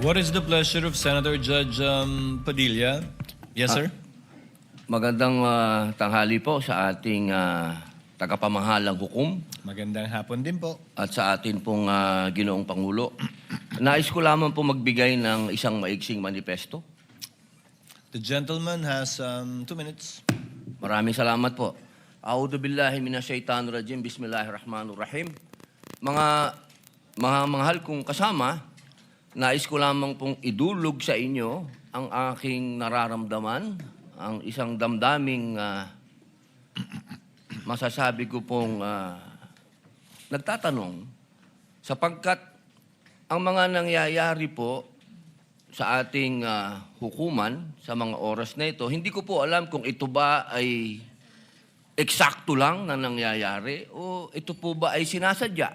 What is the pleasure of Senator Judge Padilla? Yes, sir? Magandang tanghali po sa ating tagapamahalang hukom Magandang hapon din po. at sa atin pong Ginoong Pangulo. Nais ko lamang po magbigay ng isang maiksing manifesto. The gentleman has 2 minutes. Maraming salamat po. A'udhu billahi minasyaitanir rajim. Bismillahirrahmanirrahim. Mga mahal kong kasama, nais ko lamang pong idulog sa inyo ang aking nararamdaman, ang isang damdaming masasabi ko pong nagtatanong sapagkat ang mga nangyayari po sa ating hukuman sa mga oras na ito, hindi ko po alam kung ito ba ay eksakto lang na nangyayari o ito po ba ay sinasadya.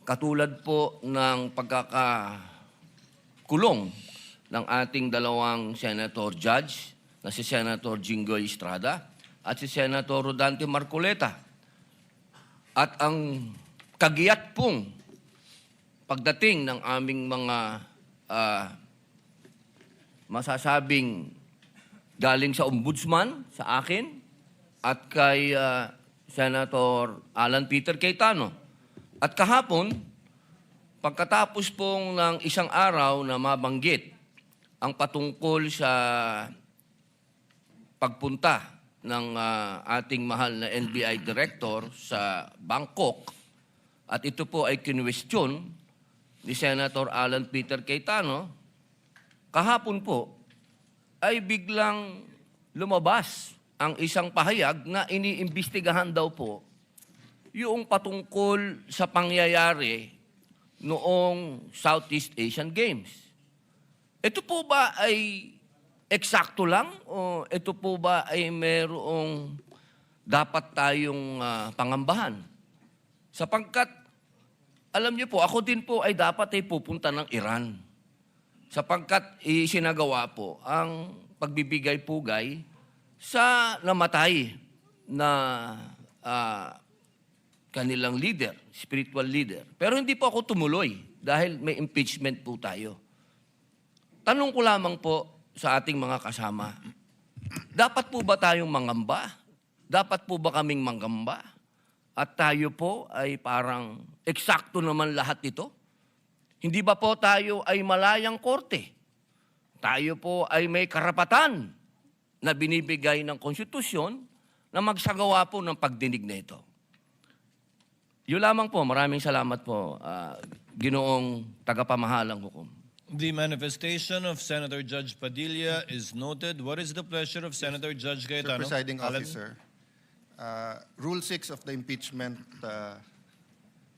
Katulad po ng pagkakakulong ng ating dalawang senator judge na si Senator Jinggoy Estrada at si Senator Rodante Marcoleta. At ang kagiyat pong pagdating ng aming mga masasabing galing sa ombudsman, sa akin, at kay Senator Alan Peter Cayetano. At kahapon, pagkatapos pong ng isang araw na mabanggit ang patungkol sa pagpunta ng ating mahal na NBI Director sa Bangkok, at ito po ay kinwestiyon ni Senator Alan Peter Cayetano, kahapon po ay biglang lumabas ang isang pahayag na iniimbestigahan daw po yung patungkol sa pangyayari noong Southeast Asian Games. Ito po ba ay eksakto lang o ito po ba ay merong dapat tayong pangambahan? Sapagkat, alam niyo po, ako din po ay dapat ay pupunta ng Iran. Sapagkat isinagawa po ang pagbibigay-pugay sa namatay na kanilang leader, spiritual leader. Pero hindi po ako tumuloy dahil may impeachment po tayo. Tanong ko lamang po sa ating mga kasama, dapat po ba tayong mangamba? Dapat po ba kaming manggamba? At tayo po ay parang eksakto naman lahat ito? Hindi ba po tayo ay malayang korte? Tayo po ay may karapatan na binibigay ng konstitusyon na magsagawa po ng pagdinig na ito. Yun lamang po. Maraming salamat po, Ginoong tagapamahalang hukom. The manifestation of Senator Judge Padilla is noted. What is the pleasure of Senator Judge Mr. Cayetano? Presiding Alan? Officer, Rule 6 of the impeachment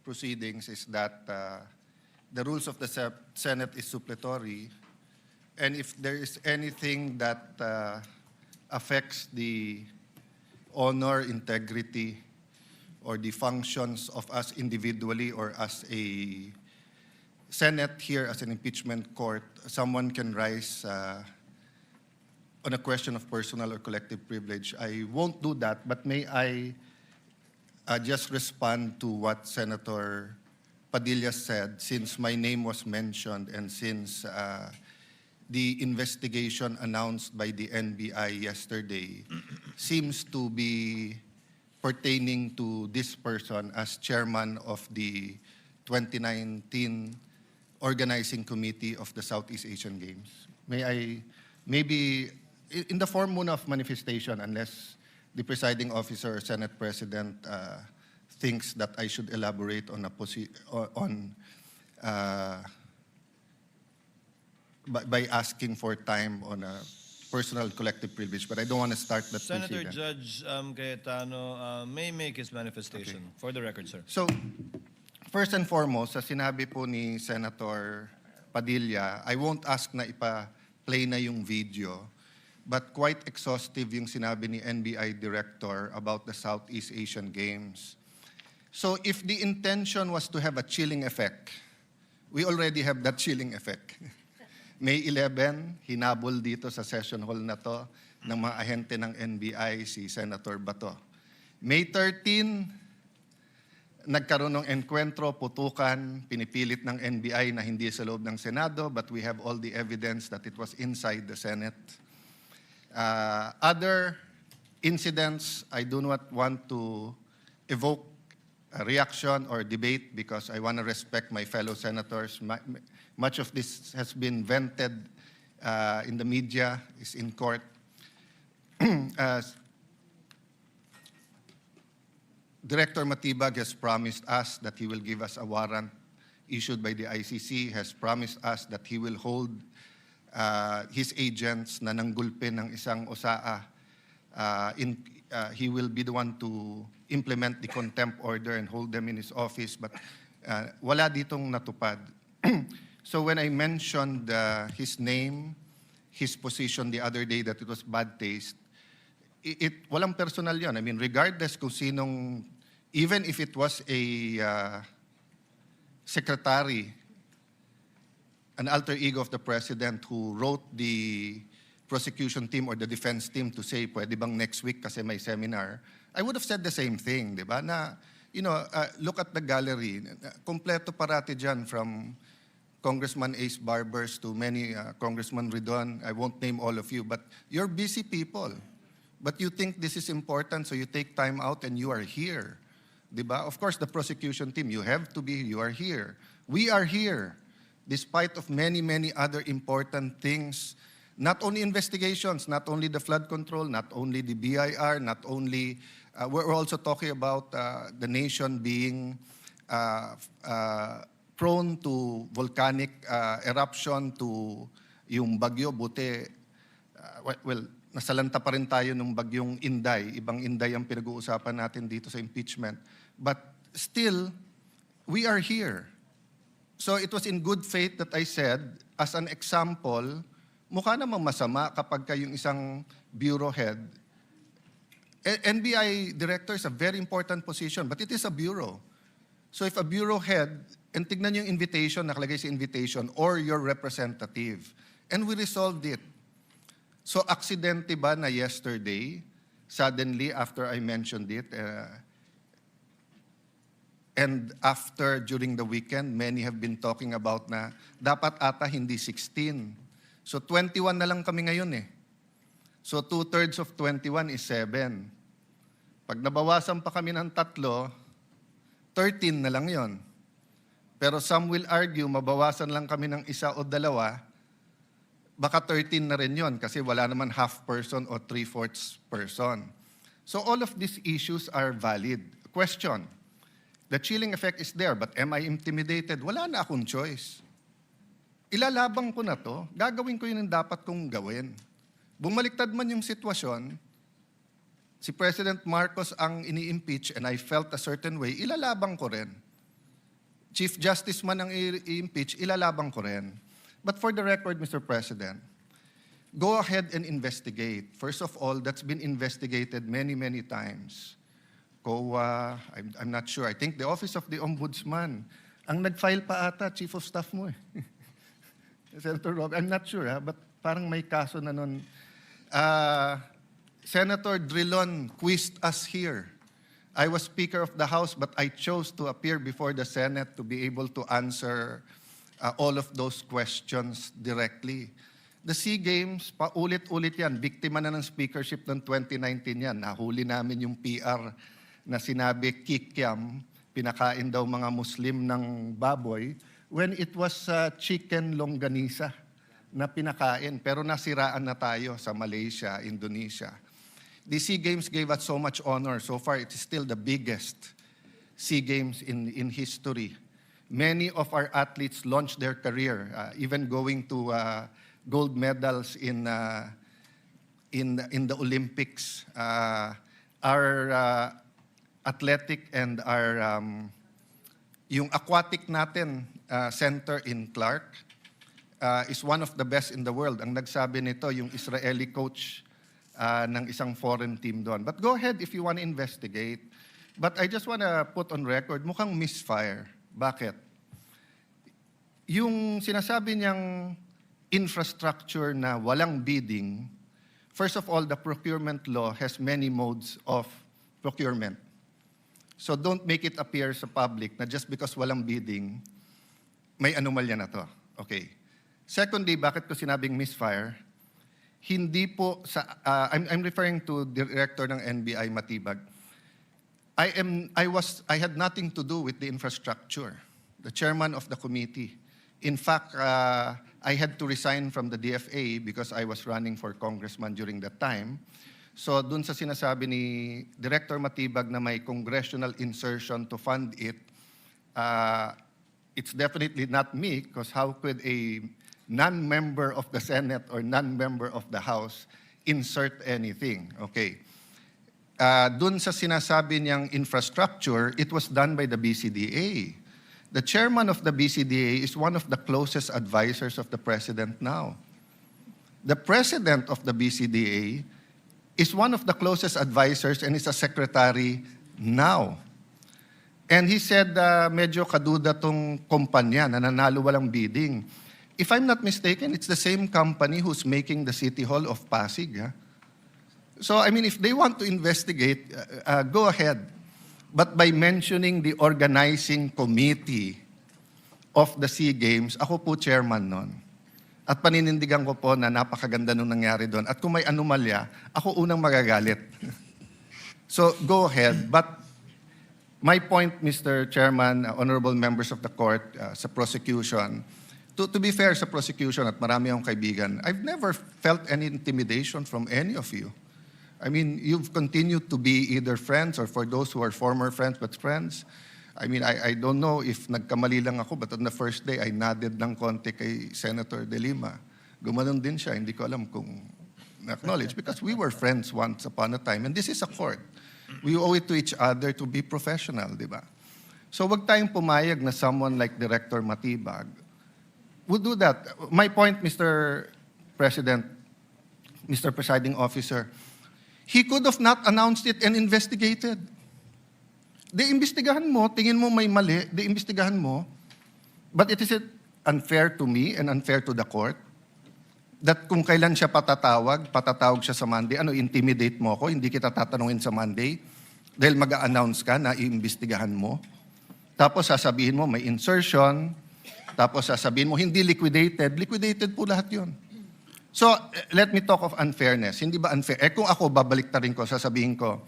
proceedings is that the rules of the Senate is suppletory, and if there is anything that affects the honor, integrity, or the functions of us individually or as a Senate here as an impeachment court, someone can rise on a question of personal or collective privilege. I won't do that, but may I just respond to what Senator Padilla said, since my name was mentioned and since the investigation announced by the NBI yesterday seems to be pertaining to this person as chairman of the 2019 Organizing Committee of the Southeast Asian Games. May I, maybe, in the form muna of manifestation, unless the presiding officer or Senate President thinks that I should elaborate on by asking for time on a personal collective privilege, but I don't want to start that Senator proceeding. Judge Cayetano may make his manifestation. Okay. For the record, sir. So, first and foremost, sa sinabi po ni Senator Padilla, I won't ask na ipa-play na yung video, but quite exhaustive yung sinabi ni NBI Director about the Southeast Asian Games. So if the intention was to have a chilling effect, we already have that chilling effect. May 11, hinabol dito sa session hall na to ng mga ahente ng NBI si Senator Bato. May 13, nagkaroon ng enkwentro, putukan, pinipilit ng NBI na hindi sa loob ng Senado, but we have all the evidence that it was inside the Senate. Other incidents, I do not want to evoke a reaction or debate because I want to respect my fellow senators. Much of this has been vented in the media, is in court. Director Matibag has promised us that he will give us a warrant issued by the ICC, has promised us that he will hold his agents na nanggulpi ng isang OSAA. He will be the one to implement the contempt order and hold them in his office, but wala ditong natupad. So when I mentioned his name, his position the other day that it was bad taste, walang personal yun. I mean, regardless kung sinong, even if it was a secretary, an alter ego of the president who wrote the prosecution team or the defense team to say, pwede bang next week kasi may seminar, I would have said the same thing, di ba? Na, look at the gallery. Kompleto parati dyan from Congressman Ace Barbers to many Congressman Ridon. I won't name all of you, but you're busy people. But you think this is important, so you take time out and you are here. Diba? Of course, the prosecution team, you have to be, you are here. We are here, despite of many, many other important things. Not only investigations, not only the flood control, not only the BIR, not only, we're also talking about the nation being prone to volcanic eruption, to yung bagyo, buti, nasalanta pa rin tayo ng bagyong Inday. Ibang Inday ang pinag-uusapan natin dito sa impeachment. But still, we are here. So it was in good faith that I said, as an example, mukha namang masama kapag kayong isang bureau head. NBI director is a very important position, but it is a bureau. So if a bureau head, and tignan yung invitation, nakalagay sa invitation, or your representative, and we resolved it. So, aksidente ba na yesterday, suddenly after I mentioned it, and after, during the weekend, many have been talking about na dapat ata hindi 16. So, 21 na lang kami ngayon eh. So, 2/3 of 21 is 7. Pag nabawasan pa kami ng 3, 13 na lang yon. Pero some will argue, mabawasan lang kami ng 1 o 2, baka 13 na rin yun kasi wala naman half person o 3/4 person. So all of these issues are valid. Question, the chilling effect is there, but am I intimidated? Wala na akong choice. Ilalabang ko na to, gagawin ko yun ang dapat kong gawin. Bumaliktad man yung sitwasyon, si President Marcos ang ini-impeach and I felt a certain way, ilalabang ko rin. Chief Justice man ang i-impeach, ilalabang ko rin. But for the record, Mr. President, go ahead and investigate. First of all, that's been investigated many, many times. COA, I'm not sure. I think the Office of the Ombudsman, ang nag-file pa ata, Chief of Staff mo eh. Senator Rob, I'm not sure, but parang may kaso na nun. Senator Drilon quizzed us here. I was Speaker of the House, but I chose to appear before the Senate to be able to answer all of those questions directly. The SEA Games, paulit-ulit yan. Biktima na ng speakership ng 2019 yan. Nahuli namin yung PR na sinabi kikiam, pinakain daw mga Muslim ng baboy, when it was chicken longganisa na pinakain. Pero nasiraan na tayo sa Malaysia, Indonesia. The SEA Games gave us so much honor. So far, it is still the biggest SEA Games in history. Many of our athletes launched their career, even going to gold medals in the Olympics. Our athletic and our yung aquatic natin center in Clark is one of the best in the world. Ang nagsabi nito yung Israeli coach ng isang foreign team doon. But go ahead if you want to investigate. But I just want to put on record, mukhang misfire. Bakit? Yung sinasabi niyang infrastructure na walang bidding, first of all, the procurement law has many modes of procurement. So don't make it appear sa public na just because walang bidding, may anomalya na to. Okay. Secondly, bakit ko sinabing misfire? Hindi po sa, I'm referring to Director ng NBI Matibag. I had nothing to do with the infrastructure. The chairman of the committee. In fact, I had to resign from the DFA because I was running for congressman during that time. So dun sa sinasabi ni Director Matibag na may congressional insertion to fund it, it's definitely not me, because how could a non-member of the Senate or non-member of the House insert anything? Okay. Dun sa sinasabi niyang infrastructure, it was done by the BCDA. The chairman of the BCDA is one of the closest advisors of the president now. The president of the BCDA is one of the closest advisors and is a secretary now. And he said, medyo kaduda tong kumpanya na nanalo walang bidding. If I'm not mistaken, it's the same company who's making the City Hall of Pasig. Huh? So, I mean, if they want to investigate, go ahead. But by mentioning the organizing committee of the SEA Games, ako po chairman nun. At paninindigan ko po na napakaganda nung nangyari doon. At kung may anomalya, ako unang magagalit. So, go ahead. But my point, Mr. Chairman, honorable members of the court, sa prosecution, to be fair sa prosecution at marami akong kaibigan, I've never felt any intimidation from any of you. I mean, you've continued to be either friends or for those who are former friends but friends. I mean, I don't know if nagkamali lang ako, but on the first day, I nodded ng konti kay Senator De Lima. Gumanon din siya, hindi ko alam kung na-acknowledge because we were friends once upon a time. And this is a court. We owe it to each other to be professional, di ba? So wag tayong pumayag na someone like Director Matibag would do that. My point, Mr. President, Mr. Presiding Officer, he could have not announced it and investigated. Imbestigahan mo, tingin mo may mali, imbestigahan mo. But it is unfair to me and unfair to the court that kung kailan siya patatawag siya sa Monday, intimidate mo ako, hindi kita tatanungin sa Monday dahil mag-a-announce ka na iimbestigahan mo. Tapos sasabihin mo may insertion, tapos sasabihin mo hindi liquidated po lahat yun. So, let me talk of unfairness. Hindi ba unfair? Kung ako, babaliktarin ko, sasabihin ko,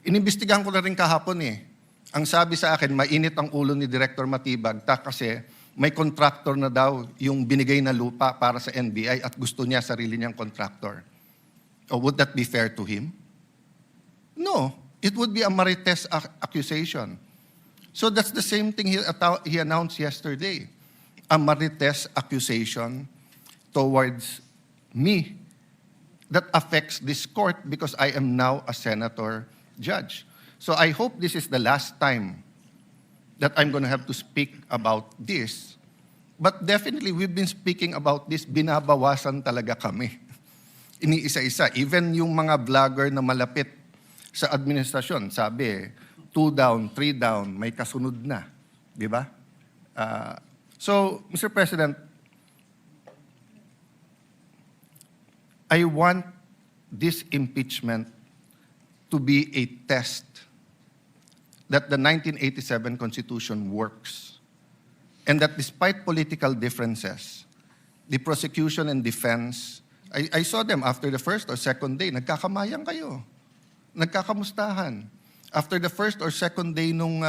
inimbestigahan ko na rin kahapon eh. Ang sabi sa akin, mainit ang ulo ni Director Matibag kasi may contractor na daw yung binigay na lupa para sa NBI at gusto niya sarili niyang contractor. Oh, would that be fair to him? No. It would be a marites accusation. So that's the same thing he announced yesterday. A marites accusation towards me that affects this court because I am now a senator judge. So I hope this is the last time that I'm going to have to speak about this. But definitely, we've been speaking about this, binabawasan talaga kami. Iniisa-isa. Even yung mga vlogger na malapit sa administrasyon, sabi, 2 down, 3 down, may kasunod na. Di ba? So, Mr. President, I want this impeachment to be a test that the 1987 Constitution works and that despite political differences, the prosecution and defense, I saw them after the first or second day, nagkakamayang kayo, nagkakamustahan. After the first or second day nung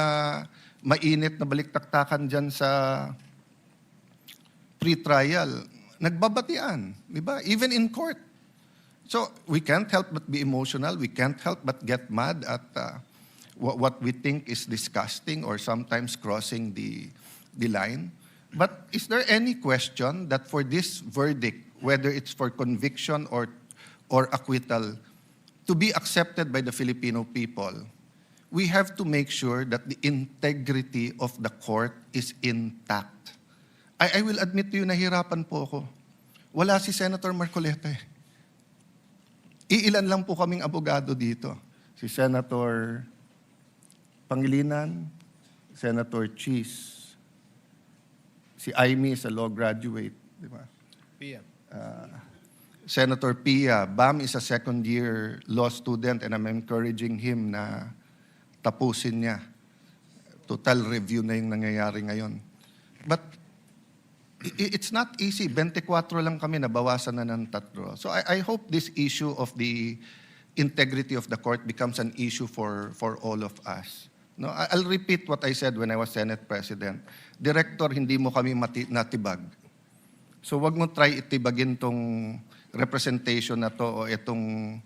mainit na baliktaktakan dyan sa pre-trial, nagbabatian, di ba? Even in court. So we can't help but be emotional. We can't help but get mad at what we think is disgusting or sometimes crossing the line. But is there any question that for this verdict, whether it's for conviction or acquittal, to be accepted by the Filipino people, we have to make sure that the integrity of the court is intact. I will admit to you, nahirapan po ako. Wala si Senator Marcoleta eh. Iilan lang po kaming abogado dito. Si Senator Pangilinan, Senator Cheese, si Aimee is a law graduate, di ba? Pia. Senator Pia, Bam is a second-year law student and I'm encouraging him na tapusin niya. Total review na yung nangyayari ngayon. But it's not easy. 24 lang kami, nabawasan na ng 3. So I hope this issue of the integrity of the court becomes an issue for all of us. No, I'll repeat what I said when I was Senate President. Director, hindi mo kami natibag. So wag mo try itibagin tong representation na to o itong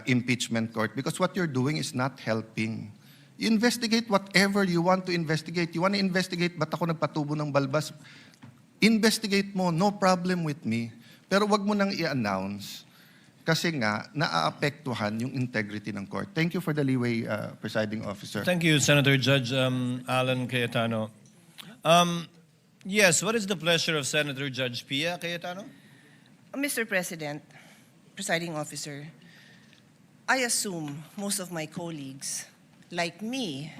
impeachment court because what you're doing is not helping. You investigate whatever you want to investigate. You want to investigate, ba't ako nagpatubo ng balbas? Investigate mo, no problem with me. Pero wag mo nang i-announce kasi nga naaapektuhan yung integrity ng court. Thank you for the leeway, Presiding Officer. Thank you, Senator Judge Alan Cayetano. Yes, what is the pleasure of Senator Judge Pia Cayetano? Mr. President, Presiding Officer, I assume most of my colleagues, like me,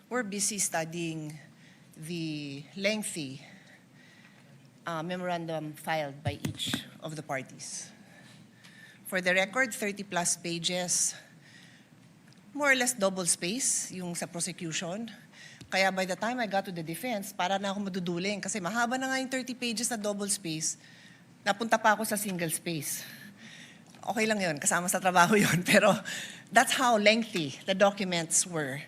were busy studying the lengthy memorandum filed by each of the parties. For the record, 30-plus pages, more or less double space yung sa prosecution. Kaya by the time I got to the defense, para na ako maduduling kasi mahaba na nga yung 30 pages na double space, napunta pa ako sa single space. Okay lang yun, kasama sa trabaho yun, pero that's how lengthy the documents were.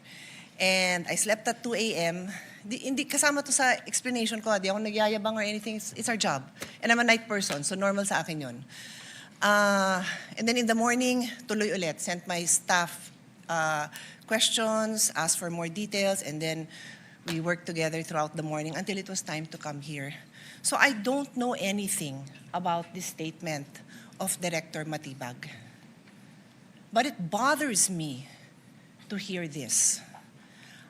And I slept at 2 a.m., hindi kasama to sa explanation ko, di ako nagyayabang or anything, it's our job. And I'm a night person, so normal sa akin yun. And then in the morning, tuloy ulit, sent my staff questions, asked for more details, and then we worked together throughout the morning until it was time to come here. So I don't know anything about this statement of Director Matibag. But it bothers me to hear this.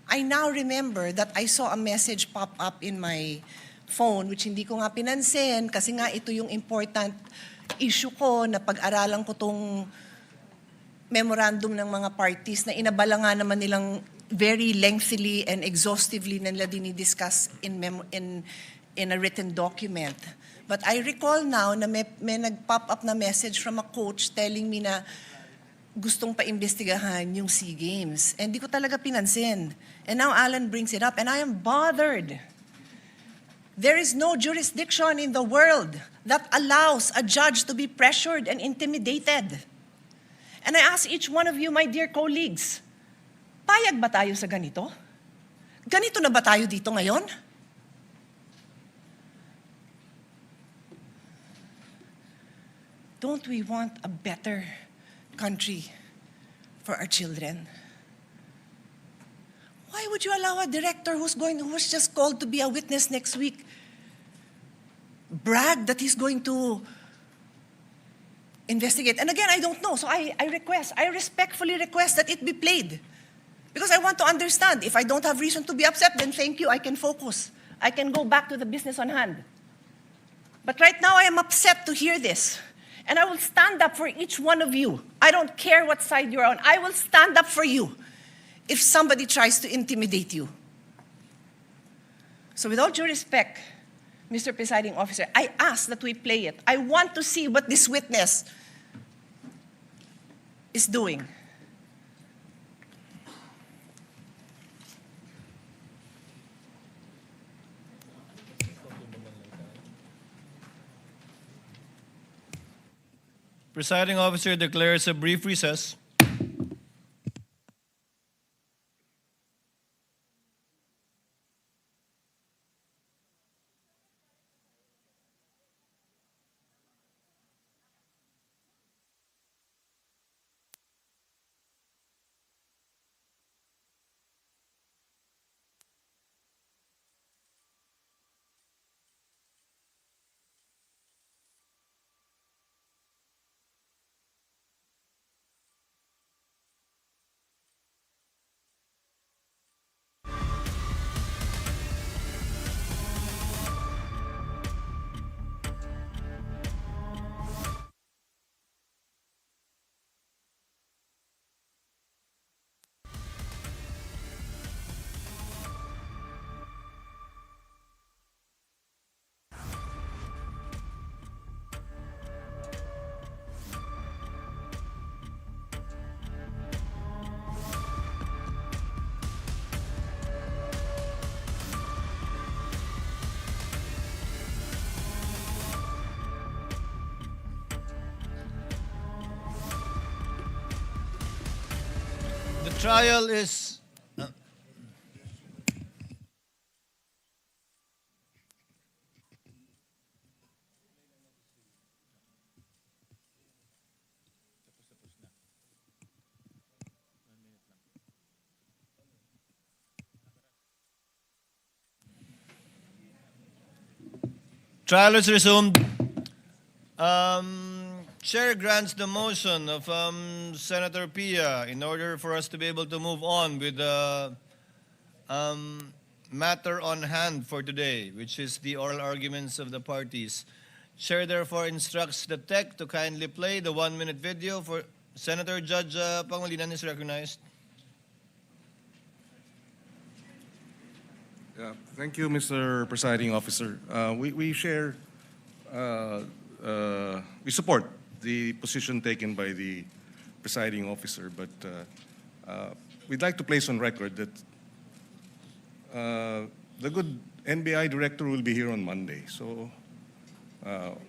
I now remember that I saw a message pop up in my phone, which hindi ko nga pinansin kasi nga ito yung important issue ko na pag-aralan ko tong memorandum ng mga parties na inabala nga naman nilang very lengthily and exhaustively na nila dinidiscuss in a written document. But I recall now na may nag-pop up na message from a coach telling me na gustong pa-imbestigahan yung SEA Games. And di ko talaga pinansin. And now Alan brings it up and I am bothered. There is no jurisdiction in the world that allows a judge to be pressured and intimidated. And I ask each one of you, my dear colleagues, payag ba tayo sa ganito? Ganito na ba tayo dito ngayon? Don't we want a better country for our children? Why would you allow a director who was just called to be a witness next week brag that he's going to investigate? And again, I don't know. So I respectfully request that it be played. Because I want to understand. If I don't have reason to be upset, then thank you, I can focus. I can go back to the business on hand. But right now, I am upset to hear this. And I will stand up for each one of you. I don't care what side you're on. I will stand up for you if somebody tries to intimidate you. So with all due respect, Mr. Presiding Officer, I ask that we play it. I want to see what this witness is doing. Presiding Officer declares a brief recess. trial is... Trial is resumed. Chair grants the motion of Senator Pia in order for us to be able to move on with the matter on hand for today, which is the oral arguments of the parties. Chair therefore instructs the tech to kindly play the 1-minute video for Senator Judge Pangilinan is recognized. Yeah, thank you, Mr. Presiding Officer. We share, we support the position taken by the presiding officer, but we'd like to place on record that the good NBI director will be here on Monday. So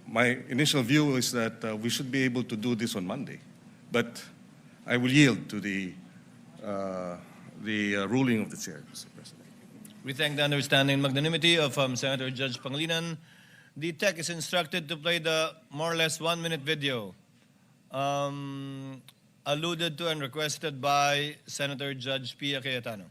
my initial view is that we should be able to do this on Monday, but I will yield to the ruling of the chair, Mr. President. We thank the understanding and magnanimity of Senator Judge Pangilinan. The tech is instructed to play the more or less 1-minute video alluded to and requested by Senator Judge Pia Cayetano.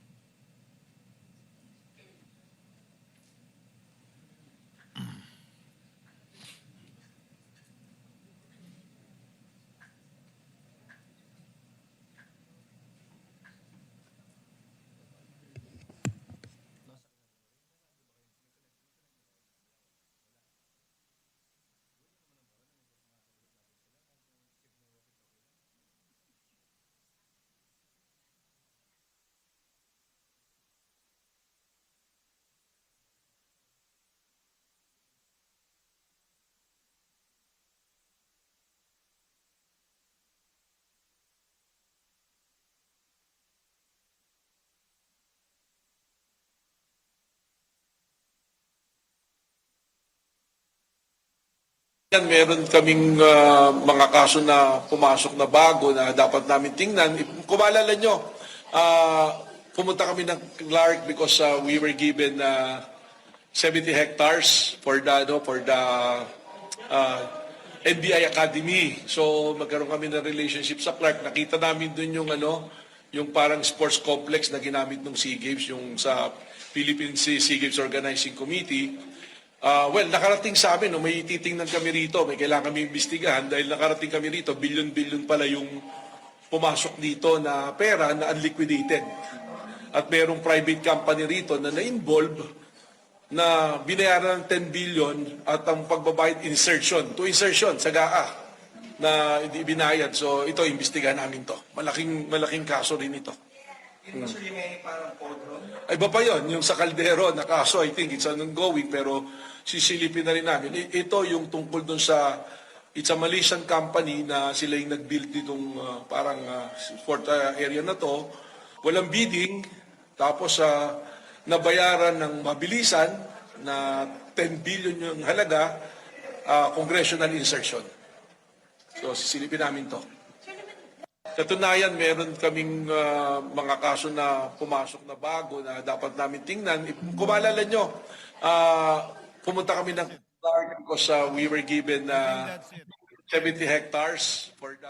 Yan, meron kaming mga kaso na pumasok na bago na dapat namin tingnan. Kung maalala nyo, pumunta kami ng Clark because we were given 70 hectares for the NBI Academy. So magkaroon kami ng relationship sa Clark. Nakita namin dun yung parang sports complex na ginamit ng SEA Games, yung sa Philippine SEA Games Organizing Committee. Well, nakarating sa amin, may titingnan kami rito, may kailangan kami imbestigahan dahil nakarating kami rito, bilyon-bilyon pala yung pumasok dito na pera na unliquidated. At mayroong private company rito na na-involve na binayaran ng 10 billion at ang pagbabayad insertion sa GAA na hindi binayad. So ito, imbestigahan namin to. Malaking kaso rin ito. Ay, iba pa yun, yung sa Caldero na kaso, I think it's ongoing, pero sisilipin na rin namin. Ito yung tungkol dun sa, it's a Malaysian company na sila yung nag-build ditong sport area na to. Walang bidding, tapos nabayaran ng mabilisan na 10 billion yung halaga, congressional insertion. So sisilipin namin to. Katunayan, meron kaming mga kaso na pumasok na bago na dapat namin tingnan. Kung maalala nyo, pumunta kami ng Clark because we were given 70 hectares for the...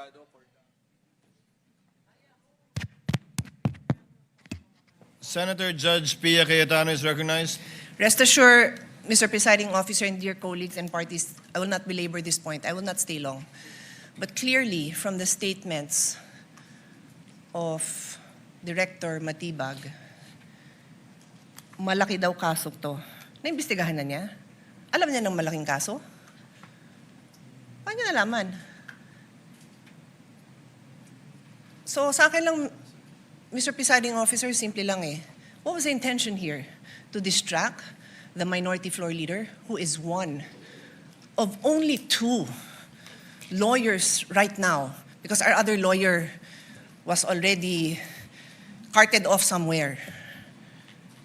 Senator Judge Pia Cayetano is recognized. Rest assured, Mr. Presiding Officer and dear colleagues and parties, I will not belabor this point. I will not stay long. But clearly, from the statements of Director Matibag, malaki daw kaso to. Naimbestigahan na niya? Alam niya ng malaking kaso? Paano niya nalaman? So sa akin lang, Mr. Presiding Officer, simple lang eh. What was the intention here? To distract the minority floor leader, who is one of only 2 lawyers right now, because our other lawyer was already carted off somewhere.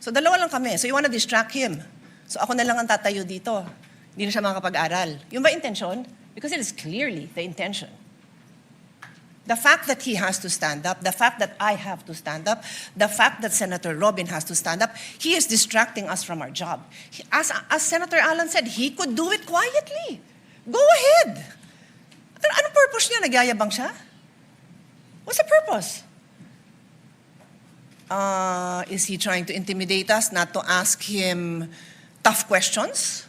So dalawa lang kami. So you want to distract him. So ako na lang ang tatayo dito. Hindi na siya makakapag-aral. Yung ba intention? Because it is clearly the intention. The fact that he has to stand up, the fact that I have to stand up, the fact that Senator Robin has to stand up, he is distracting us from our job. As Senator Alan said, he could do it quietly. Go ahead. Anong purpose niya? Nagyayabang siya? What's the purpose? Is he trying to intimidate us not to ask him tough questions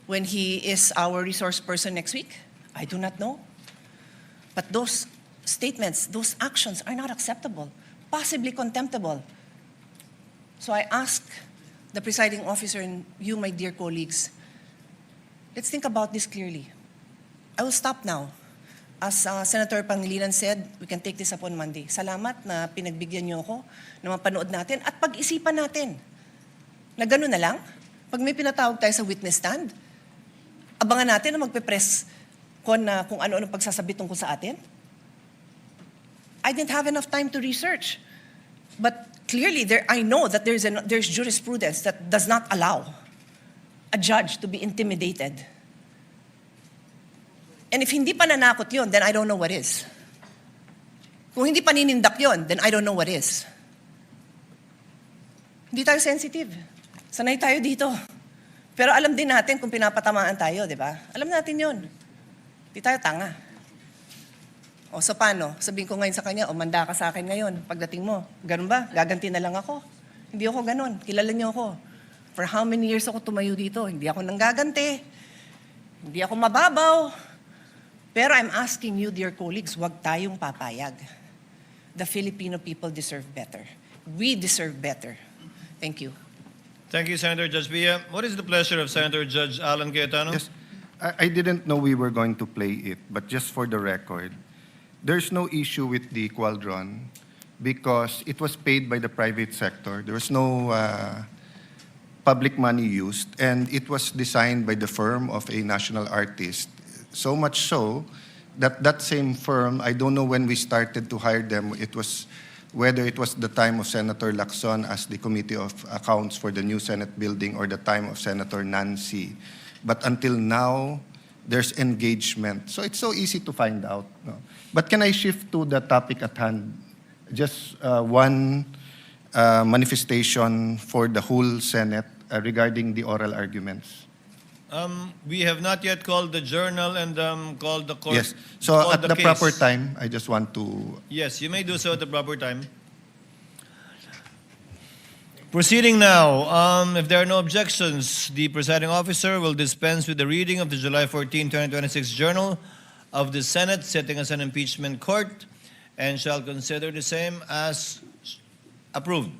when he is our resource person next week? I do not know. But those statements, those actions are not acceptable, possibly contemptible. So I ask the presiding officer and you, my dear colleagues, let's think about this clearly. I will stop now. As Senator Pangilinan said, we can take this up on Monday. Salamat na pinagbigyan niyo ako na mapanood natin at pag-isipan natin. Na gano'n na lang, pag may pinatawag tayo sa witness stand, abangan natin na magpe-press kung ano-ano pagsasabi tungkol sa atin. I didn't have enough time to research. But clearly, I know that there's jurisprudence that does not allow a judge to be intimidated. And if hindi pa nanakot yun, then I don't know what is. Kung hindi pa ninindak yun, then I don't know what is. Hindi tayo sensitive. Sanay tayo dito. Pero alam din natin kung pinapatamaan tayo, di ba? Alam natin yun. Hindi tayo tanga. O so paano? Sabihin ko ngayon sa kanya, manda ka sa akin ngayon. Pagdating mo, ganun ba? Gaganti na lang ako. Hindi ako ganun. Kilala niyo ako. For how many years ako tumayo dito? Hindi ako nanggaganti. Hindi ako mababaw. Pero I'm asking you, dear colleagues, huwag tayong papayag. The Filipino people deserve better. We deserve better. Thank you. Thank you, Senator Judge Pia. What is the pleasure of Senator Judge Alan Cayetano? Yes, I didn't know we were going to play it, but just for the record, there's no issue with the Qualdron because it was paid by the private sector. There was no public money used, and it was designed by the firm of a national artist. So much so that that same firm, I don't know when we started to hire them, whether it was the time of Senator Lacson as the Committee of Accounts for the new Senate building or the time of Senator Nancy. But until now, there's engagement. So it's so easy to find out. No? But can I shift to the topic at hand? Just one manifestation for the whole Senate regarding the oral arguments. We have not yet called the journal and called the court. Yes. So at the case. proper time, I just want to... Yes, you may do so at the proper time. Proceeding now, if there are no objections, the presiding officer will dispense with the reading of the July 14, 2026 Journal of the Senate sitting as an impeachment court and shall consider the same as approved.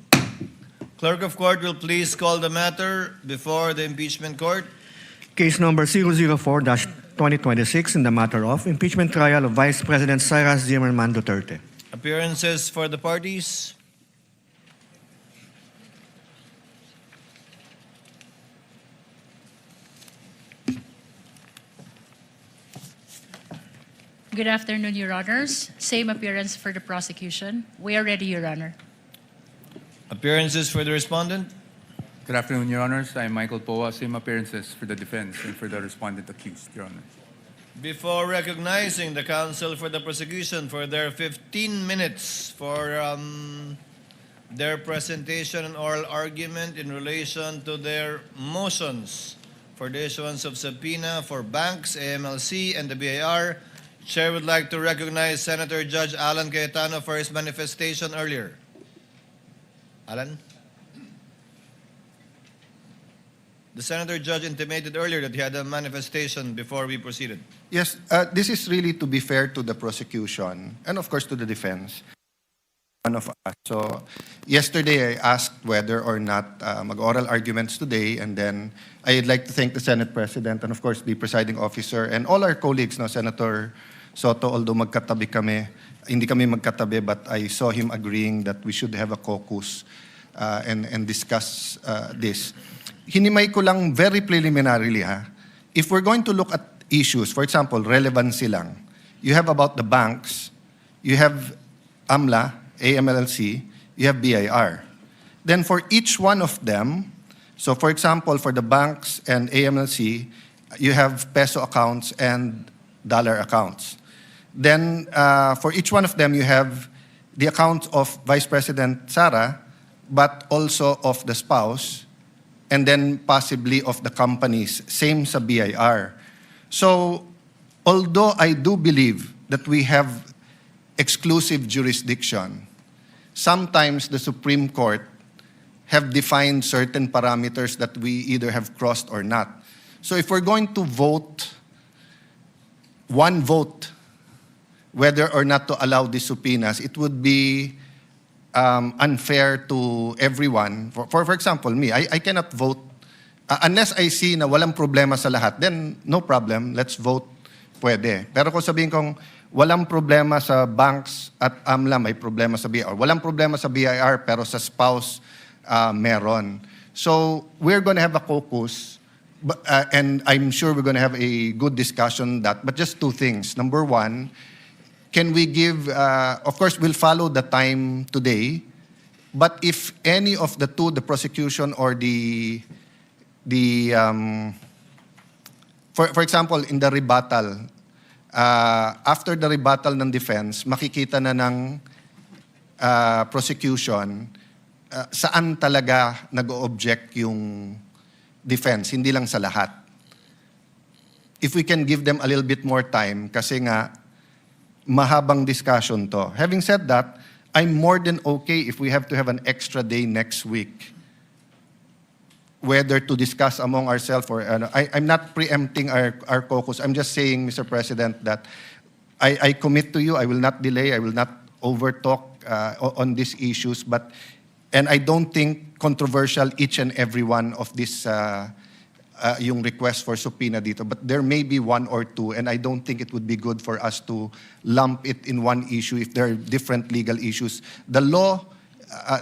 Clerk of court will please call the matter before the impeachment court. Case number 004-2026 in the matter of impeachment trial of Vice President Sara Duterte. Appearances for the parties. Good afternoon, Your Honors. Same appearance for the prosecution. We are ready, Your Honor. Appearances for the respondent. Good afternoon, Your Honors. I'm Michael Poa. Same appearances for the defense and for the respondent accused, Your Honor. Before recognizing the counsel for the prosecution for their 15 minutes for their presentation and oral argument in relation to their motions for the issuance of subpoena for banks, AMLC, and the BIR, Chair would like to recognize Senator Judge Alan Cayetano for his manifestation earlier. Alan? The Senator Judge intimated earlier that he had a manifestation before we proceeded. Yes, this is really to be fair to the prosecution and of course to the defense. One of us. So yesterday I asked whether or not mag-oral arguments today, and then I'd like to thank the Senate President and of course the presiding officer and all our colleagues, no, Senator Soto, although magkatabi kami, hindi kami magkatabi, but I saw him agreeing that we should have a caucus and discuss this. Hinimay ko lang very preliminarily, ha. If we're going to look at issues, for example, relevancy lang, you have about the banks, you have AMLA, AMLC, you have BIR. Then for each one of them, so for example, for the banks and AMLC, you have peso accounts and dollar accounts. Then for each one of them, you have the account of Vice President Sara, but also of the spouse, and then possibly of the companies, same sa BIR. So, although I do believe that we have exclusive jurisdiction, sometimes the Supreme Court have defined certain parameters that we either have crossed or not. So if we're going to vote, one vote, whether or not to allow these subpoenas, it would be unfair to everyone. For example, me, I cannot vote unless I see na walang problema sa lahat, then no problem, let's vote, pwede. Pero kung sabihin kong walang problema sa banks at AMLA, may problema sa BIR. Walang problema sa BIR, pero sa spouse, meron. So we're going to have a caucus, and I'm sure we're going to have a good discussion on that. But just two things. Number one, can we give, of course, we'll follow the time today, but if any of the two, the prosecution or for example, in the rebuttal, after the rebuttal ng defense, makikita na ng prosecution saan talaga nag-object yung defense, hindi lang sa lahat. If we can give them a little bit more time, kasi nga, mahabang discussion to. Having said that, I'm more than okay if we have to have an extra day next week, whether to discuss among ourselves or I'm not preempting our caucus. I'm just saying, Mr. President, that I commit to you, I will not delay, I will not overtalk on these issues, and I don't think controversial each and every one of this yung request for subpoena dito, but there may be one or two, and I don't think it would be good for us to lump it in one issue if there are different legal issues. The law,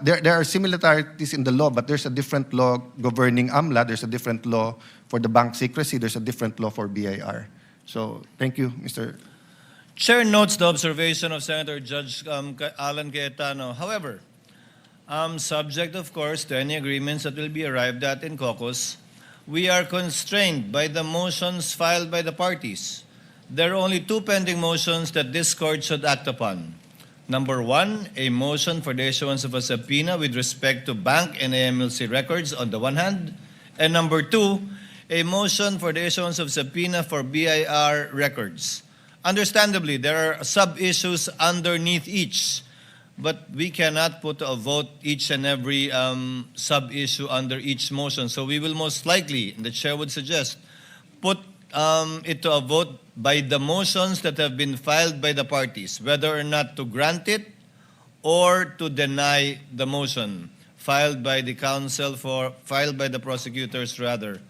there are similarities in the law, but there's a different law governing AMLA, there's a different law for the bank secrecy, there's a different law for BIR. So, thank you, Mr. Chair notes the observation of Senator Judge Alan Cayetano. However, subject, of course, to any agreements that will be arrived at in caucus, we are constrained by the motions filed by the parties. There are only two pending motions that this court should act upon. Number one, a motion for the issuance of a subpoena with respect to bank and AMLC records on the one hand, and number two, a motion for the issuance of subpoena for BIR records. Understandably, there are sub-issues underneath each, but we cannot put to a vote each and every sub-issue under each motion. So we will most likely, and the chair would suggest, put it to a vote by the motions that have been filed by the parties, whether or not to grant it or to deny the motion filed by the prosecutors rather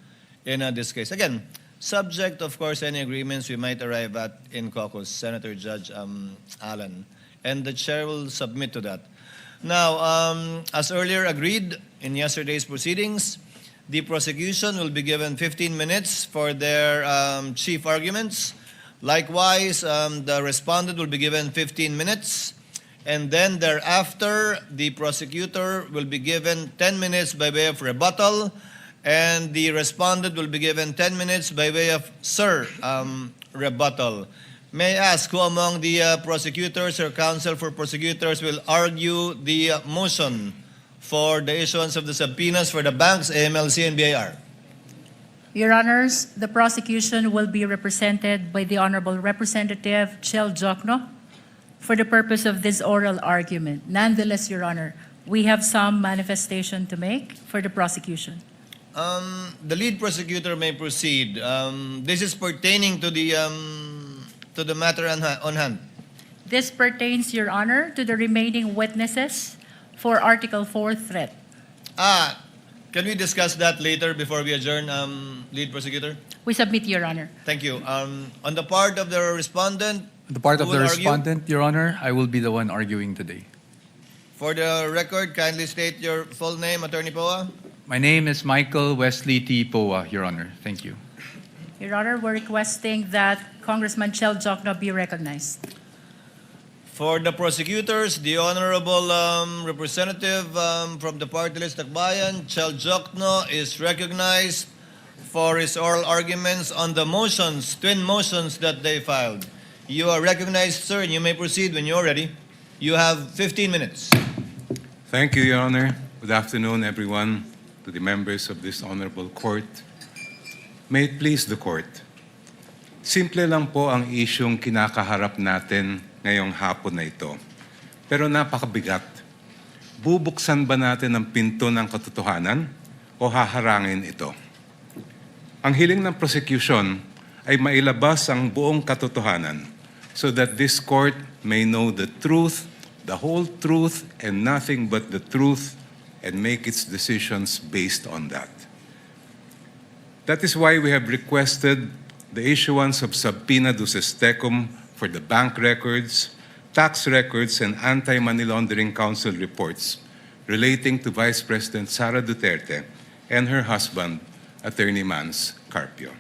in this case. Again, subject, of course, any agreements we might arrive at in caucus, Senator Judge Alan. And the chair will submit to that. Now, as earlier agreed in yesterday's proceedings, the prosecution will be given 15 minutes for their chief arguments. Likewise, the respondent will be given 15 minutes. And then thereafter, the prosecutor will be given 10 minutes by way of rebuttal, and the respondent will be given 10 minutes by way of rebuttal. May I ask who among the prosecutors or counsel for prosecutors will argue the motion for the issuance of the subpoenas for the banks, AMLC, and BIR? Your Honors, the prosecution will be represented by the Honorable Representative Chel Jokno for the purpose of this oral argument. Nonetheless, Your Honor, we have some manifestation to make for the prosecution. The lead prosecutor may proceed. This is pertaining to the matter on hand. This pertains, Your Honor, to the remaining witnesses for Article 4 threat. Can we discuss that later before we adjourn, lead prosecutor? We submit, Your Honor. Thank you. On the part of the respondent, The part who of the will argue? respondent, Your Honor, I will be the one arguing today. For the record, kindly state your full name, Attorney Poa. My name is Michael Wesley T. Poa, Your Honor. Thank you. Your Honor, we're requesting that Congressman Chel Jokno be recognized. For the prosecutors, the Honorable Representative from the party list Akbayan, Chel Jokno, is recognized for his oral arguments on the motions, twin motions that they filed. You are recognized, sir, and you may proceed when you're ready. You have 15 minutes. Thank you, Your Honor. Good afternoon, everyone, to the members of this honorable court. May it please the court. Simple lang po ang isyong kinakaharap natin ngayong hapon na ito. Pero napakabigat. Bubuksan ba natin ang pinto ng katotohanan o haharangin ito? Ang hiling ng prosecution ay mailabas ang buong katotohanan so that this court may know the truth, the whole truth, and nothing but the truth, and make its decisions based on that. That is why we have requested the issuance of subpoena duces tecum for the bank records, tax records, and anti-money laundering council reports relating to Vice President Sara Duterte and her husband, Attorney Mans Carpio.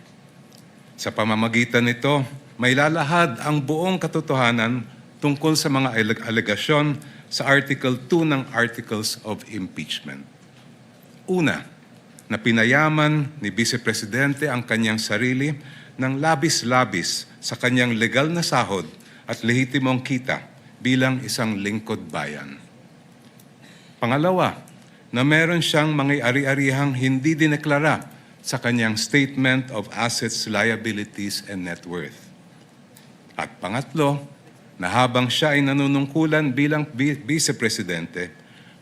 Sa pamamagitan nito, may lalahad ang buong katotohanan tungkol sa mga alegasyon sa Article 2 ng Articles of Impeachment. Una, na pinayaman ni Vice Presidente ang kanyang sarili ng labis-labis sa kanyang legal na sahod at lehitimong kita bilang isang lingkod bayan. Pangalawa, na meron siyang mga ari-arihang hindi dineklara sa kanyang Statement of Assets, Liabilities, and Net Worth. At pangatlo, na habang siya ay nanunungkulan bilang Vice Presidente,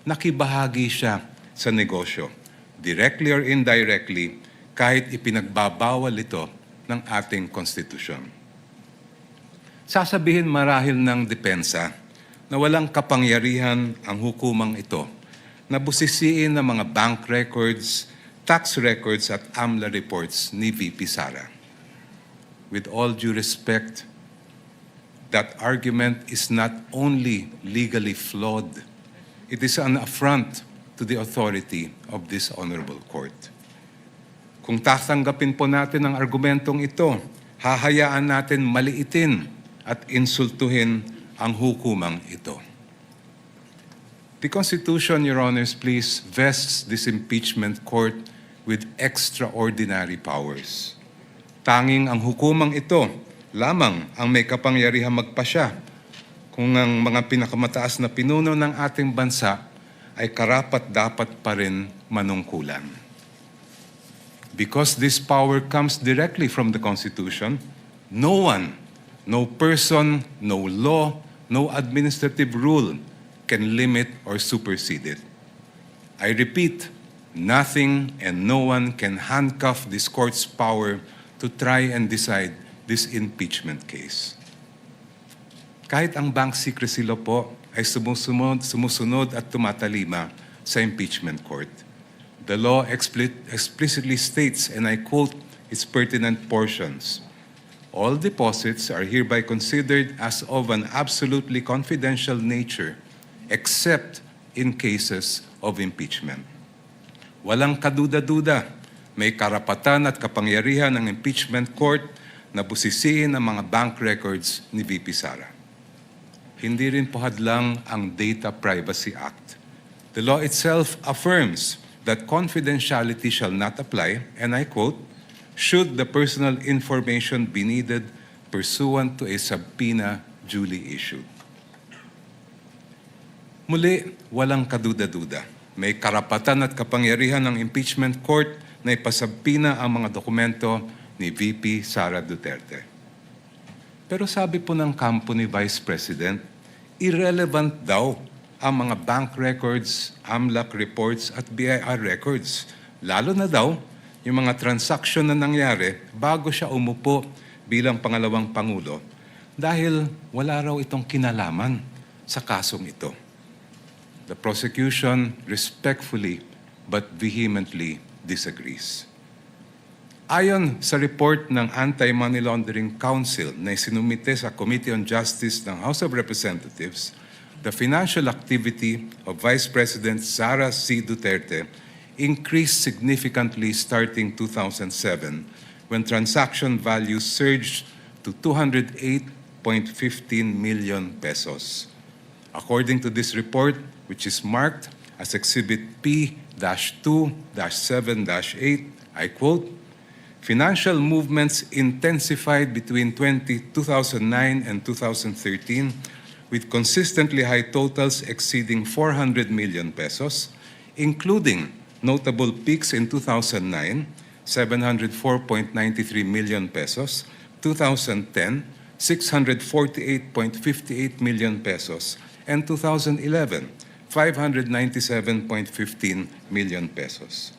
nakibahagi siya sa negosyo, directly or indirectly, kahit ipinagbabawal ito ng ating konstitusyon. Sasabihin marahil ng depensa na walang kapangyarihan ang hukumang ito na busisiin ng mga bank records, tax records at AMLA reports ni VP Sara. With all due respect, that argument is not only legally flawed, it is an affront to the authority of this honorable court. Kung tatanggapin po natin ang argumentong ito, hahayaan natin maliitin at insultuhin ang hukumang ito. The Constitution, Your Honors, please, vests this impeachment court with extraordinary powers. Tanging ang hukumang ito lamang ang may kapangyarihang magpasya kung ang mga pinakamataas na pinuno ng ating bansa ay karapat-dapat pa rin manungkulan. Because this power comes directly from the Constitution, no one, no person, no law, no administrative rule can limit or supersede it. I repeat, nothing and no one can handcuff this court's power to try and decide this impeachment case. Kahit ang bank secrecy law po ay sumusunod at tumatalima sa impeachment court. The law explicitly states, and I quote its pertinent portions, all deposits are hereby considered as of an absolutely confidential nature except in cases of impeachment. Walang kaduda-duda, may karapatan at kapangyarihan ng impeachment court na busisiin ang mga bank records ni VP Sara. Hindi rin po hadlang ang Data Privacy Act. The law itself affirms that confidentiality shall not apply, and I quote, should the personal information be needed pursuant to a subpoena duly issued. Muli, walang kaduda-duda. May karapatan at kapangyarihan ng impeachment court na ipasubpoena ang mga dokumento ni VP Sara Duterte. Pero sabi po ng kampo ni Vice President, irrelevant daw ang mga bank records, AMLAC reports at BIR records. Lalo na daw yung mga transaksyon na nangyari bago siya umupo bilang pangalawang Pangulo dahil wala raw itong kinalaman sa kasong ito. The prosecution respectfully but vehemently disagrees. Ayon sa report ng Anti-Money Laundering Council na isinumite sa Committee on Justice ng House of Representatives, the financial activity of Vice President Sara C. Duterte increased significantly starting 2007 when transaction values surged to 208.15 million pesos. According to this report, which is marked as Exhibit P-2-7-8, I quote, financial movements intensified between 2009 and 2013 with consistently high totals exceeding 400 million pesos, including notable peaks in 2009, 704.93 million pesos, 2010, 648.58 million pesos, and 2011, 597.15 million pesos.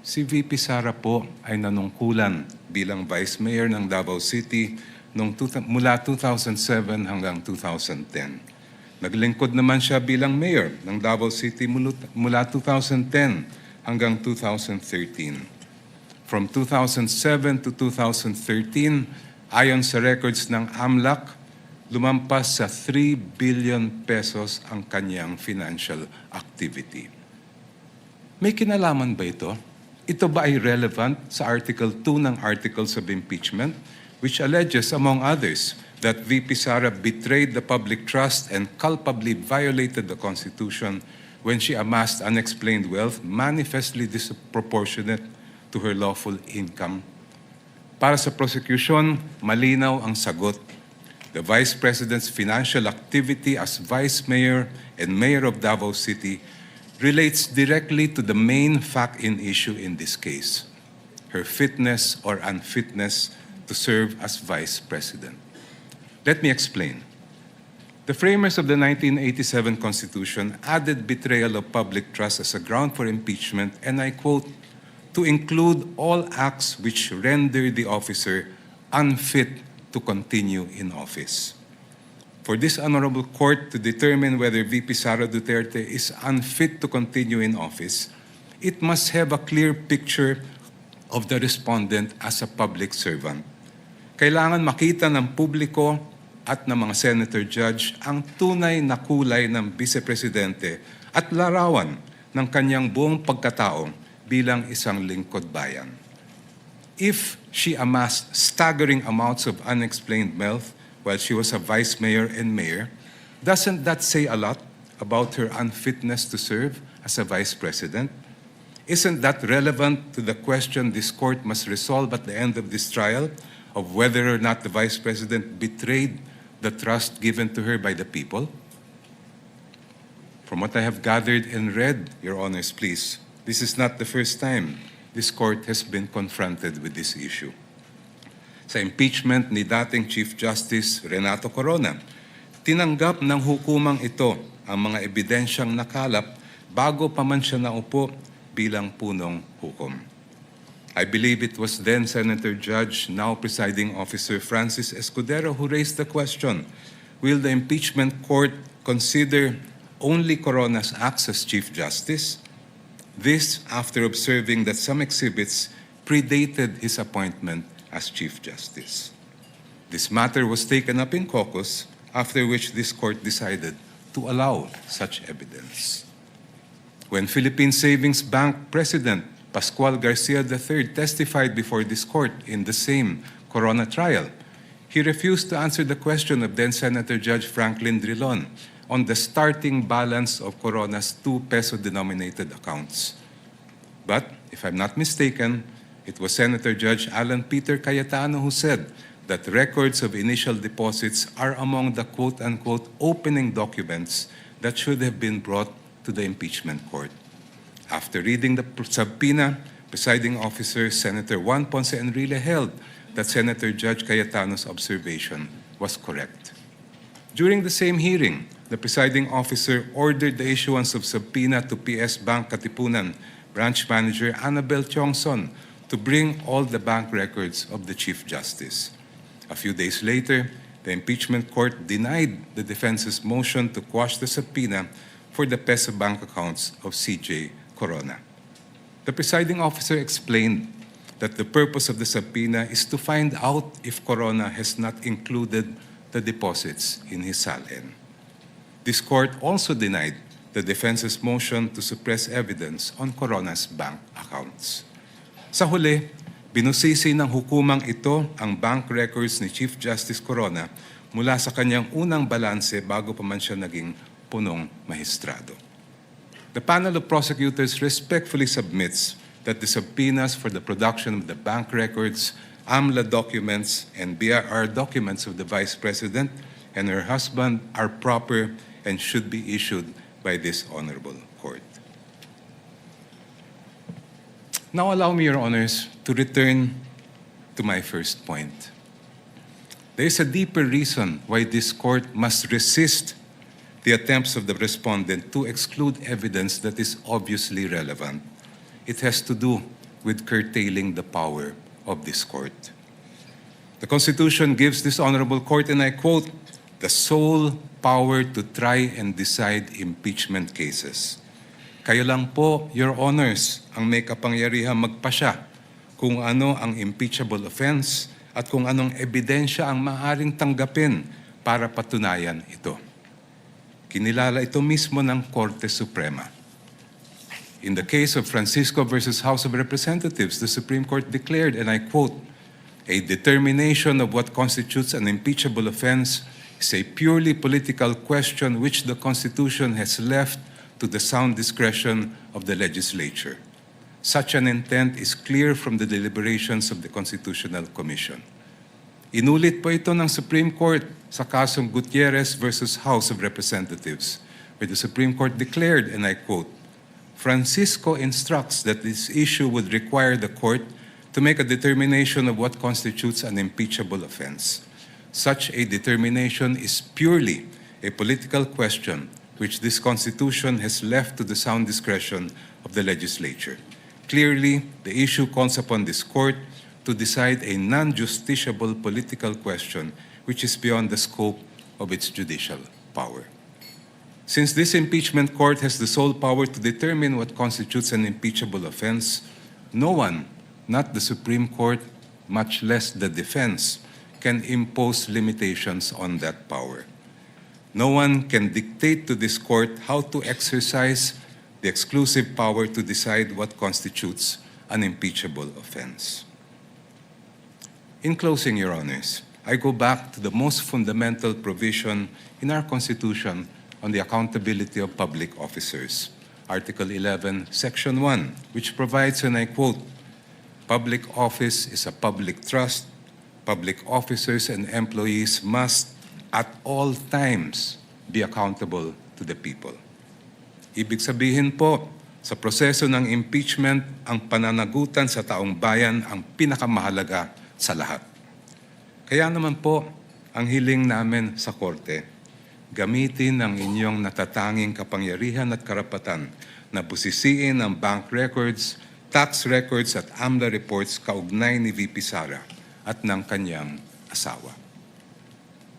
Si VP Sara po ay nanungkulan bilang Vice Mayor ng Davao City mula 2007 hanggang 2010. Naglingkod naman siya bilang Mayor ng Davao City mula 2010 hanggang 2013. From 2007 to 2013, ayon sa records ng AMLAC, lumampas sa 3 billion pesos ang kanyang financial activity. May kinalaman ba ito? Ito ba ay relevant sa Article 2 ng Articles of Impeachment, which alleges, among others, that VP Sara betrayed the public trust and culpably violated the Constitution when she amassed unexplained wealth manifestly disproportionate to her lawful income? Para sa prosecution, malinaw ang sagot. The Vice President's financial activity as Vice Mayor and Mayor of Davao City relates directly to the main fact in issue in this case, her fitness or unfitness to serve as Vice President. Let me explain. The framers of the 1987 Constitution added betrayal of public trust as a ground for impeachment, and I quote, to include all acts which render the officer unfit to continue in office. For this honorable court to determine whether VP Sara Duterte is unfit to continue in office, it must have a clear picture of the respondent as a public servant. Kailangan makita ng publiko at ng mga senator judge ang tunay na kulay ng vice-presidente at larawan ng kanyang buong pagkatao bilang isang lingkod bayan. If she amassed staggering amounts of unexplained wealth while she was a vice mayor and mayor, doesn't that say a lot about her unfitness to serve as a vice president? Isn't that relevant to the question this court must resolve at the end of this trial of whether or not the vice president betrayed the trust given to her by the people? From what I have gathered and read, Your Honors, please, this is not the first time this court has been confronted with this issue. Sa impeachment ni dating Chief Justice Renato Corona, tinanggap ng hukumang ito ang mga ebidensyang nakalap bago pa man siya naupo bilang punong hukom. I believe it was then Senator Judge, now presiding officer Francis Escudero, who raised the question, will the impeachment court consider only Corona's acts as Chief Justice? This after observing that some exhibits predated his appointment as Chief Justice. This matter was taken up in caucus, after which this court decided to allow such evidence. When Philippine Savings Bank President Pascual Garcia III testified before this court in the same Corona trial, he refused to answer the question of then Senator Judge Franklin Drilon on the starting balance of Corona's 2 peso-denominated accounts. But, if I'm not mistaken, it was Senator Judge Alan Peter Cayetano who said that records of initial deposits are among the quote-unquote opening documents that should have been brought to the impeachment court. After reading the subpoena, presiding officer Senator Juan Ponce Enrile held that Senator Judge Cayetano's observation was correct. During the same hearing, the presiding officer ordered the issuance of subpoena to PS Bank Katipunan branch manager Annabel Chongson to bring all the bank records of the Chief Justice. A few days later, the impeachment court denied the defense's motion to quash the subpoena for the peso bank accounts of CJ Corona. The presiding officer explained that the purpose of the subpoena is to find out if Corona has not included the deposits in his SALN. This court also denied the defense's motion to suppress evidence on Corona's bank accounts. Sa huli, binusisi ng hukumang ito ang bank records ni Chief Justice Corona mula sa kanyang unang balanse bago pa man siya naging punong mahistrado. The panel of prosecutors respectfully submits that the subpoenas for the production of the bank records, AMLA documents, and BIR documents of the Vice President and her husband are proper and should be issued by this honorable court. Now allow me, Your Honors, to return to my first point. There is a deeper reason why this court must resist the attempts of the respondent to exclude evidence that is obviously relevant. It has to do with curtailing the power of this court. The Constitution gives this honorable court, and I quote, the sole power to try and decide impeachment cases. Kayo lang po, Your Honors, ang may kapangyarihang magpasya kung ano ang impeachable offense at kung anong ebidensya ang maaaring tanggapin para patunayan ito. Kinilala ito mismo ng Korte Suprema. In the case of Francisco versus House of Representatives, the Supreme Court declared, and I quote, a determination of what constitutes an impeachable offense is a purely political question which the Constitution has left to the sound discretion of the legislature. Such an intent is clear from the deliberations of the Constitutional Commission. Inulit po ito ng Supreme Court sa kasong Gutierrez versus House of Representatives, where the Supreme Court declared, and I quote, Francisco instructs that this issue would require the court to make a determination of what constitutes an impeachable offense. Such a determination is purely a political question which this Constitution has left to the sound discretion of the legislature. Clearly, the issue calls upon this court to decide a non-justiciable political question which is beyond the scope of its judicial power. Since this impeachment court has the sole power to determine what constitutes an impeachable offense, no one, not the Supreme Court, much less the defense, can impose limitations on that power. No one can dictate to this court how to exercise the exclusive power to decide what constitutes an impeachable offense. In closing, Your Honors, I go back to the most fundamental provision in our Constitution on the accountability of public officers, Article 11, Section 1, which provides, and I quote, public office is a public trust. Public officers and employees must at all times be accountable to the people. Ibig sabihin po, sa proseso ng impeachment, ang pananagutan sa taong bayan ang pinakamahalaga sa lahat. Kaya naman po, ang hiling namin sa Korte, gamitin ang inyong natatanging kapangyarihan at karapatan na busisiin ang bank records, tax records at AMLA reports kaugnay ni VP Sara at ng kanyang asawa.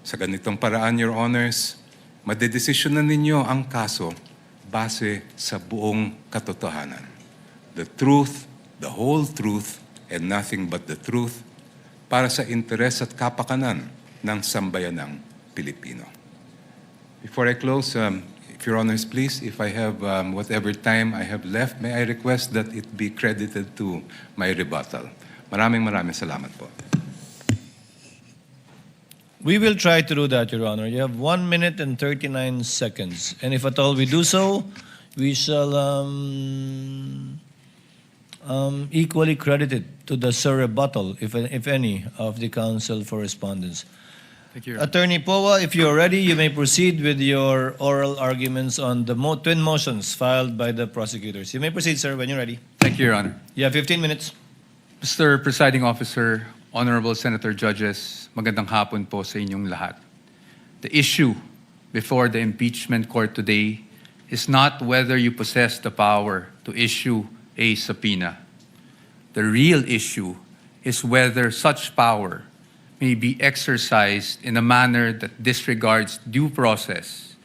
Sa ganitong paraan, Your Honors, madedesisyonan ninyo ang kaso base sa buong katotohanan. The truth, the whole truth, and nothing but the truth para sa interes at kapakanan ng sambayanang Pilipino. Before I close, if Your Honors, please, if I have whatever time I have left, may I request that it be credited to my rebuttal. Maraming salamat po. We will try to do that, Your Honor. You have 1 minute and 39 seconds. And if at all we do so, we shall equally credit it to the rebuttal, if any, of the Counsel for Respondents. Thank you, Your Honor. Attorney Powa, if you're ready, you may proceed with your oral arguments on the twin motions filed by the prosecutors. You may proceed, sir, when you're ready. Thank you, Your Honor. You have 15 minutes. Mr. Presiding Officer, Honorable Senator Judges, magandang hapon po sa inyong lahat. The issue before the impeachment court today is not whether you possess the power to issue a subpoena. The real issue is whether such power may be exercised in a manner that disregards due process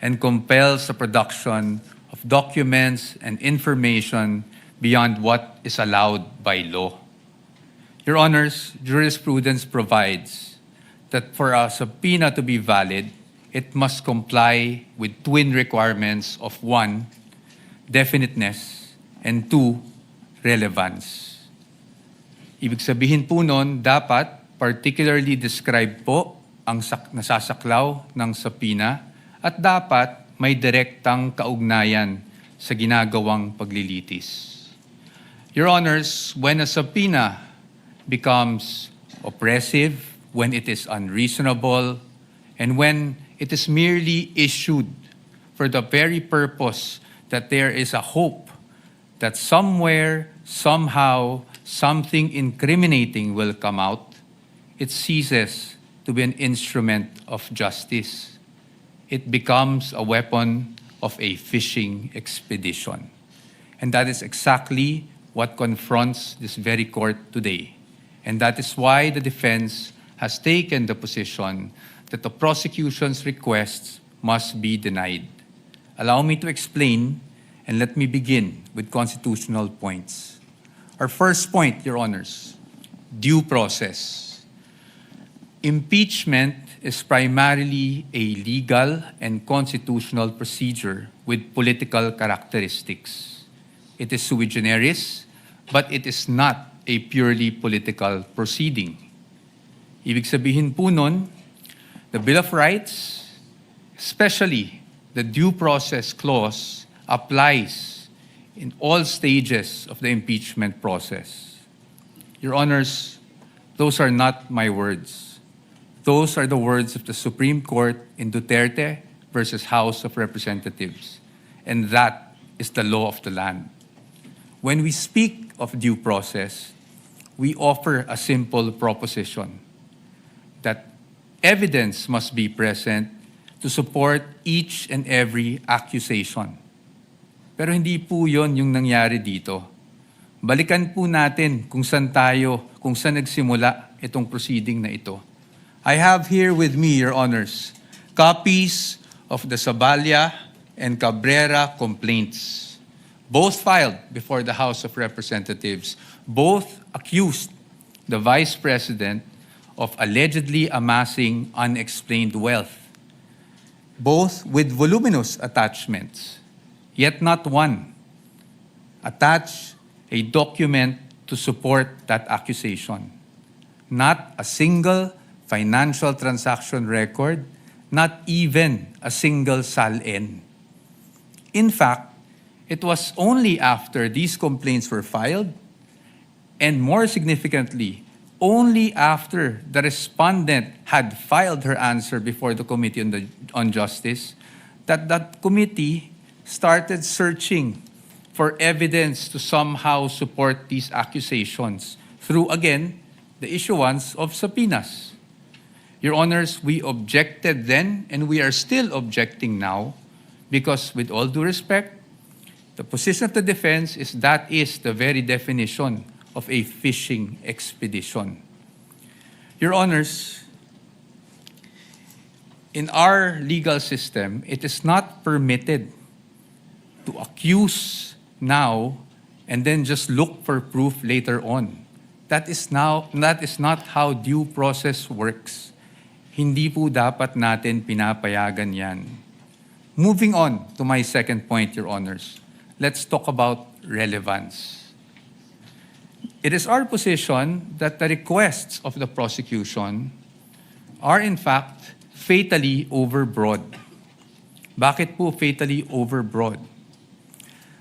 and compels the production of documents and information beyond what is allowed by law. Your Honors, jurisprudence provides that for a subpoena to be valid, it must comply with twin requirements of 1, definiteness, and 2, relevance. Ibig sabihin po nun, dapat particularly describe po ang nasasaklaw ng subpoena at dapat may direktang kaugnayan sa ginagawang paglilitis. Your Honors, when a subpoena becomes oppressive, when it is unreasonable, and when it is merely issued for the very purpose that there is a hope that somewhere, somehow, something incriminating will come out, it ceases to be an instrument of justice. It becomes a weapon of a fishing expedition. And that is exactly what confronts this very court today. And that is why the defense has taken the position that the prosecution's requests must be denied. Allow me to explain, and let me begin with constitutional points. Our first point, Your Honors, due process. Impeachment is primarily a legal and constitutional procedure with political characteristics. It is sui generis, but it is not a purely political proceeding. Ibig sabihin po nun, the Bill of Rights, especially the due process clause, applies in all stages of the impeachment process. Your Honors, those are not my words. Those are the words of the Supreme Court in Duterte versus House of Representatives. And that is the law of the land. When we speak of due process, we offer a simple proposition that evidence must be present to support each and every accusation. Pero hindi po yon yung nangyari dito. Balikan po natin kung saan nagsimula itong proceeding na ito. I have here with me, Your Honors, copies of the Zabalia and Cabrera complaints, both filed before the House of Representatives. Both accused the Vice President of allegedly amassing unexplained wealth, both with voluminous attachments, yet not one attached a document to support that accusation. Not a single financial transaction record, not even a single SALN. In fact, it was only after these complaints were filed, and more significantly, only after the respondent had filed her answer before the Committee on Justice, that committee started searching for evidence to somehow support these accusations through, again, the issuance of subpoenas. Your Honors, we objected then, and we are still objecting now, because with all due respect, the position of the defense is that is the very definition of a fishing expedition. Your Honors, in our legal system, it is not permitted to accuse now and then just look for proof later on. That is not how due process works. Hindi po dapat natin pinapayagan yan. Moving on to my second point, Your Honors, let's talk about relevance. It is our position that the requests of the prosecution are in fact fatally overbroad. Bakit po fatally overbroad?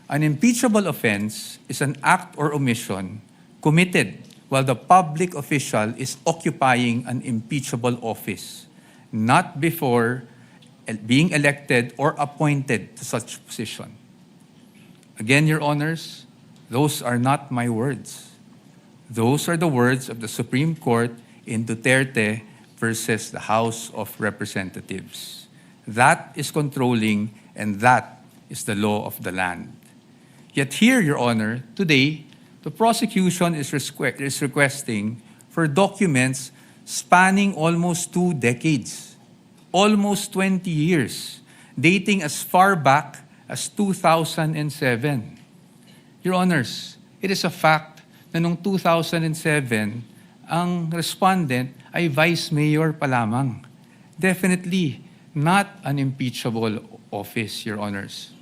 An impeachable offense is an act or omission committed while the public official is occupying an impeachable office, not before being elected or appointed to such position. Again, Your Honors, those are not my words. Those are the words of the Supreme Court in Duterte versus the House of Representatives. That is controlling, and that is the law of the land. Yet here, Your Honor, today, the prosecution is requesting for documents spanning almost 2 decades, almost 20 years, dating as far back as 2007. Your Honors, it is a fact na noong 2007, ang respondent ay vice mayor pa lamang. Definitely not an impeachable office, Your Honors.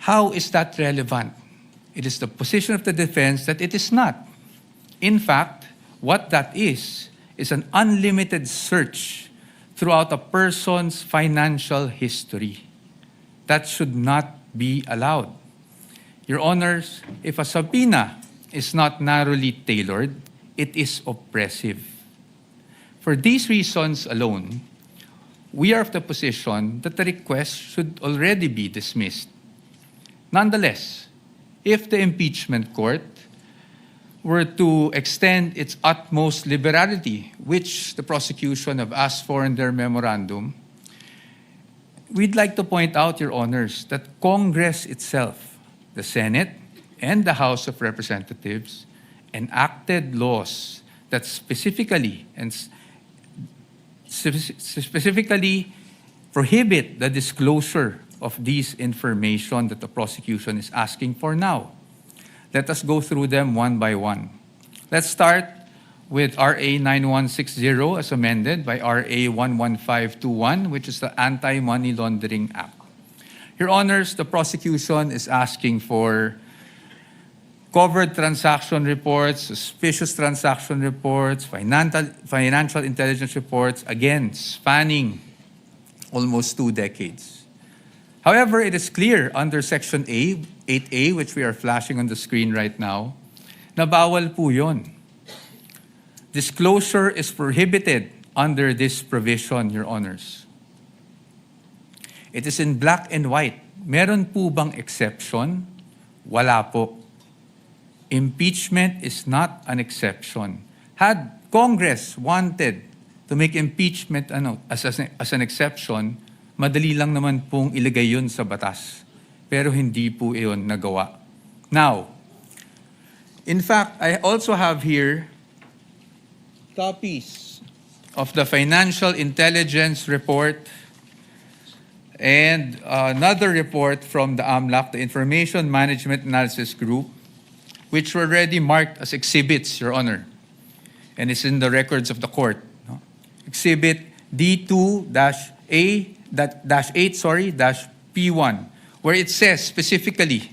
How is that relevant? It is the position of the defense that it is not. In fact, what that is an unlimited search throughout a person's financial history. That should not be allowed. Your Honors, if a subpoena is not narrowly tailored, it is oppressive. For these reasons alone, we are of the position that the request should already be dismissed. Nonetheless, if the impeachment court were to extend its utmost liberality, which the prosecution have asked for in their memorandum, we'd like to point out, Your Honors, that Congress itself, the Senate and the House of Representatives, enacted laws that specifically prohibit the disclosure of these information that the prosecution is asking for now. Let us go through them one by one. Let's start with RA 9160 as amended by RA 11521, which is the Anti-Money Laundering Act. Your Honors, the prosecution is asking for covered transaction reports, suspicious transaction reports, financial intelligence reports, again, spanning almost 2 decades. However, it is clear under Section 8A, which we are flashing on the screen right now, na bawal po yun. Disclosure is prohibited under this provision, Your Honors. It is in black and white. Meron po bang exception? Wala po. Impeachment is not an exception. Had Congress wanted to make impeachment as an exception, madali lang naman pong ilagay yun sa batas. Pero hindi po iyon nagawa. Now, in fact, I also have here copies of the Financial Intelligence Report and another report from the AMLAC, the Information Management Analysis Group, which were already marked as exhibits, Your Honor. And it's in the records of the court. No? Exhibit D2-8-P1, where it says specifically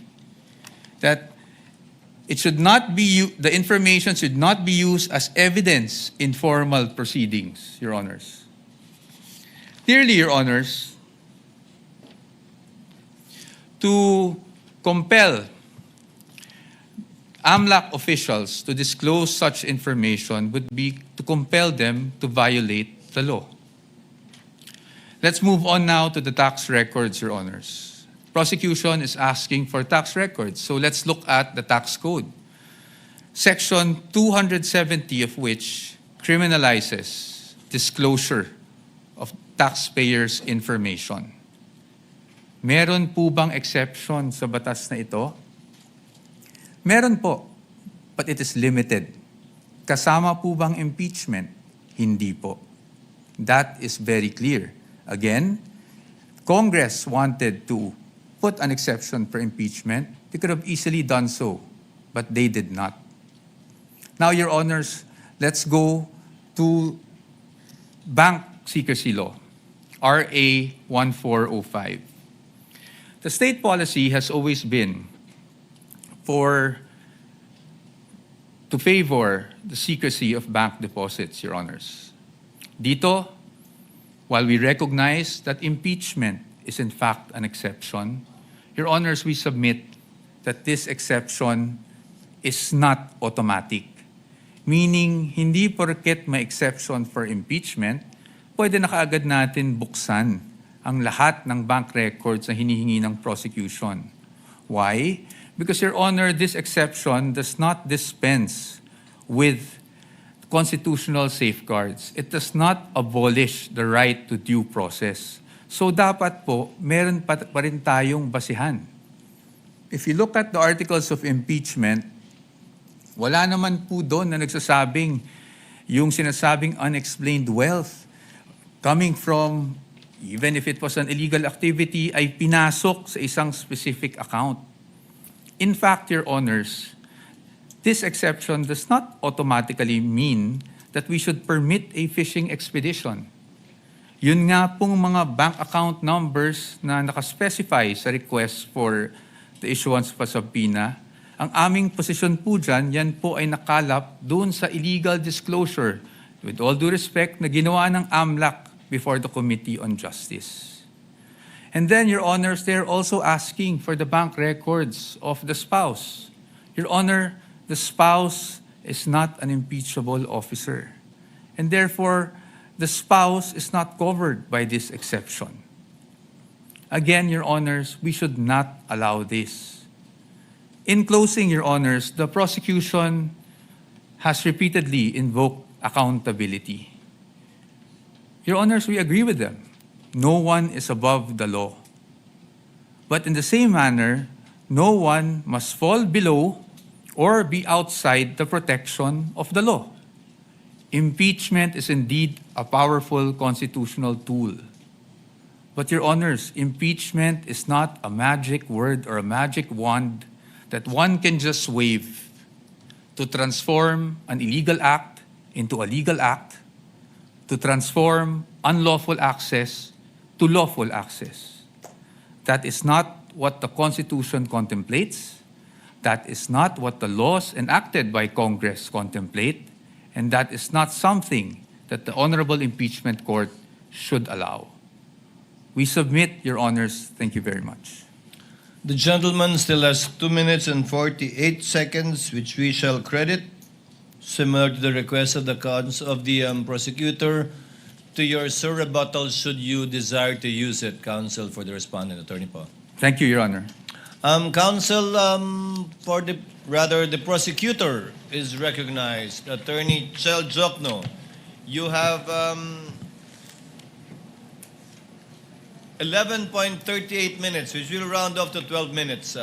that it should not be, the information should not be used as evidence in formal proceedings, Your Honors. Clearly, Your Honors, to compel AMLAC officials to disclose such information would be to compel them to violate the law. Let's move on now to the tax records, Your Honors. Prosecution is asking for tax records, so let's look at the tax code. Section 270 of which criminalizes disclosure of taxpayers' information. Meron po bang exception sa batas na ito? Meron po, but it is limited. Kasama po bang impeachment? Hindi po. That is very clear. Again, Congress wanted to put an exception for impeachment. They could have easily done so, but they did not. Now, Your Honors, let's go to bank secrecy law, RA 1405. The state policy has always been to favor the secrecy of bank deposits, Your Honors. Dito, while we recognize that impeachment is in fact an exception, Your Honors, we submit that this exception is not automatic. Meaning, hindi porket may exception for impeachment, pwede na kaagad natin buksan ang lahat ng bank records na hinihingi ng prosecution. Why? Because, Your Honor, this exception does not dispense with constitutional safeguards. It does not abolish the right to due process. So dapat po, meron pa rin tayong basihan. If you look at the Articles of Impeachment, wala naman po doon na nagsasabing yung sinasabing unexplained wealth coming from, even if it was an illegal activity, ay pinasok sa isang specific account. In fact, Your Honors, this exception does not automatically mean that we should permit a fishing expedition. Yun nga pong mga bank account numbers na nakaspecify sa request for the issuance of a subpoena, ang aming posisyon po dyan, yan po ay nakalap doon sa illegal disclosure, with all due respect, na ginawa ng AMLAC before the Committee on Justice. And then, Your Honors, they're also asking for the bank records of the spouse. Your Honor, the spouse is not an impeachable officer. And therefore, the spouse is not covered by this exception. Again, Your Honors, we should not allow this. In closing, Your Honors, the prosecution has repeatedly invoked accountability. Your Honors, we agree with them. No one is above the law. But in the same manner, no one must fall below or be outside the protection of the law. Impeachment is indeed a powerful constitutional tool. But Your Honors, impeachment is not a magic word or a magic wand that one can just wave to transform an illegal act into a legal act, to transform unlawful access to lawful access. That is not what the Constitution contemplates. That is not what the laws enacted by Congress contemplate. And that is not something that the Honorable Impeachment Court should allow. We submit, Your Honors. Thank you very much. The gentleman still has 2 minutes and 48 seconds, which we shall credit, similar to the request of the prosecutor, to your rebuttal should you desire to use it, counsel, for the respondent. Attorney Po. Thank you, Your Honor. Counsel, the prosecutor is recognized. Attorney Chel Jokno, you have 11.38 minutes, which will round off to 12 minutes,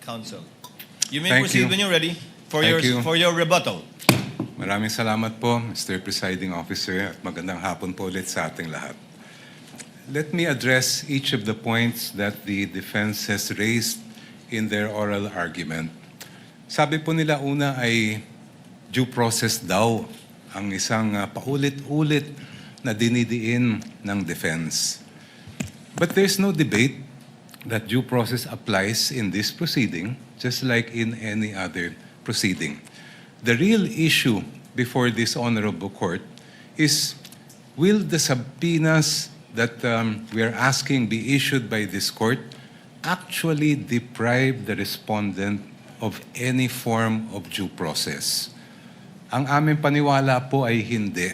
counsel. You may Thank proceed you. when you're ready for Thank you. for your rebuttal. Maraming salamat po, Mr. Presiding Officer, at magandang hapon po ulit sa ating lahat. Let me address each of the points that the defense has raised in their oral argument. Sabi po nila una ay due process daw ang isang paulit-ulit na dinidiin ng defense. But there's no debate that due process applies in this proceeding, just like in any other proceeding. The real issue before this honorable court is, will the subpoenas that we are asking be issued by this court actually deprive the respondent of any form of due process? Ang aming paniwala po ay hindi,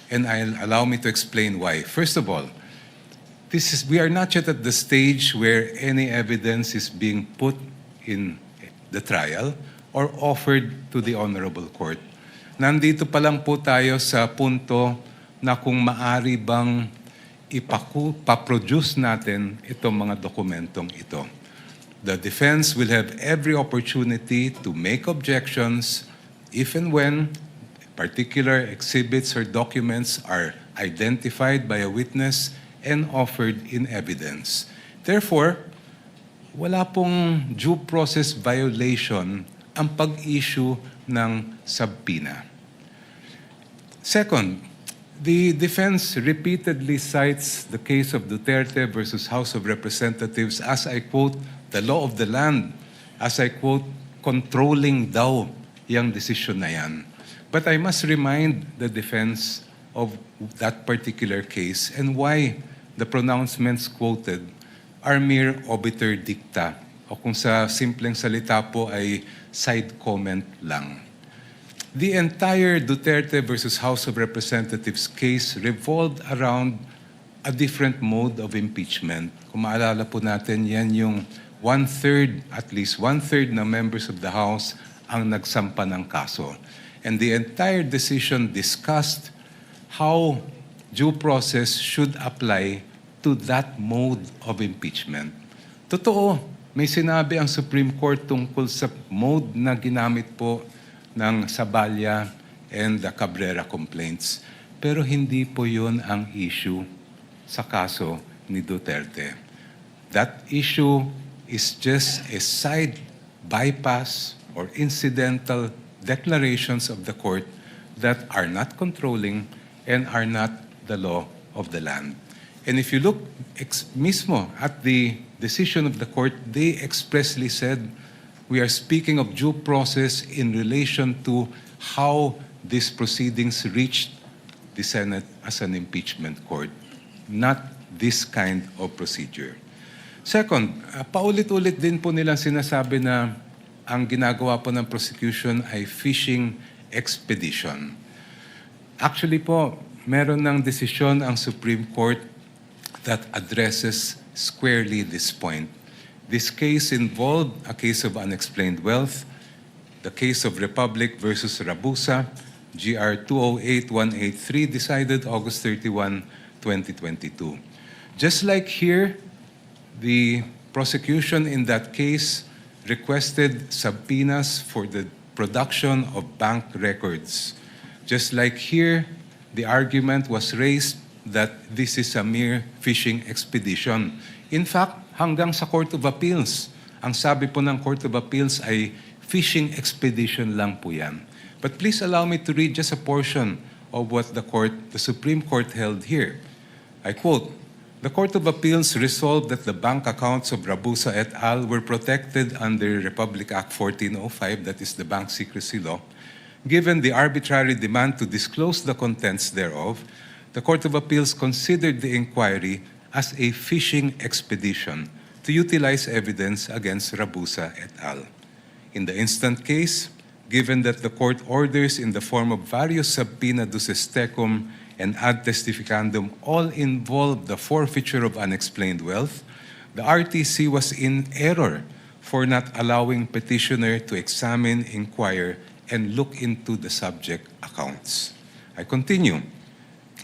and allow me to explain why. First of all, we are not yet at the stage where any evidence is being put in the trial or offered to the honorable court. Nandito pa lang po tayo sa punto na kung maari bang ipaproduce natin itong mga dokumentong ito. The defense will have every opportunity to make objections if and when particular exhibits or documents are identified by a witness and offered in evidence. Therefore, wala pong due process violation ang pag-issue ng subpoena. Second, the defense repeatedly cites the case of Duterte versus House of Representatives as, I quote, the law of the land, as I quote, controlling daw yung decision na yan. But I must remind the defense of that particular case and why the pronouncements quoted are mere obiter dicta, o kung sa simpleng salita po ay side comment lang. The entire Duterte versus House of Representatives case revolved around a different mode of impeachment. Kung maalala po natin, yan yung at least one-third na members of the House ang nagsampa ng kaso. And the entire decision discussed how due process should apply to that mode of impeachment. Totoo, may sinabi ang Supreme Court tungkol sa mode na ginamit po ng Saballa and the Cabrera complaints. Pero hindi po yun ang issue sa kaso ni Duterte. That issue is just a side bypass or incidental declarations of the court that are not controlling and are not the law of the land. And if you look mismo at the decision of the court, they expressly said, we are speaking of due process in relation to how these proceedings reached the Senate as an impeachment court, not this kind of procedure. Second, paulit-ulit din po nilang sinasabi na ang ginagawa po ng prosecution ay fishing expedition. Actually po, meron ng desisyon ang Supreme Court that addresses squarely this point. This case involved a case of unexplained wealth, the case of Republic versus Rabusa, GR 208183, decided August 31, 2022. Just like here, the prosecution in that case requested subpoenas for the production of bank records. Just like here, the argument was raised that this is a mere fishing expedition. In fact, hanggang sa Court of Appeals, ang sabi po ng Court of Appeals ay fishing expedition lang po yan. But please allow me to read just a portion of what the Supreme Court held here. I quote, "The Court of Appeals resolved that the bank accounts of Rabusa et al. Were protected under Republic Act 1405, that is the Bank Secrecy Law. Given the arbitrary demand to disclose the contents thereof, the Court of Appeals considered the inquiry as a fishing expedition to utilize evidence against Rabusa et al. In the instant case, given that the court orders in the form of various subpoena duces tecum and ad testificandum all involved the forfeiture of unexplained wealth, the RTC was in error for not allowing petitioner to examine, inquire, and look into the subject accounts." I continue.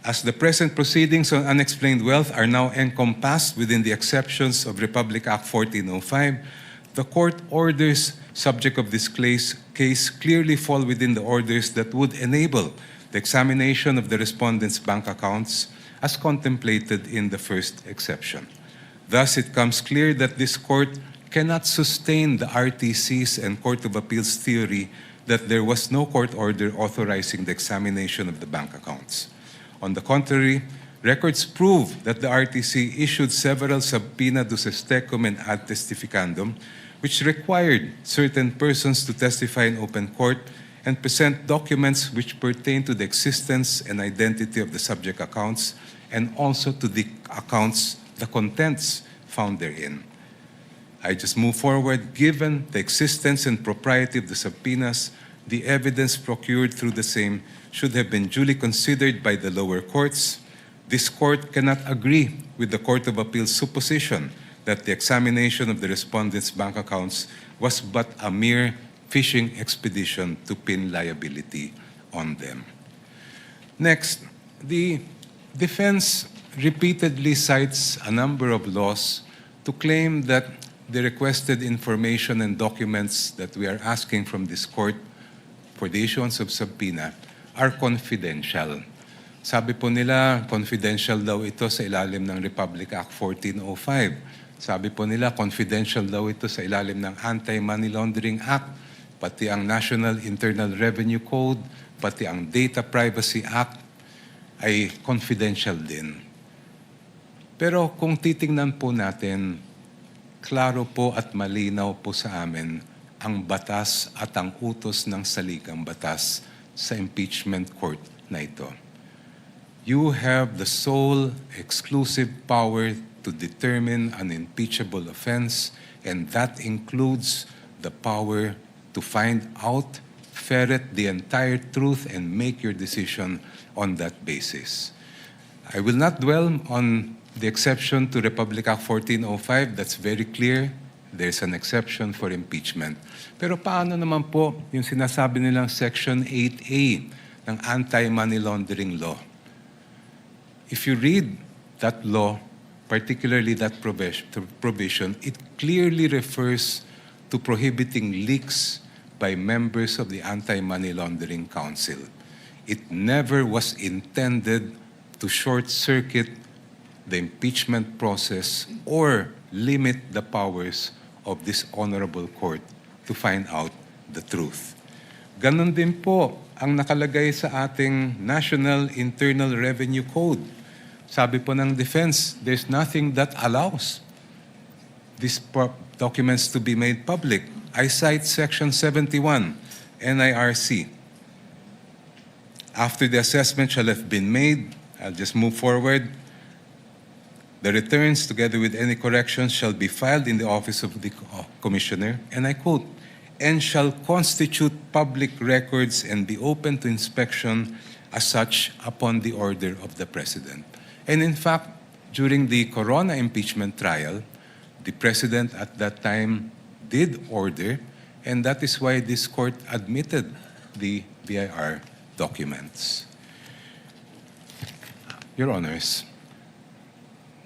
"As the present proceedings on unexplained wealth are now encompassed within the exceptions of Republic Act 1405, the court orders subject of this case clearly fall within the orders that would enable the examination of the respondent's bank accounts as contemplated in the first exception. Thus, it comes clear that this court cannot sustain the RTC's and Court of Appeals theory that there was no court order authorizing the examination of the bank accounts. On the contrary, records prove that the RTC issued several subpoena duces tecum and ad testificandum, which required certain persons to testify in open court and present documents which pertain to the existence and identity of the subject accounts and also to the accounts, the contents found therein. I just move forward. Given the existence and propriety of the subpoenas, the evidence procured through the same should have been duly considered by the lower courts. This court cannot agree with the Court of Appeals' supposition that the examination of the respondents' bank accounts was but a mere fishing expedition to pin liability on them. Next, the defense repeatedly cites a number of laws to claim that the requested information and documents that we are asking from this court for the issuance of subpoena are confidential. Sabi po nila, confidential daw ito sa ilalim ng Republic Act 1405. Sabi po nila, confidential daw ito sa ilalim ng Anti-Money Laundering Act, pati ang National Internal Revenue Code, pati ang Data Privacy Act ay confidential din. Pero kung titingnan po natin, klaro po at malinaw po sa amin ang batas at ang utos ng saligang batas sa impeachment court na ito. You have the sole exclusive power to determine an impeachable offense, and that includes the power to find out, ferret the entire truth, and make your decision on that basis. I will not dwell on the exception to Republic Act 1405. That's very clear. There's an exception for impeachment. Pero paano naman po yung sinasabi nilang Section 8A ng Anti-Money Laundering Law? If you read that law, particularly that provision, it clearly refers to prohibiting leaks by members of the Anti-Money Laundering Council. It never was intended to short-circuit the impeachment process or limit the powers of this honorable court to find out the truth. Ganon din po ang nakalagay sa ating National Internal Revenue Code. Sabi po ng defense, there's nothing that allows these documents to be made public. I cite Section 71, NIRC. After the assessment shall have been made, I'll just move forward. The returns, together with any corrections, shall be filed in the office of the Commissioner, and I quote, and shall constitute public records and be open to inspection as such upon the order of the President. And in fact, during the Corona impeachment trial, the President at that time did order, and that is why this court admitted the BIR documents. Your Honors,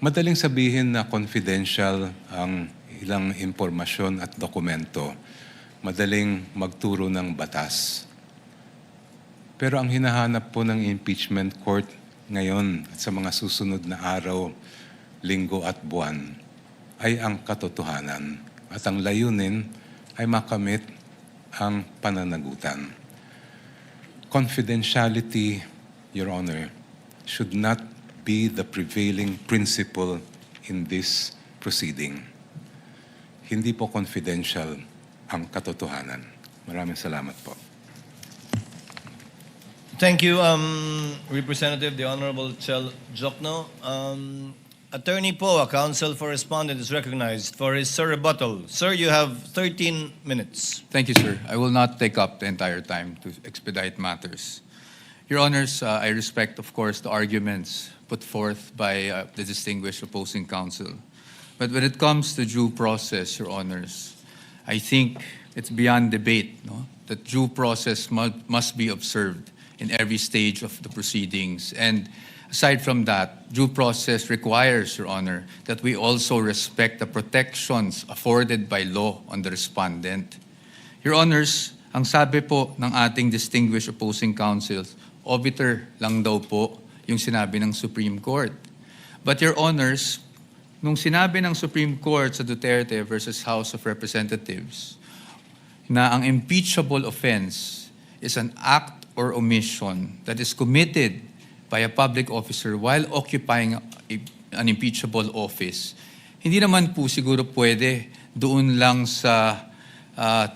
madaling sabihin na confidential ang ilang impormasyon at dokumento. Madaling magturo ng batas. Pero ang hinahanap po ng impeachment court ngayon at sa mga susunod na araw, linggo at buwan ay ang katotohanan. At ang layunin ay makamit ang pananagutan. Confidentiality, Your Honor, should not be the prevailing principle in this proceeding. Hindi po confidential ang katotohanan. Maraming salamat po. Thank you, Representative, the Honorable Chel Jokno. Attorney Poa, counsel for respondent, is recognized for his rebuttal. Sir, you have 13 minutes. Thank you, sir. I will not take up the entire time to expedite matters. Your Honors, I respect, of course, the arguments put forth by the distinguished opposing counsel. But when it comes to due process, Your Honors, I think it's beyond debate, no, that due process must be observed in every stage of the proceedings. And aside from that, due process requires, Your Honor, that we also respect the protections afforded by law on the respondent. Your Honors, ang sabi po ng ating distinguished opposing counsels, obiter lang daw po yung sinabi ng Supreme Court. But Your Honors, nung sinabi ng Supreme Court sa Duterte versus House of Representatives na ang impeachable offense is an act or omission that is committed by a public officer while occupying an impeachable office, hindi naman po siguro pwede doon lang sa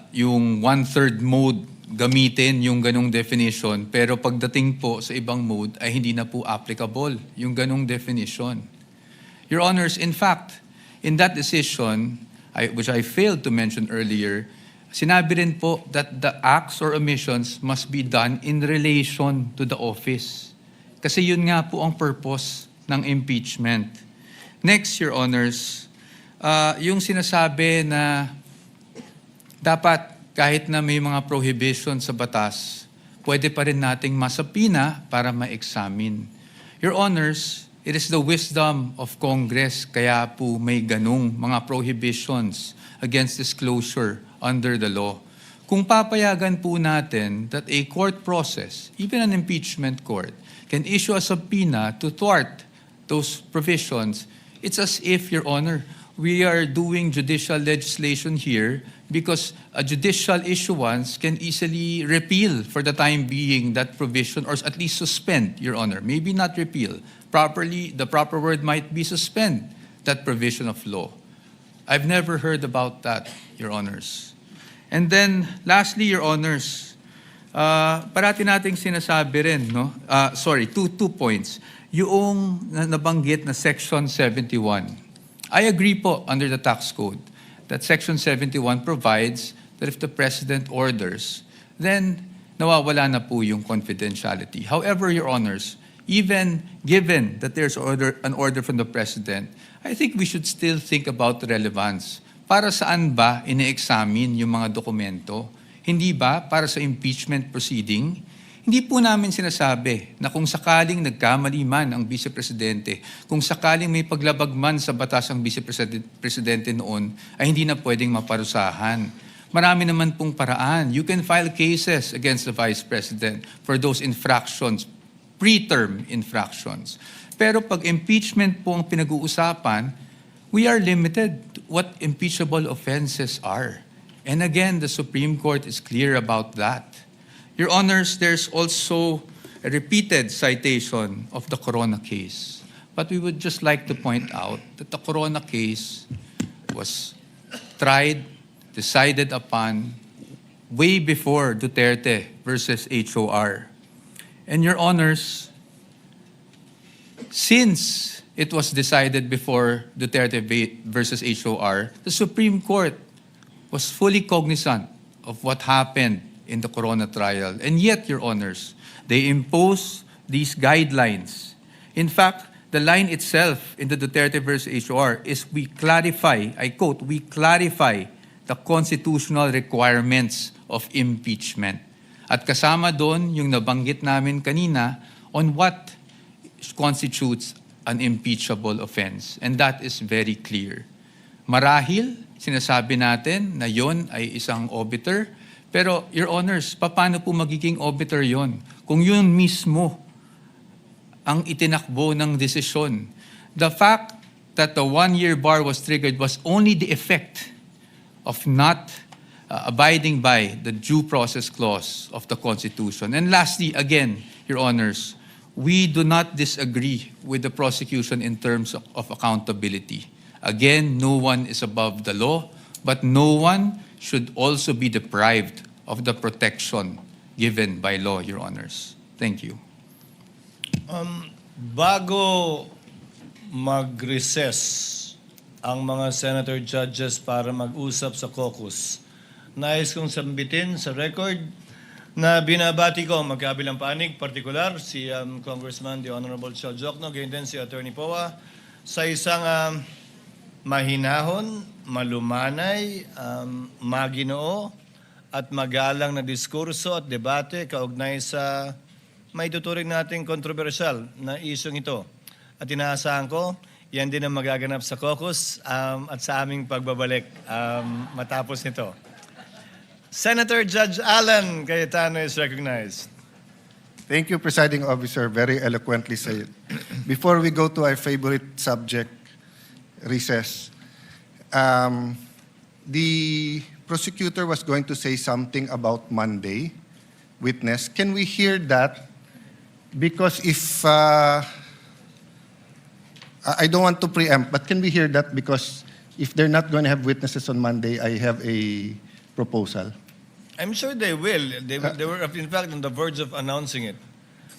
yung one-third mode gamitin yung ganong definition, pero pagdating po sa ibang mode ay hindi na po applicable yung ganong definition. Your Honors, in fact, in that decision, which I failed to mention earlier, sinabi rin po that the acts or omissions must be done in relation to the office. Kasi yun nga po ang purpose ng impeachment. Next, Your Honors, yung sinasabi na dapat kahit na may mga prohibition sa batas, pwede pa rin nating masapina para ma-examine. Your Honors, it is the wisdom of Congress kaya po may ganung mga prohibitions against disclosure under the law. Kung papayagan po natin that a court process, even an impeachment court, can issue a subpoena to thwart those provisions, it's as if, Your Honor, we are doing judicial legislation here because a judicial issuance can easily repeal for the time being that provision or at least suspend, Your Honor. Maybe not repeal. Properly, the proper word might be suspend that provision of law. I've never heard about that, Your Honors. And then, lastly, Your Honors, parati nating sinasabi rin, no? Two points. Yung nabanggit na Section 71. I agree po under the tax code that Section 71 provides that if the President orders, then nawawala na po yung confidentiality. However, Your Honors, even given that there's an order from the President, I think we should still think about the relevance. Para saan ba ine-examine yung mga dokumento? Hindi ba para sa impeachment proceeding? Hindi po namin sinasabi na kung sakaling nagkamali man ang Vice Presidente, kung sakaling may paglabag man sa batas ang Vice Presidente noon, ay hindi na pwedeng maparusahan. Marami naman pong paraan. You can file cases against the Vice President for those infractions, preterm infractions. Pero pag impeachment po ang pinag-uusapan, we are limited to what impeachable offenses are. And again, the Supreme Court is clear about that. Your Honors, there's also a repeated citation of the Corona case. But we would just like to point out that the Corona case was tried, decided upon way before Duterte versus HOR. And Your Honors, since it was decided before Duterte versus HOR, the Supreme Court was fully cognizant of what happened in the Corona trial. And yet, Your Honors, they imposed these guidelines. In fact, the line itself in the Duterte versus HOR is we clarify, I quote, we clarify the constitutional requirements of impeachment. At kasama doon yung nabanggit namin kanina on what constitutes an impeachable offense. And that is very clear. Marahil, sinasabi natin na yon ay isang obiter, pero, Your Honors, paano po magiging obiter yon? Kung yun mismo ang itinakbo ng desisyon. The fact that the one-year bar was triggered was only the effect of not abiding by the due process clause of the Constitution. And lastly, again, Your Honors, we do not disagree with the prosecution in terms of accountability. Again, no one is above the law, but no one should also be deprived of the protection given by law, Your Honors. Thank you. Bago mag-recess ang mga senator judges para mag-usap sa caucus, nais kong sambitin sa record na binabati ko ang magkabilang panig, partikular si Congressman the Honorable Chel Jokno, gayon din si Attorney Poa, sa isang mahinahon, malumanay, maginoo at magalang na diskurso at debate kaugnay sa may tuturing nating kontrobersyal na isyong ito. At inaasahan ko, yan din ang magaganap sa caucus at sa aming pagbabalik matapos nito. Senator Judge Alan Cayetano is recognized. Thank you, Presiding Officer. Very eloquently said. Before we go to our favorite subject, recess, the prosecutor was going to say something about Monday witness. Can we hear that? Because if, I don't want to preempt, but can we hear that? Because if they're not going to have witnesses on Monday, I have a proposal. I'm sure they will. They were, in fact, on the verge of announcing it.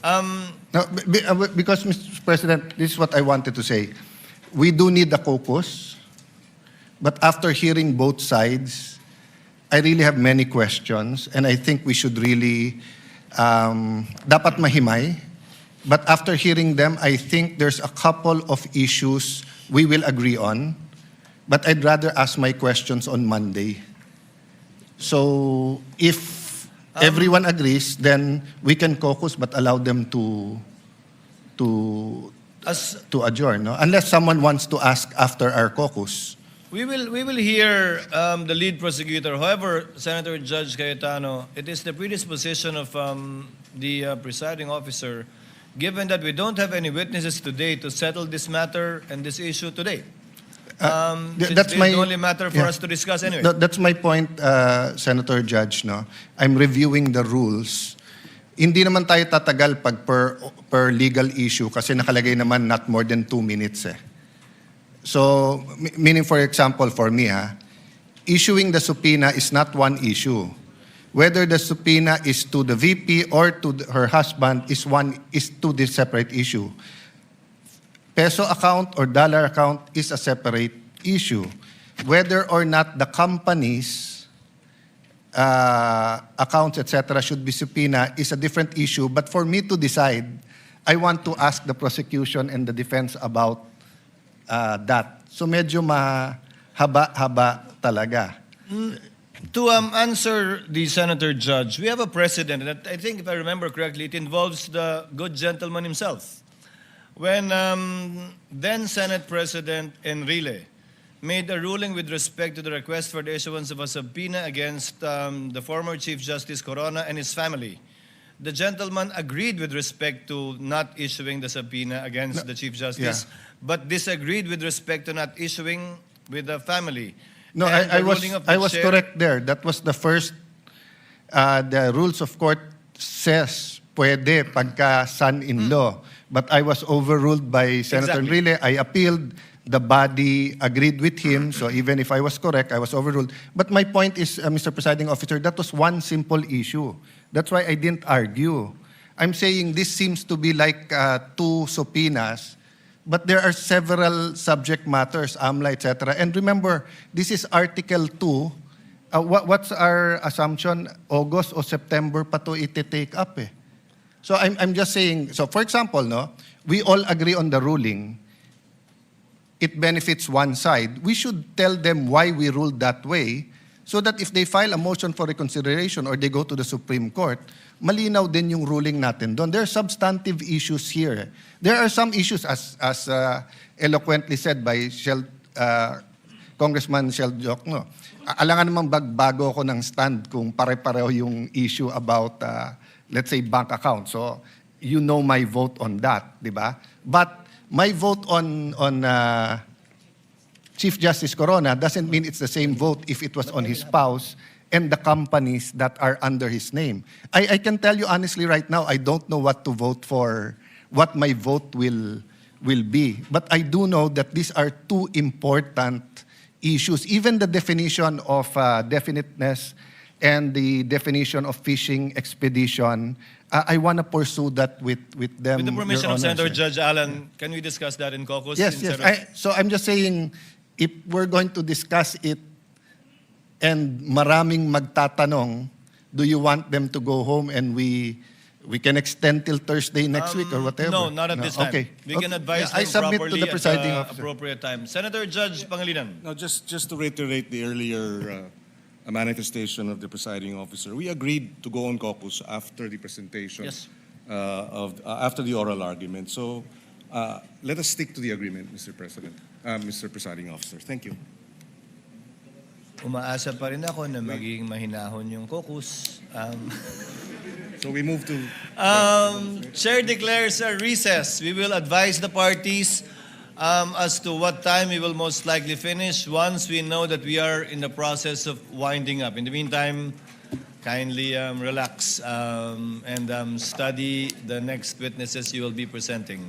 No, because, Mr. President, this is what I wanted to say. We do need a caucus, but after hearing both sides, I really have many questions, and I think we should really, dapat mahimay. But after hearing them, I think there's a couple of issues we will agree on, but I'd rather ask my questions on Monday. So if everyone agrees, then we can caucus but allow them to adjourn, no? Unless someone wants to ask after our caucus. We will hear the lead prosecutor. However, Senator Judge Cayetano, it is the predisposition of the presiding officer, given that we don't have any witnesses today to settle this matter and this issue today. That's the only matter for us to discuss anyway. That's my point, Senator Judge. No, I'm reviewing the rules. Hindi naman tayo tatagal pag per legal issue kasi nakalagay naman not more than 2 minutes. So, meaning for example, for me, issuing the subpoena is not one issue. Whether the subpoena is to the VP or to her husband is two separate issue. Peso account or dollar account is a separate issue. Whether or not the company's accounts, etc., should be subpoena is a different issue. But for me to decide, I want to ask the prosecution and the defense about that. So medyo mahaba-haba talaga. To answer the Senator Judge, we have a precedent that I think, if I remember correctly, it involves the good gentleman himself. When then Senate President Enrile made a ruling with respect to the request for the issuance of a subpoena against the former Chief Justice Corona and his family, the gentleman agreed with respect to not issuing the subpoena against the Chief Justice, but disagreed with respect to not issuing with the family. No, I was correct there. That was the first, the rules of court says pwede pagka son-in-law. But I was overruled by Senator Enrile. I appealed. The body agreed with him. So even if I was correct, I was overruled. But my point is, Mr. Presiding Officer, that was one simple issue. That's why I didn't argue. I'm saying this seems to be like 2 subpoenas But there are several subject matters, AMLA, etc. And remember, this is Article 2. What's our assumption? August or September pa to iti-take up eh. So I'm just saying, so for example, no, we all agree on the ruling. It benefits one side. We should tell them why we ruled that way so that if they file a motion for reconsideration or they go to the Supreme Court, malinaw din yung ruling natin doon. There are substantive issues here. There are some issues, as eloquently said by Congressman Shell Jokno. Alangan naman bagbago ako ng stand kung pare-pareho yung issue about, let's say, bank account. So, you know my vote on that, di ba? But my vote on Chief Justice Corona doesn't mean it's the same vote if it was on his spouse and the companies that are under his name. I can tell you honestly right now, I don't know what to vote for, what my vote will be. But I do know that these are two important issues. Even the definition of definiteness and the definition of fishing expedition, I want to pursue that with them. With the permission Your of Honor, Senator sir. Judge Alan, can we discuss that in caucus? Yes, yes. So I'm just saying, if we're going to discuss it and maraming magtatanong, do you want them to go home and we can extend till Thursday next week or whatever? No, not at this time. Okay. We can advise I them submit properly to the presiding at the officer. appropriate time. Senator Judge Pangilinan. Now, just to reiterate the earlier manifestation of the presiding officer, we agreed to go on caucus after the presentation, Yes. after the oral argument. So let us stick to the agreement, Mr. President, Mr. Presiding Officer. Thank you. Umaasa pa rin ako na magiging mahinahon yung caucus. So we move to... Chair declares a recess. We will advise the parties as to what time we will most likely finish once we know that we are in the process of winding up. In the meantime, kindly relax and study the next witnesses you will be presenting.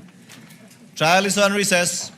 Trial is on recess.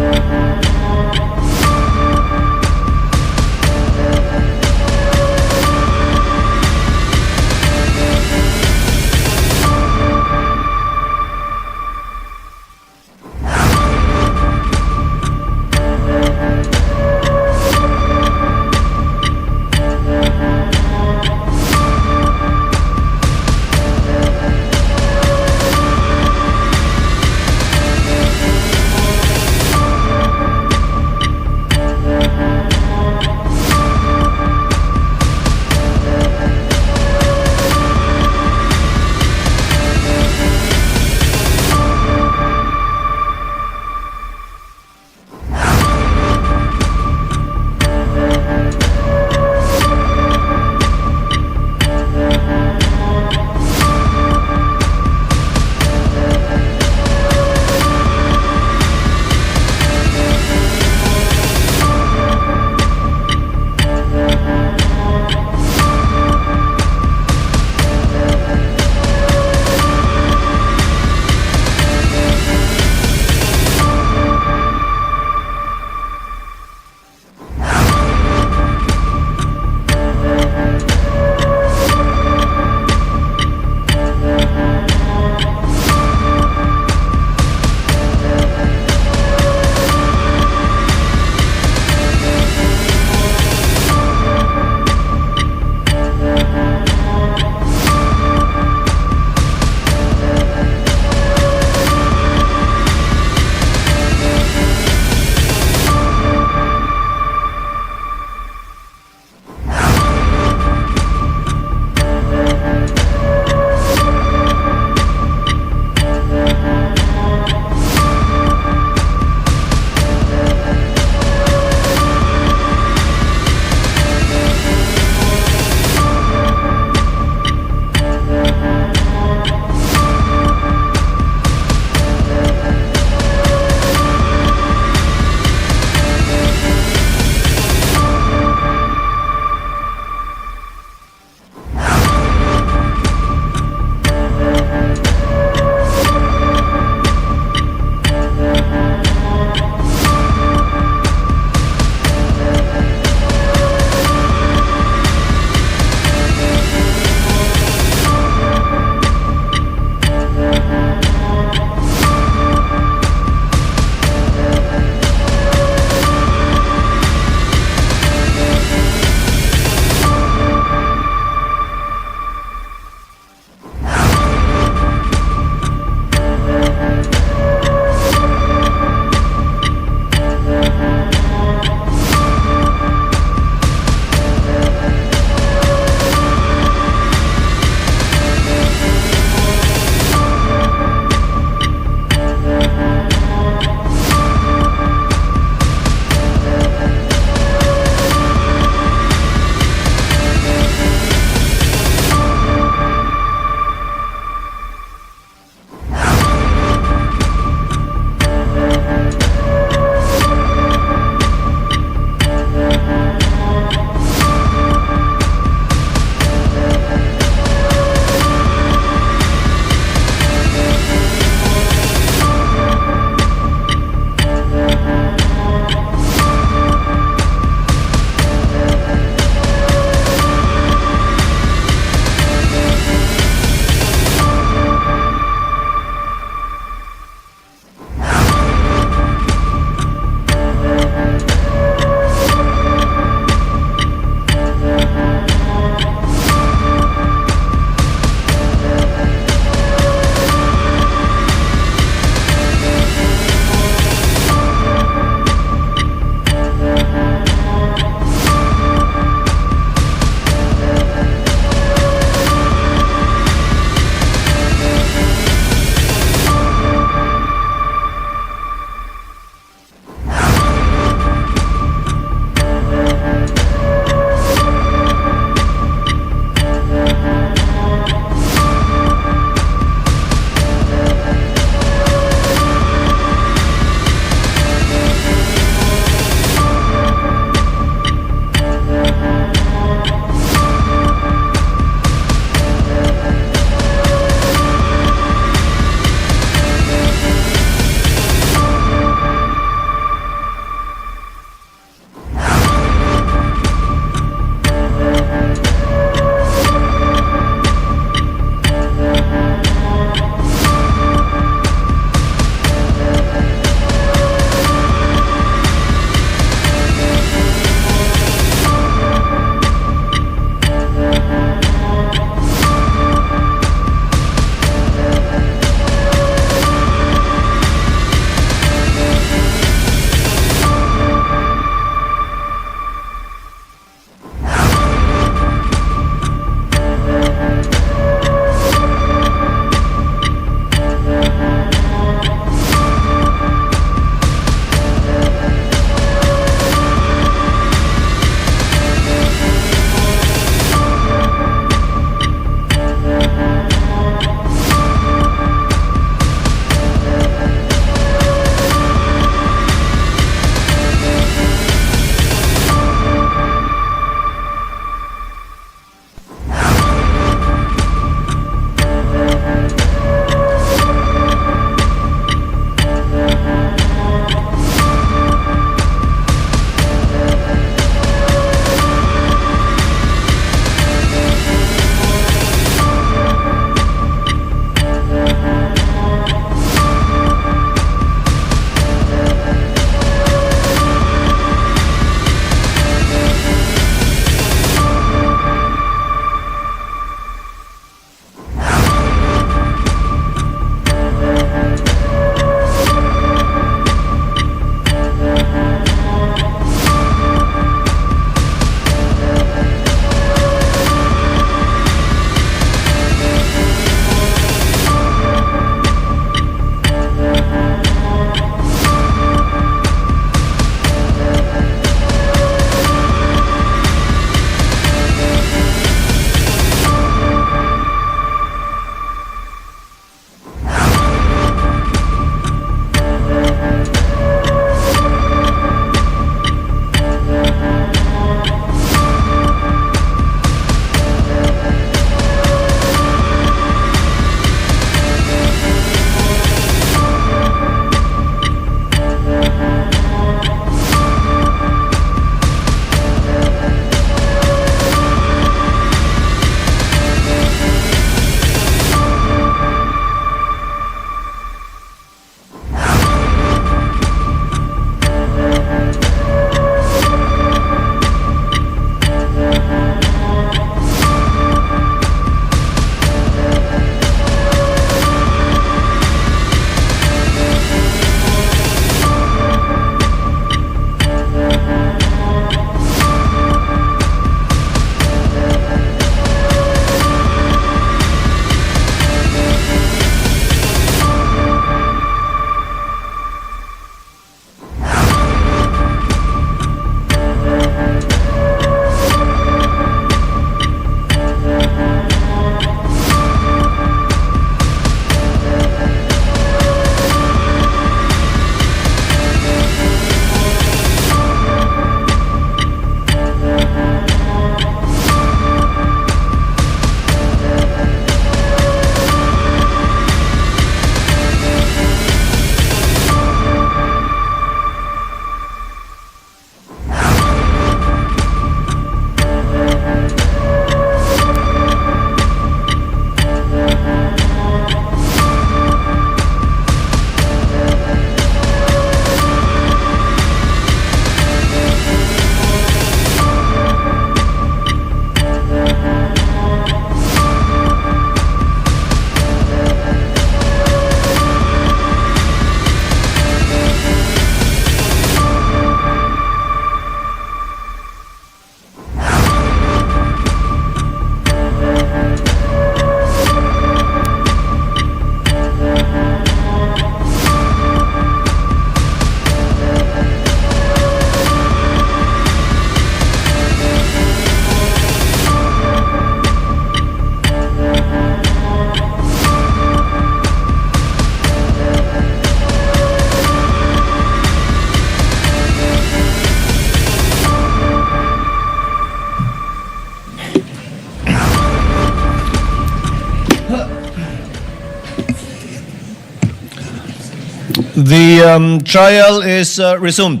The trial is resumed.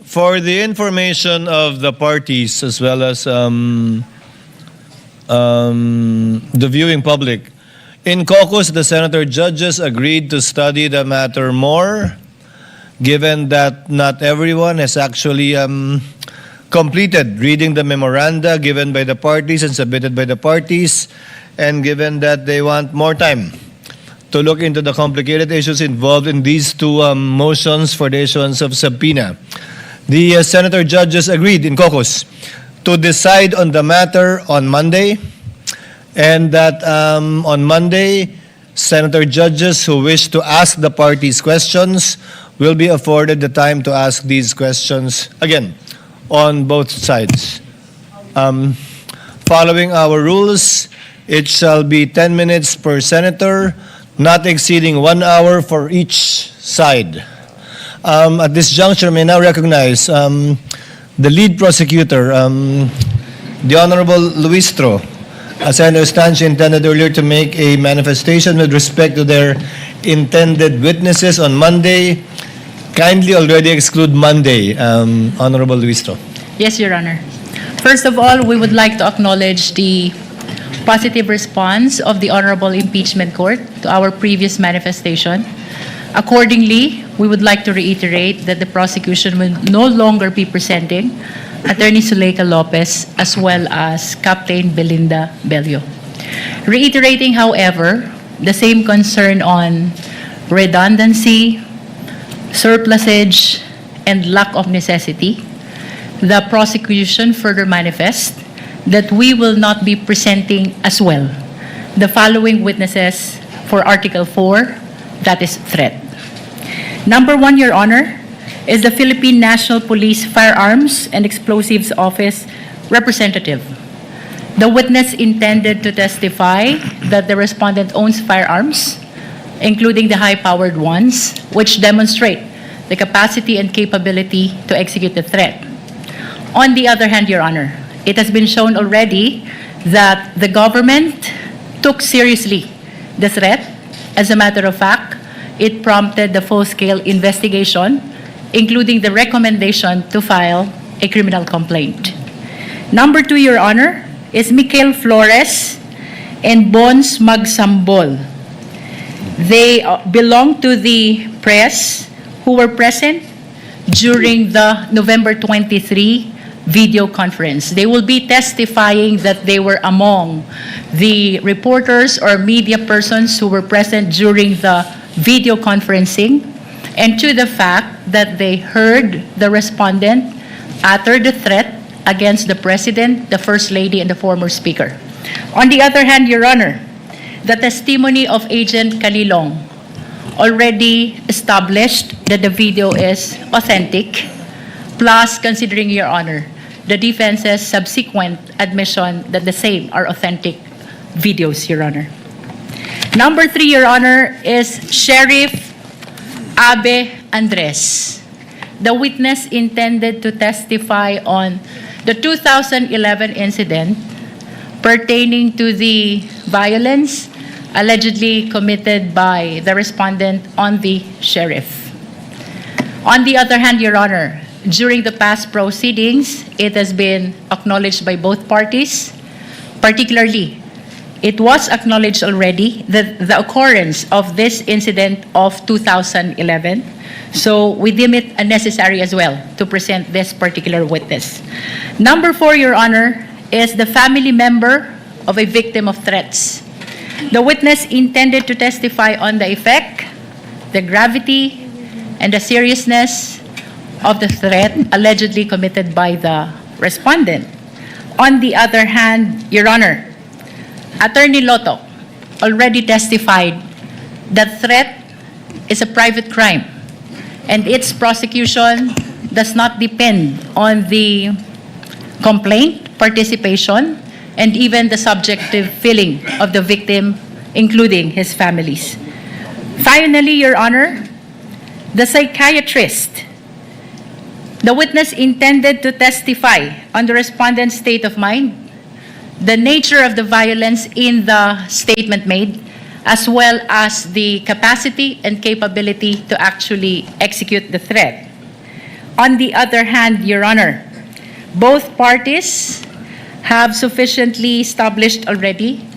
For the information of the parties as well as the viewing public, in caucus, the senator judges agreed to study the matter more, given that not everyone has actually completed reading the memoranda given by the parties and submitted by the parties, and given that they want more time to look into the complicated issues involved in these two motions for the issuance of subpoena. The senator judges agreed in caucus to decide on the matter on Monday, and that on Monday, senator judges who wish to ask the parties questions will be afforded the time to ask these questions again on both sides. Following our rules, it shall be 10 minutes per senator, not exceeding 1 hour for each side. At this juncture, may now recognize the lead prosecutor, the Honorable Luistro. As I understand, she intended earlier to make a manifestation with respect to their intended witnesses on Monday. Kindly already exclude Monday, Honorable Luistro. Yes, Your Honor. First of all, we would like to acknowledge the positive response of the Honorable Impeachment Court to our previous manifestation. Accordingly, we would like to reiterate that the prosecution will no longer be presenting Attorney Zuleika Lopez as well as Captain Belinda Bello. Reiterating, however, the same concern on redundancy, surplusage, and lack of necessity, the prosecution further manifests that we will not be presenting as well the following witnesses for Article 4, that is threat. Number 1, Your Honor, is the Philippine National Police Firearms and Explosives Office representative. The witness intended to testify that the respondent owns firearms, including the high-powered ones, which demonstrate the capacity and capability to execute the threat. On the other hand, Your Honor, it has been shown already that the government took seriously the threat. As a matter of fact, it prompted the full-scale investigation, including the recommendation to file a criminal complaint. Number 2, Your Honor, is Michael Flores and Bons Magsambol. They belong to the press who were present during the November 23 video conference. They will be testifying that they were among the reporters or media persons who were present during the video conferencing, and to the fact that they heard the respondent utter the threat against the President, the First Lady, and the former Speaker. On the other hand, Your Honor, the testimony of Agent Calilong already established that the video is authentic, plus, considering, Your Honor, the defense's subsequent admission that the same are authentic videos, Your Honor. Number 3, Your Honor, is Sheriff Abe Andres. The witness intended to testify on the 2011 incident pertaining to the violence allegedly committed by the respondent on the sheriff. On the other hand, Your Honor, during the past proceedings, it has been acknowledged by both parties. Particularly, it was acknowledged already that the occurrence of this incident of 2011. So we deem it unnecessary as well to present this particular witness. Number 4, Your Honor, is the family member of a victim of threats. The witness intended to testify on the effect, the gravity, and the seriousness of the threat allegedly committed by the respondent. On the other hand, Your Honor, Attorney Lotto already testified that threat is a private crime and its prosecution does not depend on the complaint, participation, and even the subjective feeling of the victim, including his families. Finally, Your Honor, the psychiatrist. The witness intended to testify on the respondent's state of mind, the nature of the violence in the statement made, as well as the capacity and capability to actually execute the threat. On the other hand, Your Honor, both parties have sufficiently established already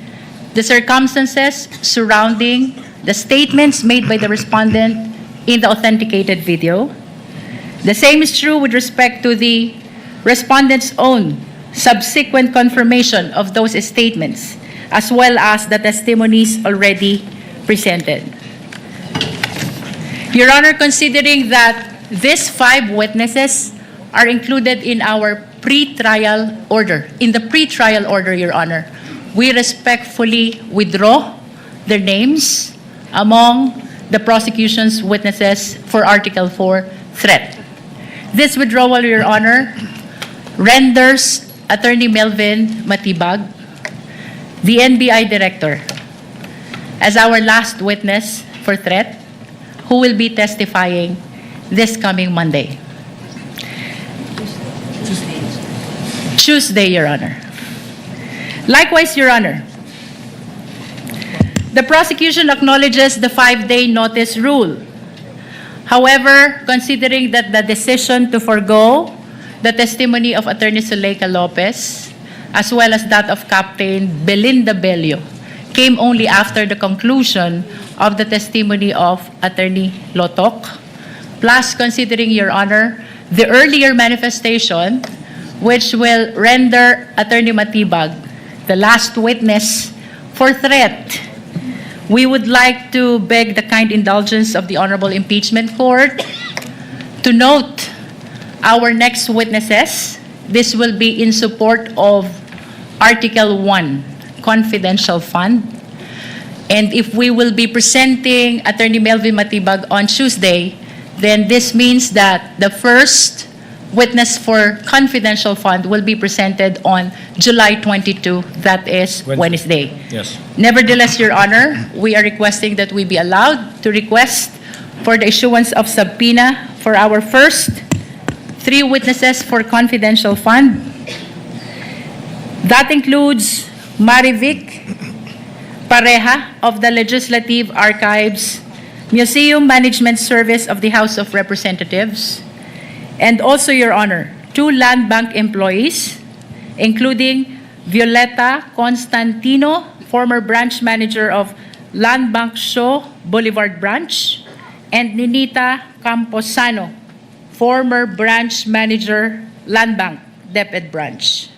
the circumstances surrounding the statements made by the respondent in the authenticated video. The same is true with respect to the respondent's own subsequent confirmation of those statements, as well as the testimonies already presented. Your Honor, considering that these 5 witnesses are included in our pre-trial order, Your Honor, we respectfully withdraw their names among the prosecution's witnesses for Article 4 threat. This withdrawal, Your Honor, renders Attorney Melvin Matibag, the NBI Director, as our last witness for threat, who will be testifying this coming Monday. Tuesday, Your Honor. Likewise, Your Honor, the prosecution acknowledges the 5-day notice rule. However, considering that the decision to forgo the testimony of Attorney Zuleika Lopez, as well as that of Captain Belinda Bello, came only after the conclusion of the testimony of Attorney Lotok, plus considering, Your Honor, the earlier manifestation, which will render Attorney Matibag the last witness for threat, we would like to beg the kind indulgence of the Honorable Impeachment Court to note our next witnesses. This will be in support of Article 1, Confidential Fund. And if we will be presenting Attorney Melvin Matibag on Tuesday, then this means that the first witness for Confidential Fund will be presented on July 22, that is Wednesday. Yes. Nevertheless, Your Honor, we are requesting that we be allowed to request for the issuance of subpoena for our first 3 witnesses for Confidential Fund. That includes Marivic Pareha of the Legislative Archives Museum Management Service of the House of Representatives, and also, Your Honor, 2 land bank employees, including Violeta Constantino, former branch manager of Land Bank Show Boulevard Branch, and Ninita Camposano, former branch manager, Land Bank, DepEd Branch.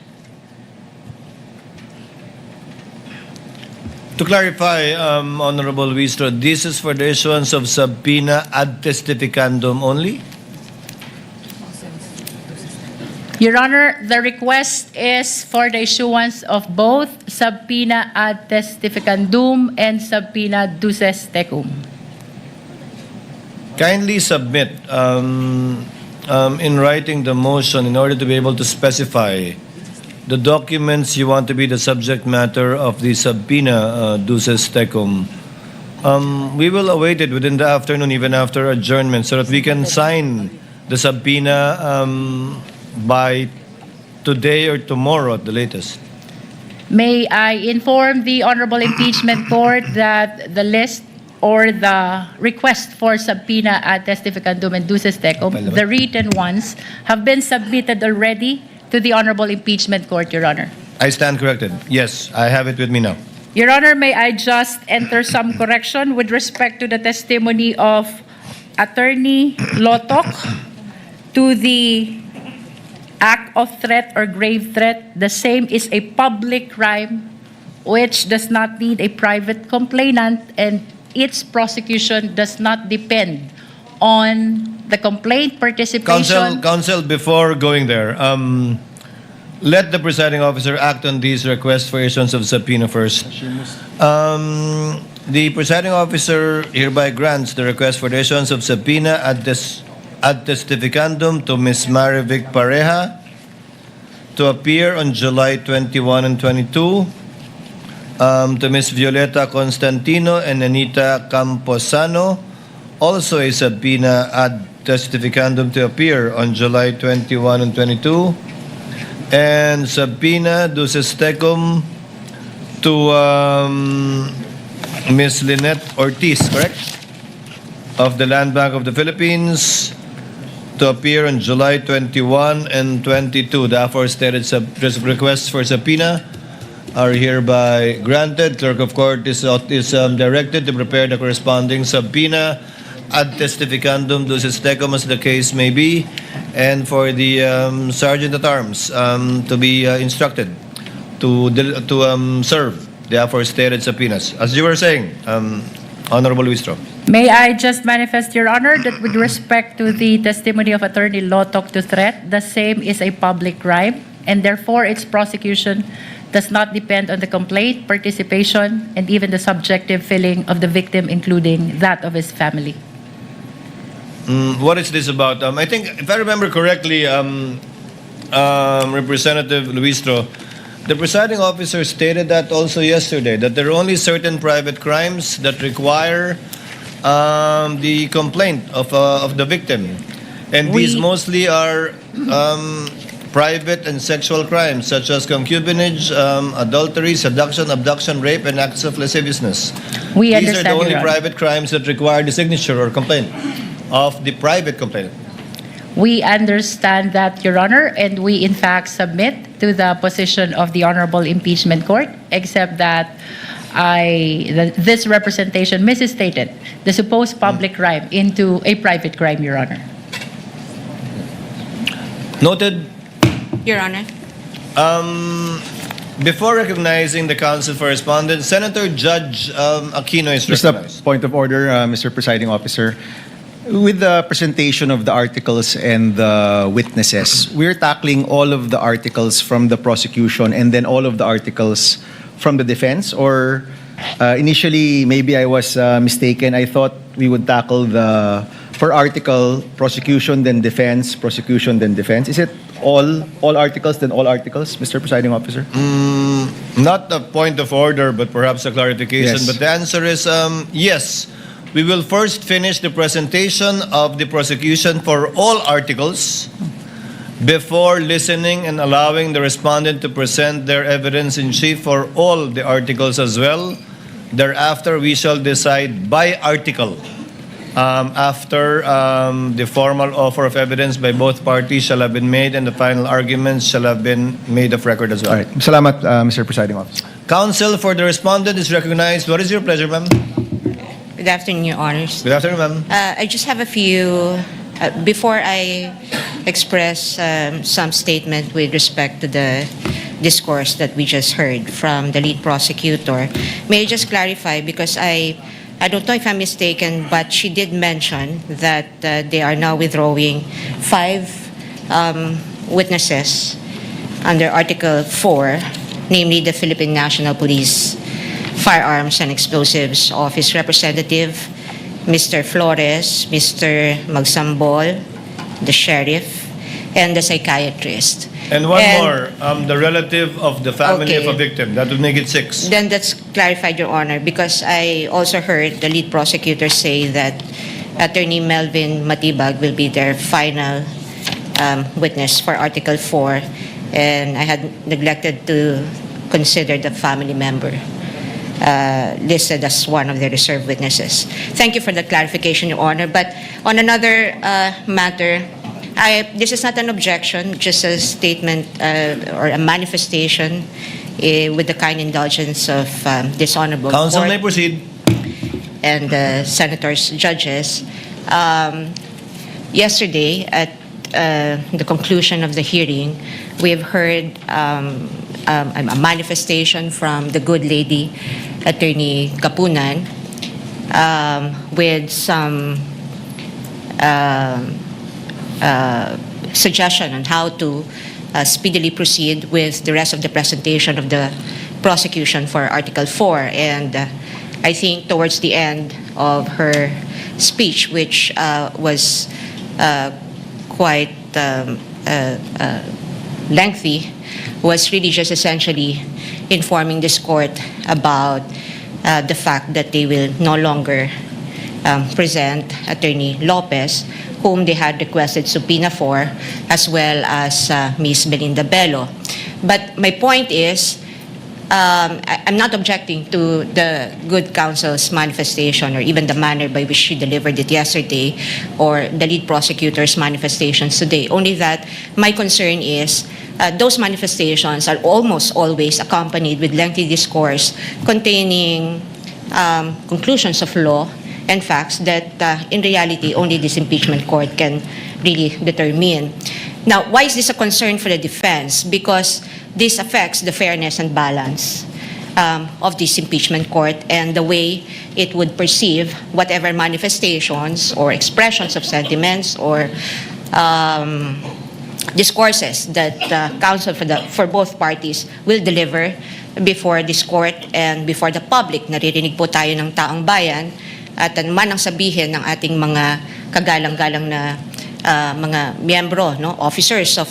To clarify, Honorable Wistro, this is for the issuance of subpoena ad testificandum only? Your Honor, the request is for the issuance of both subpoena ad testificandum and subpoena duces tecum. Kindly submit in writing the motion in order to be able to specify the documents you want to be the subject matter of the subpoena duces tecum. We will await it within the afternoon, even after adjournment, so that we can sign the subpoena by today or tomorrow at the latest. May I inform the Honorable Impeachment Court that the list or the request for subpoena ad testificandum and duces tecum, the written ones, have been submitted already to the Honorable Impeachment Court, Your Honor. I stand corrected. Yes, I have it with me now. Your Honor, may I just enter some correction with respect to the testimony of Attorney Lotok to the act of threat or grave threat. The same is a public crime which does not need a private complainant, and its prosecution does not depend on the complaint participation. Counsel, before going there, let the presiding officer act on these requests for issuance of subpoena first. The presiding officer hereby grants the request for the issuance of subpoena ad testificandum to Ms. Marivic Pareha to appear on July 21 and 22, to Ms. Violeta Constantino and Anita Camposano, also a subpoena ad testificandum to appear on July 21 and 22, and subpoena duces tecum to Ms. Lynette Ortiz, correct? Of the Land Bank of the Philippines to appear on July 21 and 22. Therefore, stated requests for subpoena are hereby granted. Clerk of Court is directed to prepare the corresponding subpoena ad testificandum ducis tecum as the case may be, and for the Sergeant at Arms to be instructed to serve the aforestated subpoenas. As you were saying, Honorable Luistro. May I just manifest, Your Honor, that with respect to the testimony of Attorney Lotok to threat, the same is a public crime, and therefore its prosecution does not depend on the complaint, participation, and even the subjective feeling of the victim, including that of his family. What is this about? I think, if I remember correctly, Representative Luistro, the presiding officer stated that also yesterday, that there are only certain private crimes that require the complaint of the victim. And these mostly are private and sexual crimes, such as concubinage, adultery, seduction, abduction, rape, and acts of lasciviousness. We These are understand, the only Your Honor. private crimes that require the signature or complaint of the private complainant. We understand that, Your Honor, and we in fact submit to the position of the Honorable Impeachment Court, except that this representation misstated the supposed public crime into a private crime, Your Honor. Noted. Your Honor. Before recognizing the counsel for respondent, Senator Judge Aquino is Just a recognized. point of order, Mr. Presiding Officer. With the presentation of the articles and the witnesses, we're tackling all of the articles from the prosecution and then all of the articles from the defense? Or initially, maybe I was mistaken. I thought we would tackle the per article prosecution, then defense, prosecution, then defense. Is it all articles, then all articles, Mr. Presiding Officer? Not a point of order, but perhaps a clarification. Yes. But the answer is yes. We will first finish the presentation of the prosecution for all articles before listening and allowing the respondent to present their evidence in chief for all the articles as well. Thereafter, we shall decide by article. After the formal offer of evidence by both parties shall have been made and the final arguments shall have been made of record as well. All right. Salamat, Mr. Presiding Officer. Counsel for the respondent is recognized. What is your pleasure, ma'am? Good afternoon, Your Honors. Good afternoon, ma'am. I just have a few, before I express some statement with respect to the discourse that we just heard from the lead prosecutor, may I just clarify, because I don't know if I'm mistaken, but she did mention that they are now withdrawing 5 witnesses under Article 4, namely the Philippine National Police Firearms and Explosives Office Representative, Mr. Flores, Mr. Magsambol, the sheriff, and the psychiatrist. And one more, the relative of the family of a victim. That would make it 6. Then that's clarified, Your Honor, because I also heard the lead prosecutor say that Attorney Melvin Matibag will be their final witness for Article 4, and I had neglected to consider the family member listed as one of the reserve witnesses. Thank you for the clarification, Your Honor. But on another matter, this is not an objection, just a statement or a manifestation with the kind indulgence of this honorable Counsel court may proceed. and senators, judges. Yesterday, at the conclusion of the hearing, we have heard a manifestation from the good lady, Attorney Kapunan, with some suggestion on how to speedily proceed with the rest of the presentation of the prosecution for Article 4. And I think towards the end of her speech, which was quite lengthy, was really just essentially informing this court about the fact that they will no longer present Attorney Lopez, whom they had requested subpoena for, as well as Ms. Belinda Bello. But my point is, I'm not objecting to the good counsel's manifestation or even the manner by which she delivered it yesterday or the lead prosecutor's manifestations today. Only that my concern is those manifestations are almost always accompanied with lengthy discourse containing conclusions of law and facts that in reality only this impeachment court can really determine. Now, why is this a concern for the defense? Because this affects the fairness and balance of this impeachment court and the way it would perceive whatever manifestations or expressions of sentiments or discourses that counsel for both parties will deliver before this court and before the public. Naririnig po tayo ng taong bayan at man ang sabihin ng ating mga kagalang-galang na mga miyembro, no, officers of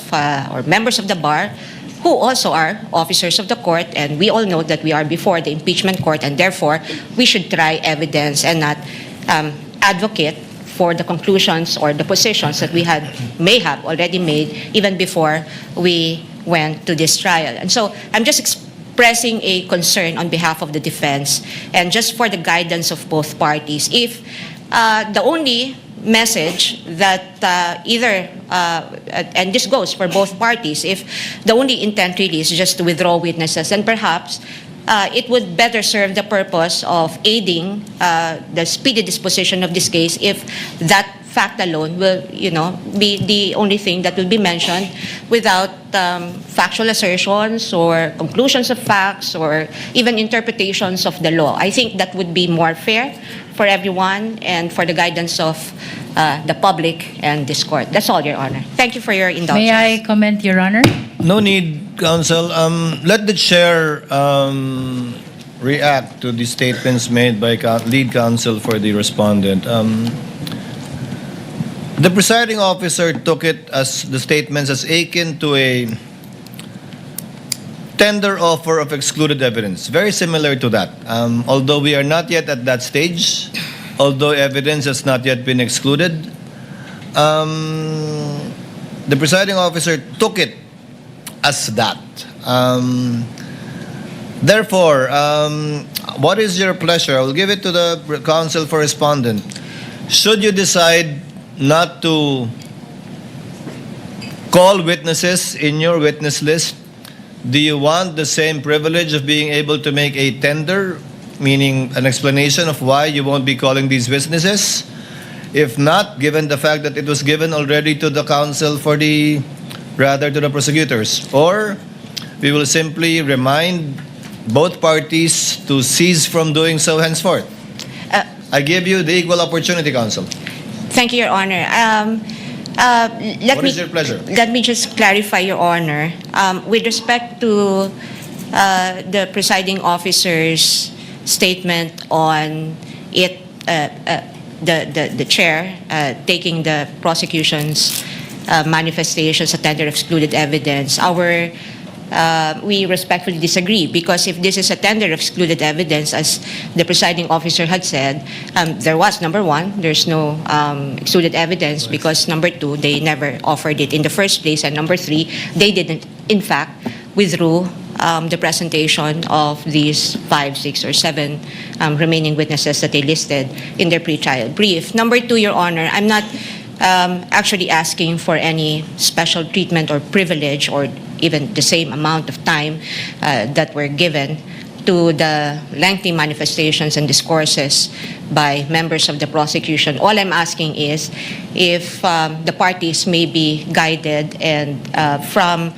or members of the bar who also are officers of the court, and we all know that we are before the impeachment court, and therefore we should try evidence and not advocate for the conclusions or the positions that we may have already made even before we went to this trial. And so I'm just expressing a concern on behalf of the defense and just for the guidance of both parties. If the only message that and this goes for both parties, if the only intent really is just to withdraw witnesses, then perhaps it would better serve the purpose of aiding the speedy disposition of this case if that fact alone will, be the only thing that will be mentioned without factual assertions or conclusions of facts or even interpretations of the law. I think that would be more fair for everyone and for the guidance of the public and this court. That's all, Your Honor. Thank you for your indulgence. May I comment, Your Honor? No need, counsel. Let the chair react to the statements made by lead counsel for the respondent. The presiding officer took it as the statements as akin to a tender offer of excluded evidence. Very similar to that. Although we are not yet at that stage, although evidence has not yet been excluded, the presiding officer took it as that. Therefore, what is your pleasure? I will give it to the counsel for respondent. Should you decide not to call witnesses in your witness list, do you want the same privilege of being able to make a tender, meaning an explanation of why you won't be calling these witnesses? If not, given the fact that it was given already to the counsel to the prosecutors, or we will simply remind both parties to cease from doing so henceforth. I give you the equal opportunity, counsel. Thank you, Your Honor. What is your pleasure? Let me just clarify, Your Honor. With respect to the presiding officer's statement on it, the chair taking the prosecution's manifestations, a tender of excluded evidence, we respectfully disagree, because if this is a tender of excluded evidence, as the presiding officer had said, there was, number one, there's no excluded evidence, because number two, they never offered it in the first place, and number three, they didn't, in fact, withdrew the presentation of these 5, 6, or 7 remaining witnesses that they listed in their pre-trial brief. Number two, Your Honor, I'm not actually asking for any special treatment or privilege or even the same amount of time that were given to the lengthy manifestations and discourses by members of the prosecution. All I'm asking is if the parties may be guided and from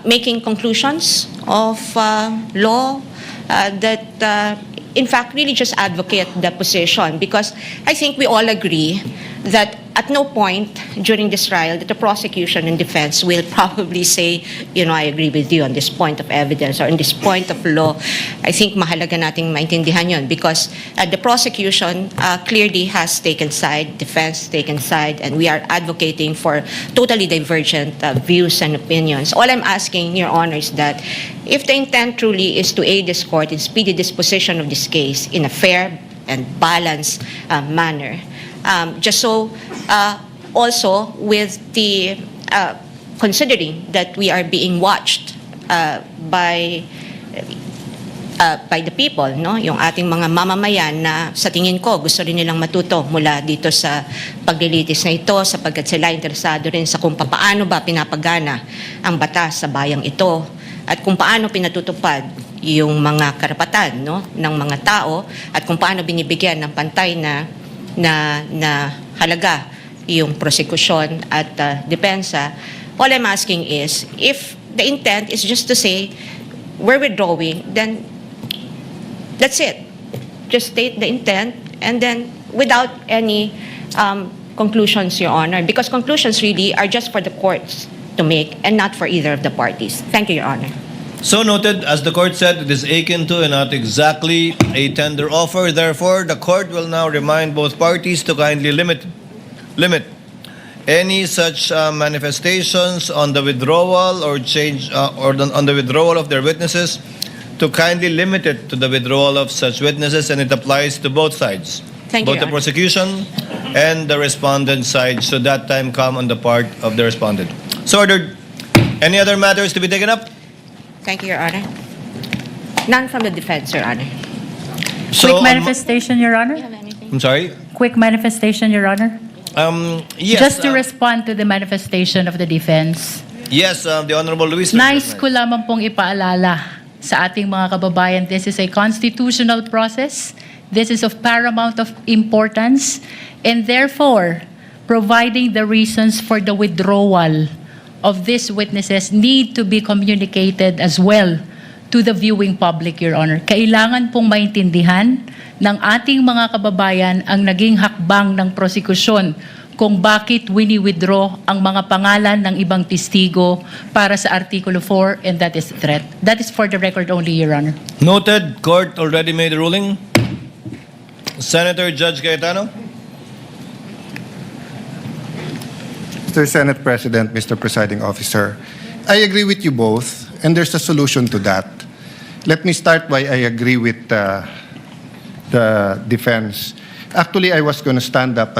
making conclusions of law that in fact really just advocate the position, because I think we all agree that at no point during this trial that the prosecution and defense will probably say, I agree with you on this point of evidence or on this point of law. I think mahalaga nating maintindihan yun, because the prosecution clearly has taken side, defense taken side, and we are advocating for totally divergent views and opinions. All I'm asking, Your Honor, is that if the intent truly is to aid this court in speedy disposition of this case in a fair and balanced manner, just so also with the considering that we are being watched by by the people, no? Yung ating mga mamamayan na sa tingin ko gusto rin nilang matuto mula dito sa paglilitis na ito sapagkat sila interesado rin sa kung paano ba pinapagana ang batas sa bayang ito at kung paano pinatutupad yung mga karapatan, no, ng mga tao at kung paano binibigyan ng pantay na halaga yung prosekusyon at depensa. All I'm asking is, if the intent is just to say, we're withdrawing, then that's it. Just state the intent and then without any conclusions, Your Honor, because conclusions really are just for the courts to make and not for either of the parties. Thank you, Your Honor. So noted, as the court said, it is akin to and not exactly a tender offer. Therefore, the court will now remind both parties to kindly limit any such manifestations on the withdrawal or change on the withdrawal of their witnesses, to kindly limit it to the withdrawal of such witnesses, and it applies to both sides, Thank you, both the Your Honor. prosecution and the respondent side, should that time come on the part of the respondent. So ordered. Any other matters to be taken up? Thank you, Your Honor. None from the defense, Your Honor. So, Quick manifestation, Your Honor. I'm sorry? Quick manifestation, Your Honor. Yes. Just to respond to the manifestation of the defense. Yes, the Honorable Luis. Nice ko lamang pong ipaalala sa ating mga kababayan, this is a constitutional process. This is of paramount of importance. And therefore, providing the reasons for the withdrawal of these witnesses need to be communicated as well to the viewing public, Your Honor. Kailangan pong maintindihan ng ating mga kababayan ang naging hakbang ng prosekusyon kung bakit wini-withdraw ang mga pangalan ng ibang testigo para sa Artikulo 4, and that is threat. That is for the record only, Your Honor. Noted. Court already made a ruling. Senator Judge Cayetano. Mr. Senate President, Mr. Presiding Officer, I agree with you both, and there's a solution to that. Let me start by I agree with the defense. Actually, I was going to stand up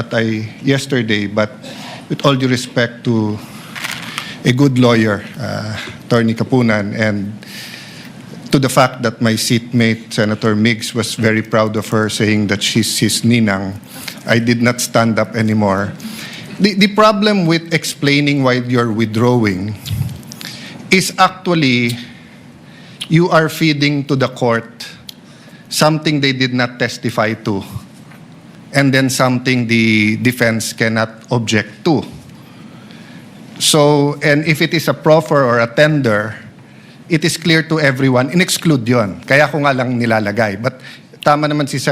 yesterday, but with all due respect to a good lawyer, Attorney Kapunan, and to the fact that my seatmate, Senator Miggs, was very proud of her, saying that she's his ninang, I did not stand up anymore. The problem with explaining why you're withdrawing is actually you are feeding to the court something they did not testify to, and then something the defense cannot object to. So, and if it is a proffer or a tender, it is clear to everyone, in-exclude yon. Kaya ko nga lang nilalagay. But tama naman si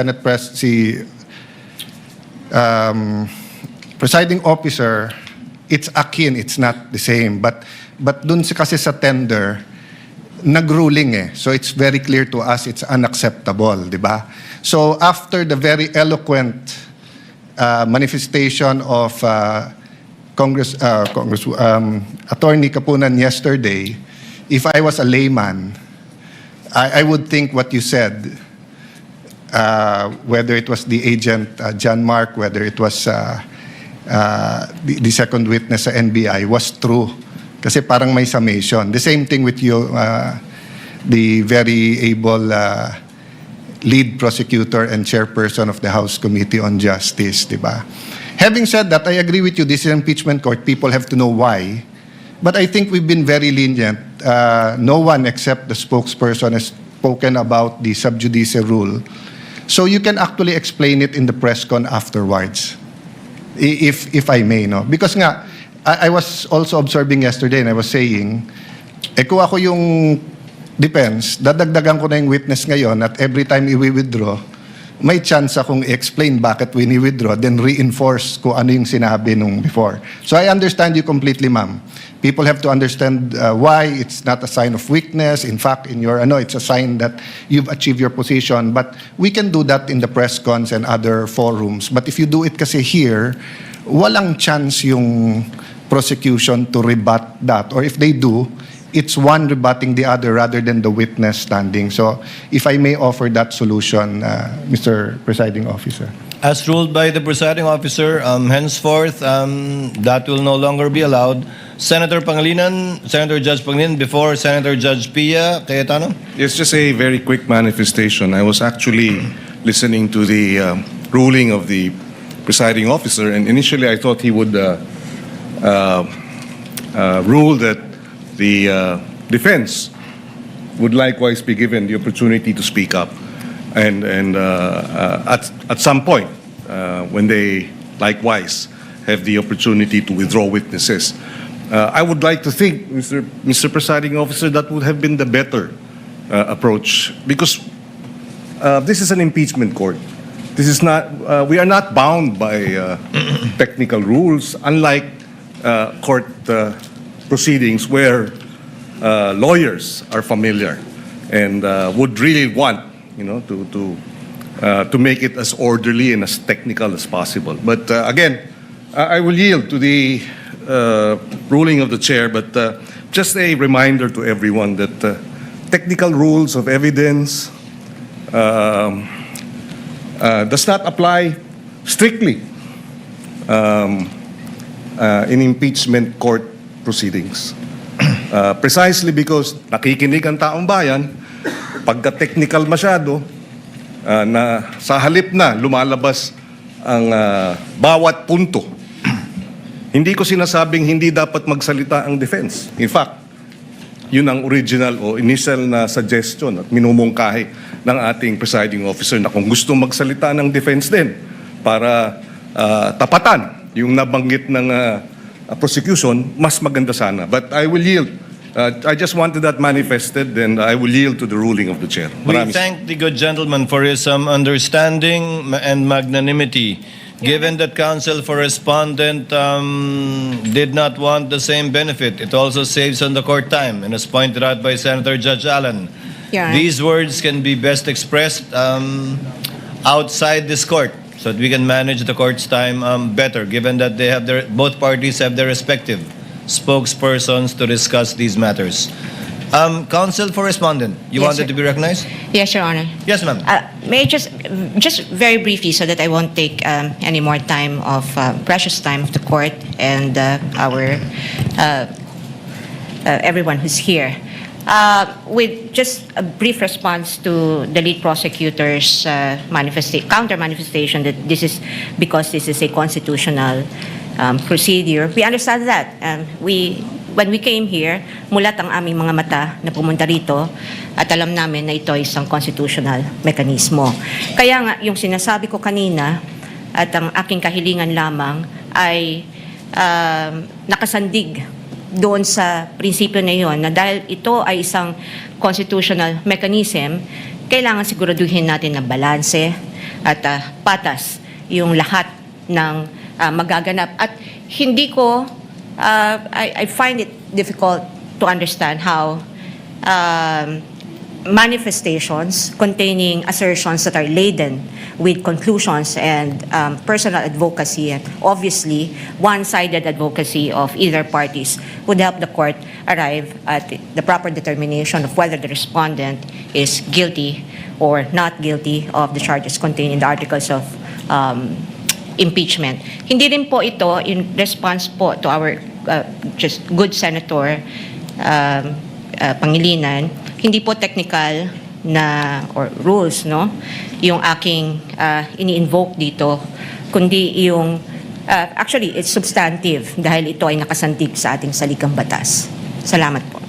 Presiding Officer, it's akin, it's not the same. But dun kasi sa tender, nag-ruling eh. So it's very clear to us it's unacceptable, di ba? So after the very eloquent manifestation of Attorney Kapunan yesterday, if I was a layman, I would think what you said, whether it was the agent, John Mark, whether it was the second witness sa NBI, was true. Kasi parang may summation. The same thing with you, the very able lead prosecutor and chairperson of the House Committee on Justice, di ba? Having said that, I agree with you, this is an impeachment court. People have to know why. But I think we've been very lenient. No one except the spokesperson has spoken about the sub judice rule. So you can actually explain it in the press con afterwards, if I may, no? Because nga, I was also observing yesterday and I was saying, kung ako yung defense, dadagdagan ko na yung witness ngayon at every time i-withdraw, may chance akong i-explain bakit wini-withdraw, then reinforce kung ano yung sinabi nung before. So I understand you completely, ma'am. People have to understand why it's not a sign of weakness. In fact, it's a sign that you've achieved your position. But we can do that in the press cons and other forums. But if you do it kasi here, walang chance yung prosecution to rebut that. Or if they do, it's one rebutting the other rather than the witness standing. So if I may offer that solution, Mr. Presiding Officer. As ruled by the presiding officer, henceforth, that will no longer be allowed. Senator Pangilinan, Senator Judge Pangilinan, before Senator Judge Pia Cayetano. It's just a very quick manifestation. I was actually listening to the ruling of the presiding officer, and initially I thought he would rule that the defense would likewise be given the opportunity to speak up. And at some point, when they likewise have the opportunity to withdraw witnesses, I would like to think, Mr. Presiding Officer, that would have been the better approach, because this is an impeachment court. This is not. We are not bound by technical rules, unlike court proceedings where lawyers are familiar and would really want, to make it as orderly and as technical as possible. But again, I will yield to the ruling of the chair, but just a reminder to everyone that technical rules of evidence does not apply strictly in impeachment court proceedings. Precisely because nakikinig ang taong bayan, pagka-technical masyado, na sa halip na lumalabas ang bawat punto. Hindi ko sinasabing hindi dapat magsalita ang defense. In fact, yun ang original o initial na suggestion at minumungkahi ng ating presiding officer na kung gusto magsalita ng defense din para tapatan yung nabanggit ng prosecution, mas maganda sana. But I will yield. I just wanted that manifested, and I will yield to the ruling of the chair. We Maraming thank the good gentleman for his understanding and magnanimity. Given that counsel for respondent did not want the same benefit, it also saves on the court time, and as pointed out by Senator Judge Allen, Yeah. these words can be best expressed outside this court, so that we can manage the court's time better, given that they have both parties have their respective spokespersons to discuss these matters. Counsel for respondent, you Yes, wanted sir. to be recognized? Yes, Your Honor. Yes, ma'am. May I just very briefly, so that I won't take any more time of precious time of the court and our everyone who's here. With just a brief response to the lead prosecutor's counter manifestation that this is because this is a constitutional procedure. We understand that. When we came here, mulat ang aming mga mata na pumunta rito at alam namin na ito ay isang constitutional mekanismo. Kaya nga, yung sinasabi ko kanina at ang aking kahilingan lamang ay nakasandig doon sa prinsipyo na iyon na dahil ito ay isang constitutional mechanism, kailangan siguraduhin natin na balanse at patas yung lahat ng magaganap. At hindi ko I find it difficult to understand how manifestations containing assertions that are laden with conclusions and personal advocacy, and obviously one-sided advocacy of either parties, would help the court arrive at the proper determination of whether the respondent is guilty or not guilty of the charges contained in the Articles of Impeachment. Hindi rin po ito in response po to our just good Senator Pangilinan, hindi po technical na or rules, no, yung aking ini-invoke dito, kundi yung actually it's substantive dahil ito ay nakasandig sa ating saligang batas. Salamat po.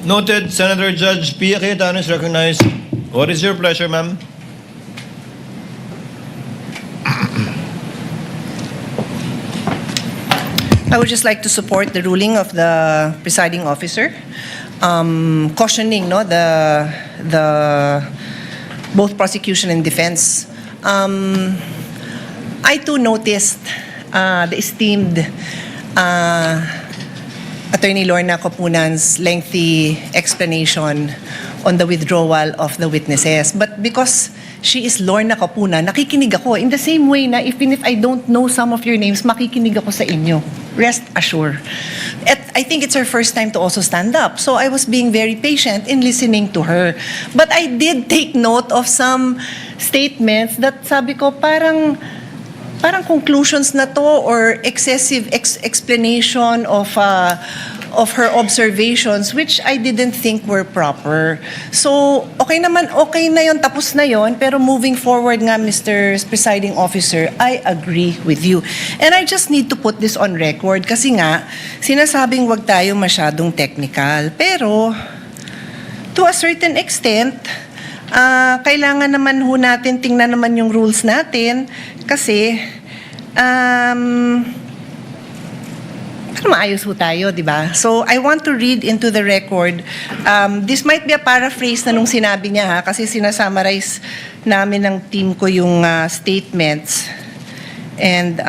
Noted. Senator Judge Pia Cayetano is recognized. What is your pleasure, ma'am? I would just like to support the ruling of the presiding officer, cautioning the both prosecution and defense. I too noticed the esteemed Attorney Lorna Copunan's lengthy explanation on the withdrawal of the witnesses. But because she is Lorna Copunan, nakikinig ako in the same way na even if I don't know some of your names, makikinig ako sa inyo. Rest assured. I think it's her first time to also stand up. So I was being very patient in listening to her. But I did take note of some statements that sabi ko parang conclusions na to or excessive explanation of of her observations which I didn't think were proper. So, okay naman, okay na yon, tapos na yon, pero moving forward nga, Mr. Presiding Officer, I agree with you. And I just need to put this on record kasi nga, sinasabing wag tayo masyadong technical. Pero, to a certain extent, kailangan naman ho natin tingnan naman yung rules natin kasi, maayos ho tayo, di ba? So, I want to read into the record. This might be a paraphrase na nung sinabi niya, ha? Kasi sinasummarize namin ng team ko yung statements. And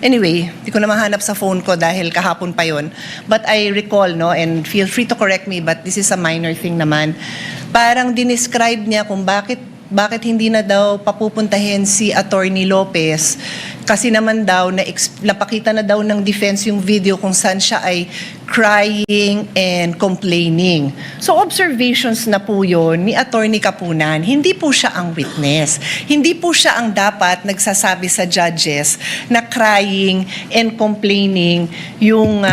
anyway, di ko na mahanap sa phone ko dahil kahapon pa yon. But I recall, no, and feel free to correct me, but this is a minor thing naman. Parang dinescribe niya kung bakit hindi na daw papupuntahin si Attorney Lopez kasi naman daw napakita na daw ng defense yung video kung saan siya ay crying and complaining. So observations na po yun ni Attorney Kapunan. Hindi po siya ang witness. Hindi po siya ang dapat nagsasabi sa judges na crying and complaining yung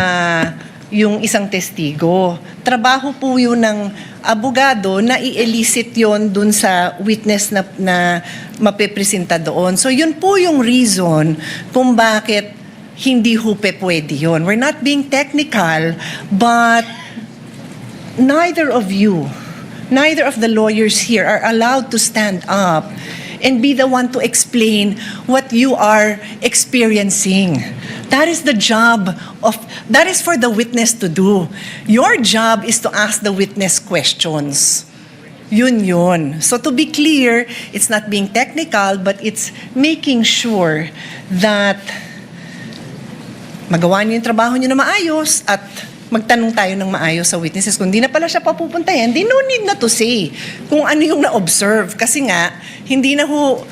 isang testigo. Trabaho po yun ng abogado na i-elicit yon dun sa witness na mapipresenta doon. So yun po yung reason kung bakit hindi hupe pwede yun. We're not being technical, but neither of the lawyers here are allowed to stand up and be the one to explain what you are experiencing. That is that is for the witness to do. Your job is to ask the witness questions. Yun. So to be clear, it's not being technical, but it's making sure that magawa niyo yung trabaho niyo na maayos at magtanong tayo ng maayos sa witnesses. Kung di na pala siya papupuntahin, di no need na to say kung ano yung na-observe. Kasi nga, hindi na ho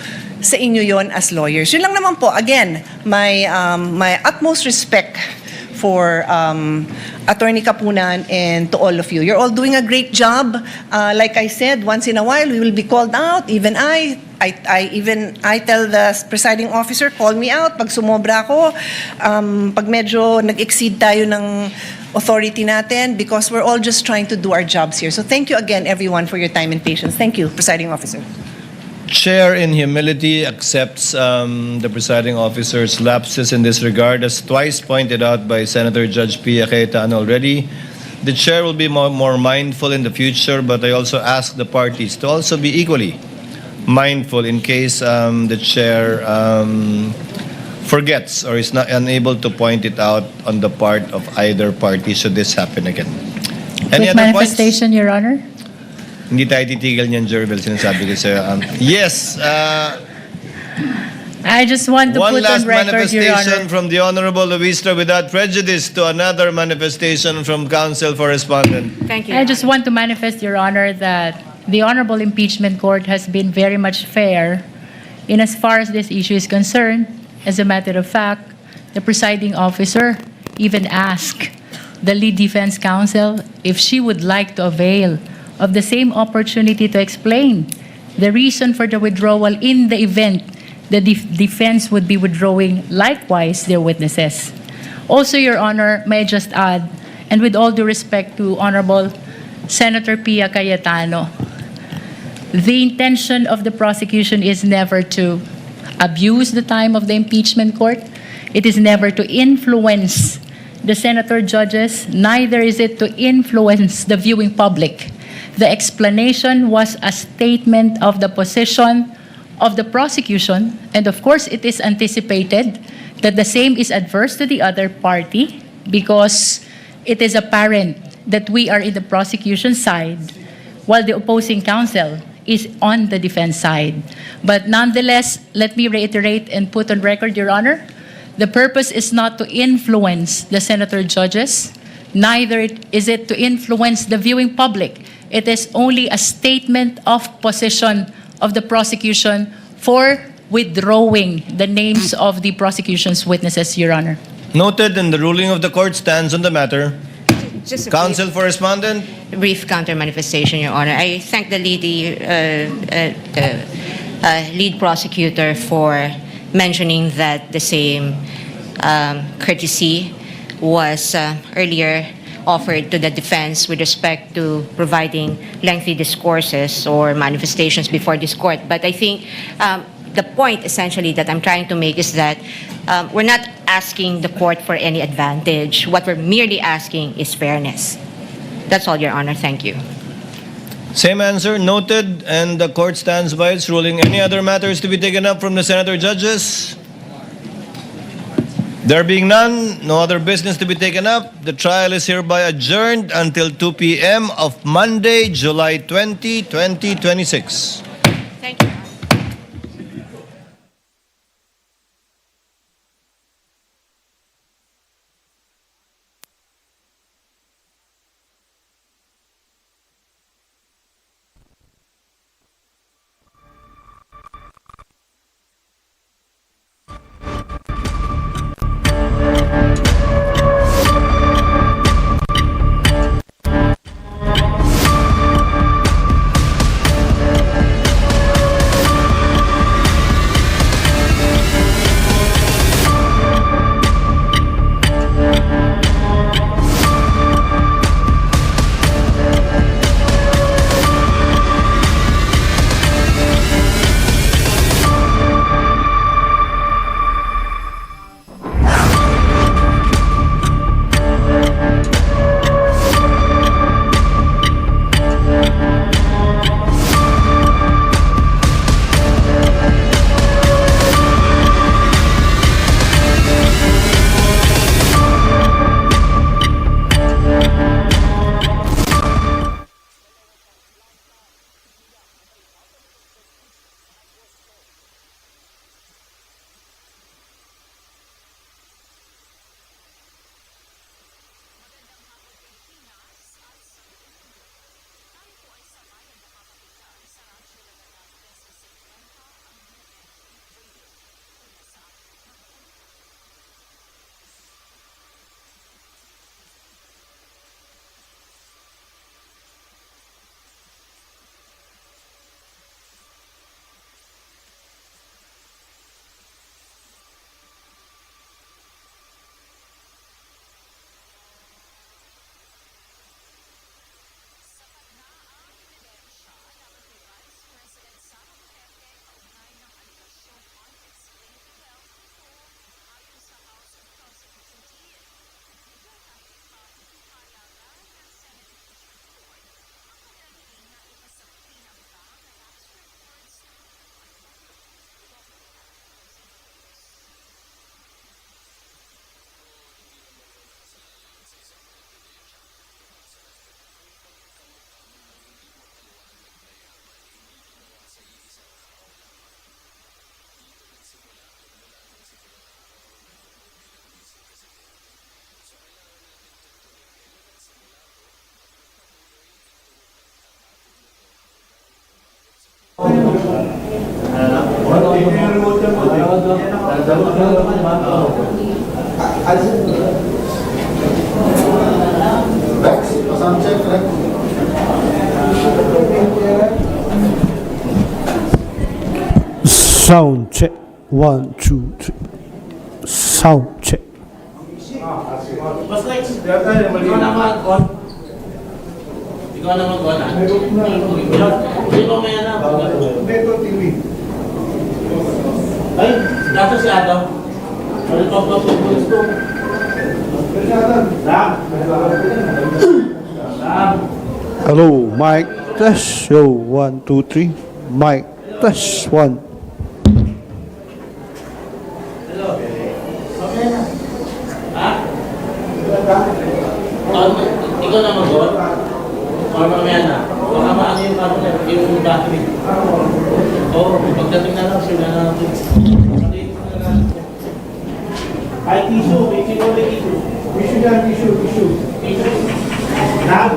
sa inyo yon as lawyers. Yun lang naman po. Again, my utmost respect for Attorney Kapunan and to all of you. You're all doing a great job. Like I said, once in a while, we will be called out. Even I tell the presiding officer, call me out pag sumobra ako, pag medyo nag-exceed tayo ng authority natin, because we're all just trying to do our jobs here. So thank you again, everyone, for your time and patience. Thank you, presiding officer. Chair, in humility, accepts the presiding officer's lapses in this regard, as twice pointed out by Senator Judge Pia Cayetano already. The chair will be more mindful in the future, but I also ask the parties to also be equally mindful in case the chair forgets or is not unable to point it out on the part of either party should this happen again. Any Quick other points? manifestation, Your Honor. Hindi tayo titigil niyan, Jervel, sinasabi ko sa'yo. Yes, I just want to one put last on record, Your manifestation Honor. from the Honorable Luistra without prejudice to another manifestation from Counsel for Respondent. Thank you. I just want to manifest, Your Honor, that the Honorable Impeachment Court has been very much fair in as far as this issue is concerned. As a matter of fact, the presiding officer even asked the lead defense counsel if she would like to avail of the same opportunity to explain the reason for the withdrawal in the event the defense would be withdrawing likewise their witnesses. Also, Your Honor, may I just add, and with all due respect to Honorable Senator Pia Cayetano, the intention of the prosecution is never to abuse the time of the impeachment court. It is never to influence the senator judges, neither is it to influence the viewing public. The explanation was a statement of the position of the prosecution, and of course it is anticipated that the same is adverse to the other party because it is apparent that we are in the prosecution side while the opposing counsel is on the defense side. But nonetheless, let me reiterate and put on record, Your Honor, the purpose is not to influence the senator judges, neither is it to influence the viewing public. It is only a statement of position of the prosecution for withdrawing the names of the prosecution's witnesses, Your Honor. Noted, and the ruling of the court stands on the matter. Just a Counsel for Respondent. brief counter manifestation, Your Honor. I thank the lead prosecutor for mentioning that the same courtesy was earlier offered to the defense with respect to providing lengthy discourses or manifestations before this court. But I think the point essentially that I'm trying to make is that we're not asking the court for any advantage. What we're merely asking is fairness. That's all, Your Honor. Thank you. Same answer, noted, and the court stands by its ruling. Any other matters to be taken up from the senator judges? There being none, no other business to be taken up. The trial is hereby adjourned until 2 p.m. of Monday, July 20, 2026. Thank you. Sound check. 1, 2, 3. Sound check. Ikaw na mag-on ah. Hindi mo may anak. Ay, dato si Adam. Ano ko po gusto? Hello, mic test. Show 1, 2, 3. Mic test 1. Ha? Ikaw na mag-on? O mamaya na. Baka maano yung battery. Oo, pagdating na lang, sila na natin. Ay, tissue. May sinuli tissue. Tissue yan, tissue. Tissue. Nag.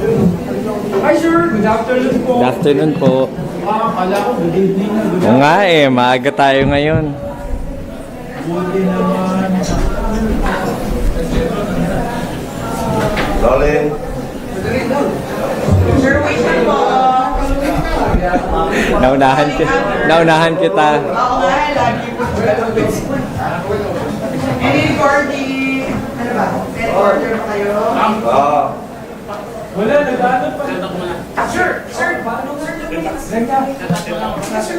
Hi sir, good afternoon po. Good afternoon po. Akala ko good evening na. Oo nga maaga tayo ngayon. Buti naman. Rolling. Sir, wait lang po. Naunahan kita. Ako nga, lagi po. Any recording? Ano ba? Recorder ba kayo? Wala, nag-ano pa. Sir, paano sir? Sir,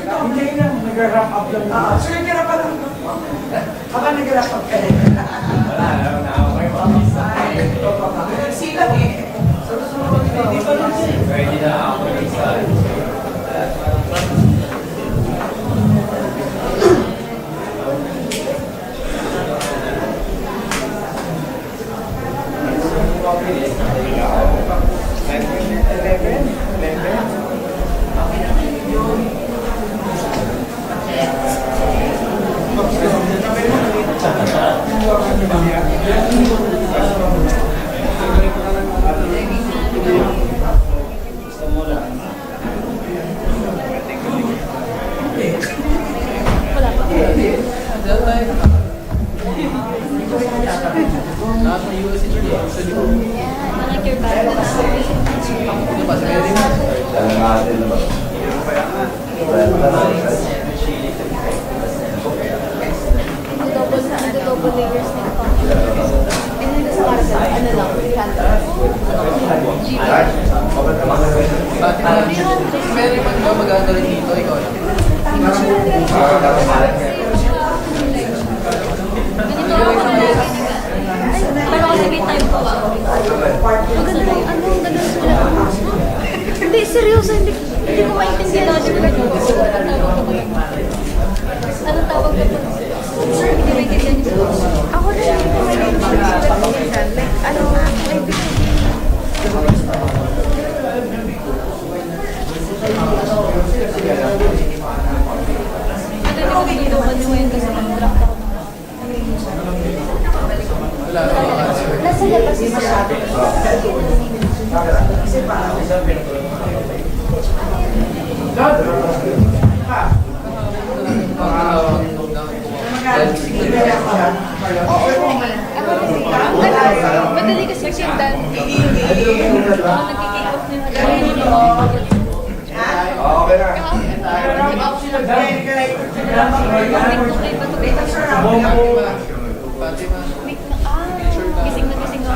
hindi na, nag-wrap up lang. Sir, nag-wrap up lang. Baka nag-wrap up ka rin. Silang eh. Hindi pa lang sir. Ready na ako. Pero kasi may time po ako. Maganda na yung ano, maganda sila. Hindi, seryoso, hindi ko maintindihan. Anong tawag ko po? Sir, hindi maintindihan niyo. Ako na hindi ko maintindihan. Like, ano nga, dito ka ngayon kasi mag-block ako. Nasa labas si Sara. Madali kasi yung dan. Nagkikik off nila. Okay na. Gising na actually.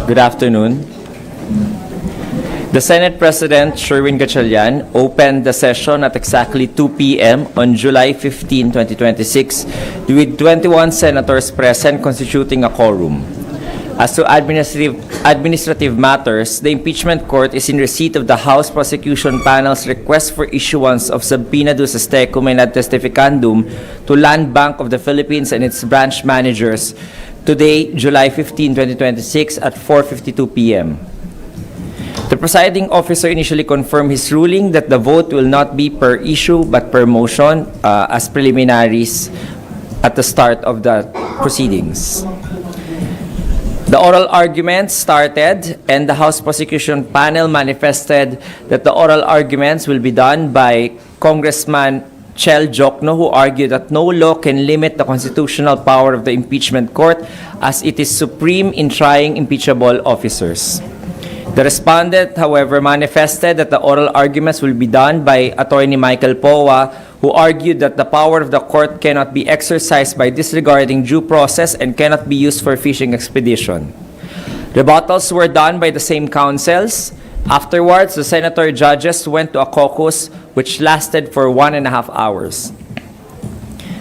Good afternoon. The Senate President, Sherwin Gatchalian, opened the session at exactly 2 p.m. on July 15, 2026, with 21 senators present constituting a quorum. As to administrative matters, the impeachment court is in receipt of the House Prosecution Panel's request for issuance of subpoena duces tecum and ad testificandum to Land Bank of the Philippines and its branch managers today, July 15, 2026 at 4:52 p.m. The presiding officer initially confirmed his ruling that the vote will not be per issue but per motion as preliminaries at the start of the proceedings. The oral arguments started, and the House Prosecution Panel manifested that the oral arguments will be done by Congressman Chel Jokno, who argued that no law can limit the constitutional power of the impeachment court as it is supreme in trying impeachable officers. The respondent, however, manifested that the oral arguments will be done by Attorney Michael Powa, who argued that the power of the court cannot be exercised by disregarding due process and cannot be used for fishing expedition. Rebuttals were done by the same counsels. Afterwards, the senator judges went to a caucus which lasted for 1.5 hours.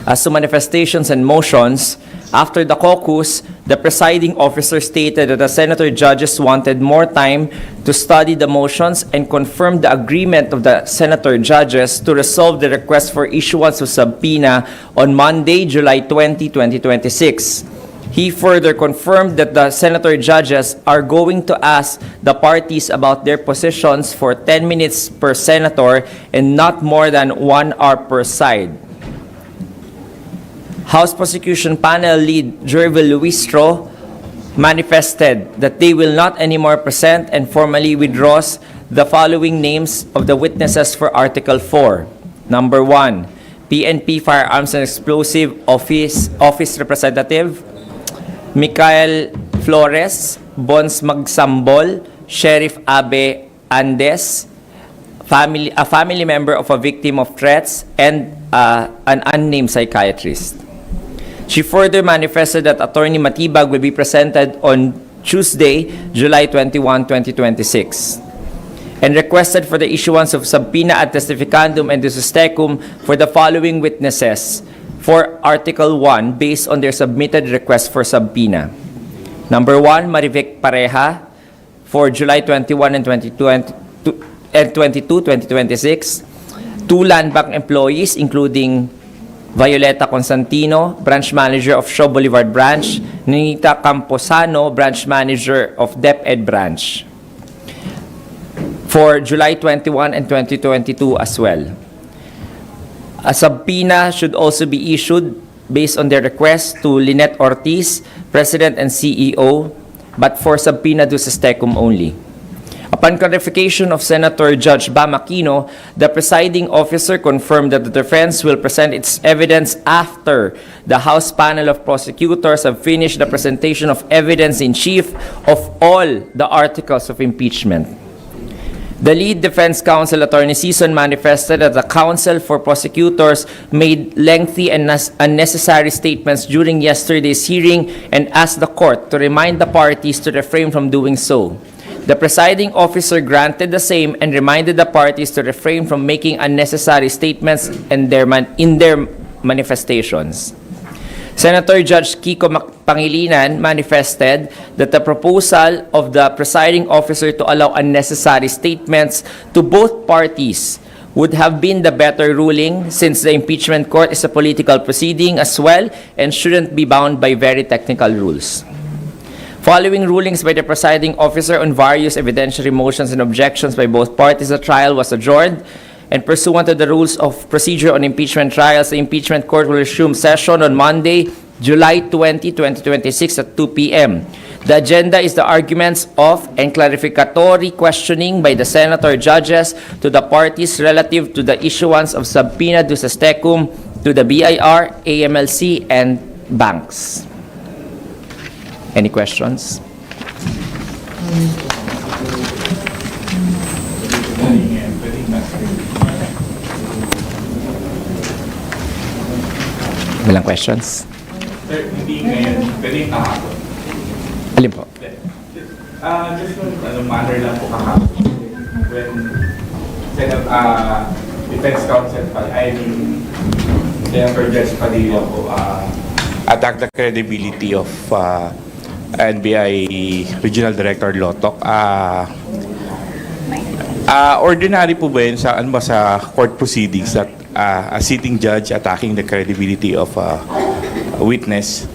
As to manifestations and motions, after the caucus, the presiding officer stated that the senator judges wanted more time to study the motions and confirmed the agreement of the senator judges to resolve the request for issuance of subpoena on Monday, July 20, 2026. He further confirmed that the senator judges are going to ask the parties about their positions for 10 minutes per senator and not more than 1 hour per side. House Prosecution Panel lead Jervil Luistro manifested that they will not anymore present and formally withdraws the following names of the witnesses for Article 4. Number 1, PNP Firearms and Explosive Office Representative Michael Flores, Bons Magsambol, Sheriff Abe Andes, a family member of a victim of threats, and an unnamed psychiatrist. She further manifested that Attorney Matibag will be presented on Tuesday, July 21, 2026, and requested for the issuance of subpoena ad testificandum and duces tecum for the following witnesses for Article 1 based on their submitted request for subpoena. Number 1, Marivic Pareja for July 21 and 22, 2026. 2 Land Bank employees including Violeta Constantino, Branch Manager of Shaw Boulevard Branch, Ninita Camposano, Branch Manager of DepEd Branch, for July 21 and 2022 as well. A subpoena should also be issued based on their request to Lynette Ortiz, President and CEO, but for subpoena duces tecum only. Upon clarification of Senator Judge Bam Aquino, the presiding officer confirmed that the defense will present its evidence after the House panel of prosecutors have finished the presentation of evidence in chief of all the articles of impeachment. The lead defense counsel, Attorney Season, manifested that the counsel for prosecutors made lengthy and unnecessary statements during yesterday's hearing and asked the court to remind the parties to refrain from doing so. The presiding officer granted the same and reminded the parties to refrain from making unnecessary statements in their manifestations. Senator Judge Kiko Pangilinan manifested that the proposal of the presiding officer to allow unnecessary statements to both parties would have been the better ruling, since the impeachment court is a political proceeding as well and shouldn't be bound by very technical rules. Following rulings by the presiding officer on various evidentiary motions and objections by both parties, the trial was adjourned, and pursuant to the rules of procedure on impeachment trials, the impeachment court will resume session on Monday, July 20, 2026 at 2 p.m. The agenda is the arguments of and clarificatory questioning by the senator judges to the parties relative to the issuance of subpoena duces tecum to the BIR, AMLC, and banks. Any questions? Walang questions? Sir, hindi ngayon, pwedeng kahapon. Alin po? Just matter lang po kahapon. When Senate Defense Counsel Senator Judge Padilla po attack the credibility of NBI Regional Director Lotok. Ordinary po ba yun sa, sa court proceedings that a sitting judge attacking the credibility of a witness?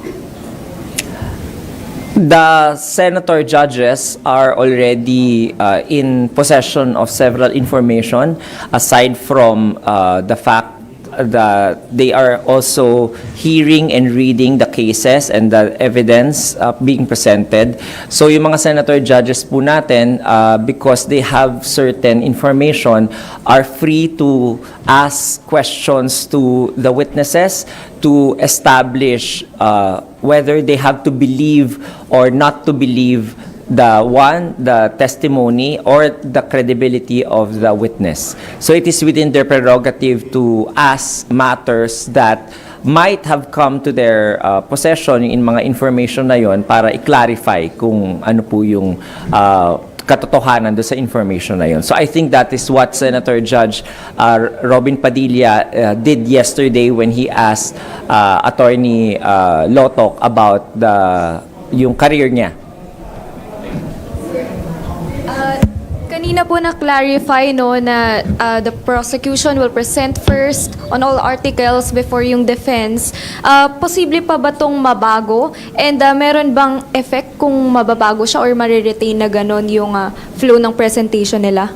The senator judges are already in possession of several information aside from the fact that they are also hearing and reading the cases and the evidence being presented. So yung mga senator judges po natin, because they have certain information, are free to ask questions to the witnesses to establish whether they have to believe or not to believe the testimony or the credibility of the witness. So it is within their prerogative to ask matters that might have come to their possession in mga information na yon para i-clarify kung ano po yung katotohanan do sa information na yon. So I think that is what Senator Judge Robin Padilla did yesterday when he asked Attorney Lotok about yung career niya. Kanina po na-clarify na the prosecution will present first on all articles before yung defense. Posible pa ba itong mabago? And meron bang effect kung mababago siya or mariretain na ganon yung flow ng presentation nila?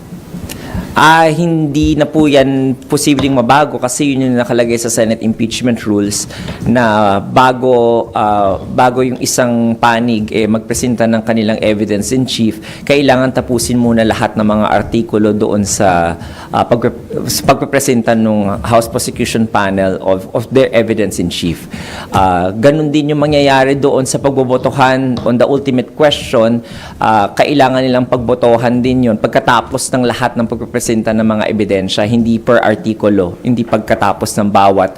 Hindi na po yan posibleng mabago kasi yun yung nakalagay sa Senate impeachment rules na bago yung isang panig magpresenta ng kanilang evidence in chief, kailangan tapusin muna lahat ng mga artikulo doon sa pagprepresenta ng House Prosecution Panel of their evidence in chief. Ganun din yung mangyayari doon sa pagbobotohan on the ultimate question. Kailangan nilang pagbotohan din yun pagkatapos ng lahat ng pagprepresenta ng mga ebidensya, hindi per artikulo, hindi pagkatapos ng bawat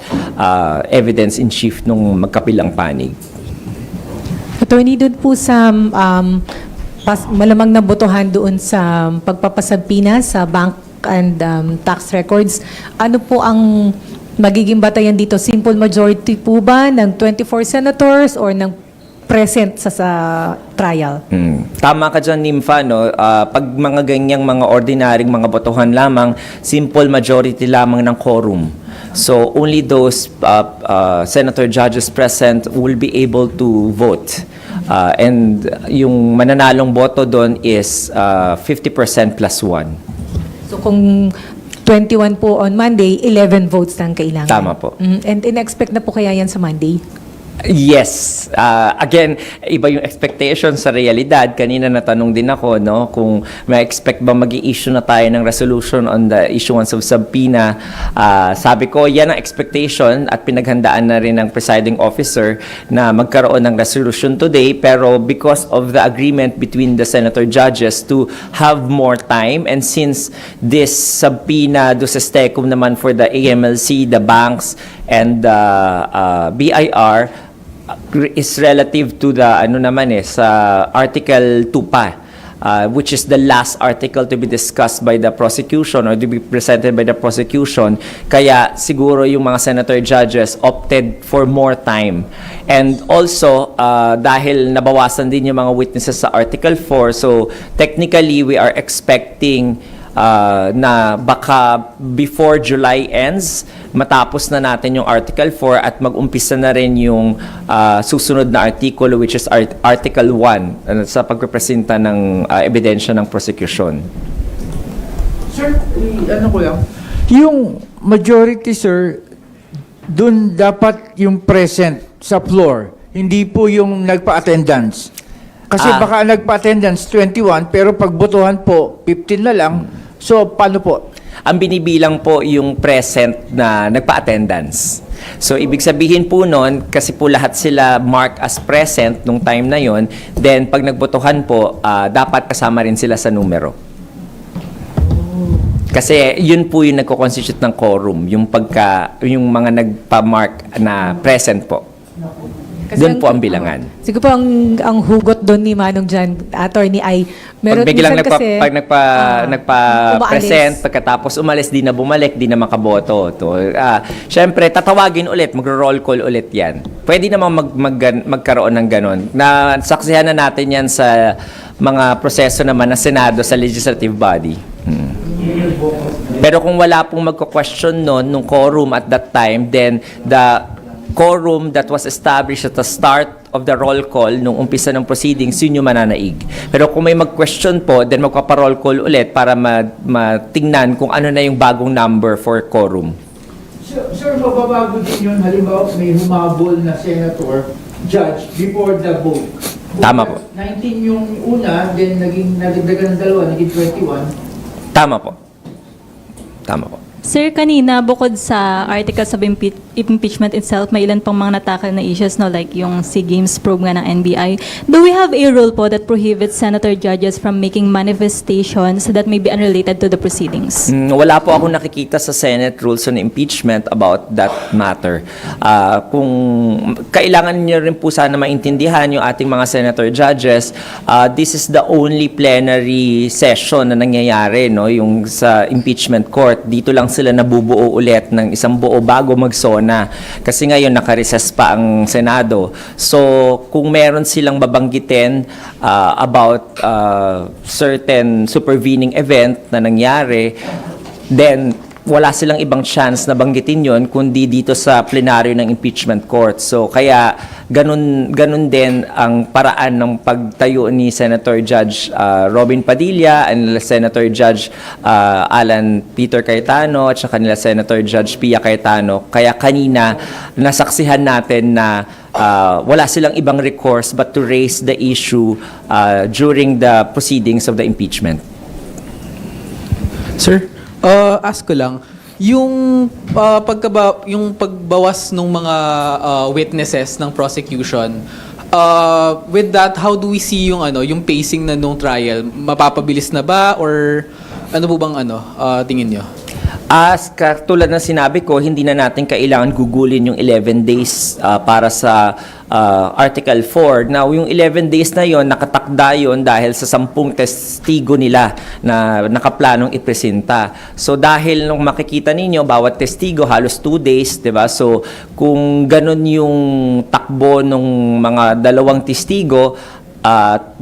evidence in chief nung magkapilang panig. Attorney, doon po sa malamang nabotohan doon sa pagpapasabina sa bank and tax records, ano po ang magiging batayan dito? Simple majority po ba ng 24 senators or ng present sa trial? Tama ka dyan, Nympha, no? Pag mga ganyang mga ordinaryong mga botohan lamang, simple majority lamang ng quorum. So only those senator judges present will be able to vote. And yung mananalong boto doon is 50% plus 1. So kung 21 po on Monday, 11 votes lang kailangan. Tama po. And in-expect na po kaya yan sa Monday? Yes. Again, iba yung expectation sa realidad. Kanina natanong din ako, no, kung may expect ba mag-i-issue na tayo ng resolution on the issuance of subpoena. Sabi ko, yan ang expectation at pinaghandaan na rin ng presiding officer na magkaroon ng resolution today. Pero because of the agreement between the senator judges to have more time, and since this subpoena do sa STECUM naman for the AMLC, the banks, and the BIR, is relative to the sa Article 2 pa, which is the last article to be discussed by the prosecution or to be presented by the prosecution. Kaya siguro yung mga senator judges opted for more time. And also, dahil nabawasan din yung mga witnesses sa Article 4, so technically we are expecting na baka before July ends, matapos na natin yung Article 4 at mag-umpisa na rin yung susunod na artikulo, which is Article 1 sa pagrepresenta ng ebidensya ng prosecution. Sir, ano ko lang, yung majority, sir, dun dapat yung present sa floor, hindi po yung nagpa-attendance. Kasi baka nagpa-attendance 21, pero pagbotohan po, 15 na lang. So, paano po? Ang binibilang po yung present na nagpa-attendance. So, ibig sabihin po nun, kasi po lahat sila mark as present nung time na yon, then pag nagbotohan po, dapat kasama rin sila sa numero. Kasi yun po yung nagko-constitute ng quorum, yung mga nagpa-mark na present po. Doon po ang bilangan. Siguro po ang hugot doon ni Manong Jan, attorney, ay meron Pag biglang minsan kasi nagpa-present, pagkatapos umalis, di na bumalik, di na makaboto. Siyempre, tatawagin ulit, magro-roll call ulit yan. Pwede namang magkaroon ng ganon. Nasaksihan na natin yan sa mga proseso naman ng Senado sa legislative body. Pero kung wala pong magko-question noon, nung quorum at that time, then the quorum that was established at the start of the roll call nung umpisa ng proceedings, yun yung mananaig. Pero kung may mag-question po, then magpapa-roll call ulit para matingnan kung ano na yung bagong number for quorum. Sir, mababago din yun. Halimbawa, may humabol na senator, judge, before the vote. Tama po. 19 yung una, then nagdagan ng dalawa, naging 21. Tama po. Tama po. Sir, kanina, bukod sa Articles of Impeachment itself, may ilan pang mga natakal na issues, no? Like yung SEA Games probe nga ng NBI. Do we have a rule po that prohibits senator judges from making manifestations that may be unrelated to the proceedings? Wala po ako nakikita sa Senate Rules on Impeachment about that matter. Kung kailangan niyo rin po sana maintindihan yung ating mga senator judges, this is the only plenary session na nangyayari, no? Yung sa impeachment court. Dito lang sila nabubuo ulit ng isang buo bago magsona. Kasi ngayon naka-recess pa ang Senado. So, kung meron silang babanggitin about certain supervening event na nangyari, then wala silang ibang chance na banggitin yon kundi dito sa plenaryo ng impeachment court. So kaya ganun din ang paraan ng pagtayo ni Senator Judge Robin Padilla and Senator Judge Alan Peter Cayetano at saka nila Senator Judge Pia Cayetano. Kaya kanina nasaksihan natin na wala silang ibang recourse but to raise the issue during the proceedings of the impeachment. Sir, ask ko lang, yung pagbawas ng mga witnesses ng prosecution, with that, how do we see yung pacing na nung trial? Mapapabilis na ba or ano po bang tingin nyo? Tulad ng sinabi ko, hindi na natin kailangan gugulin yung 11 days para sa Article 4. Now, yung 11 days na yon nakatakda yon dahil sa 10 testigo nila na nakaplanong ipresenta. So, dahil nung makikita ninyo, bawat testigo halos 2 days, di ba? So, kung ganun yung takbo ng mga dalawang testigo,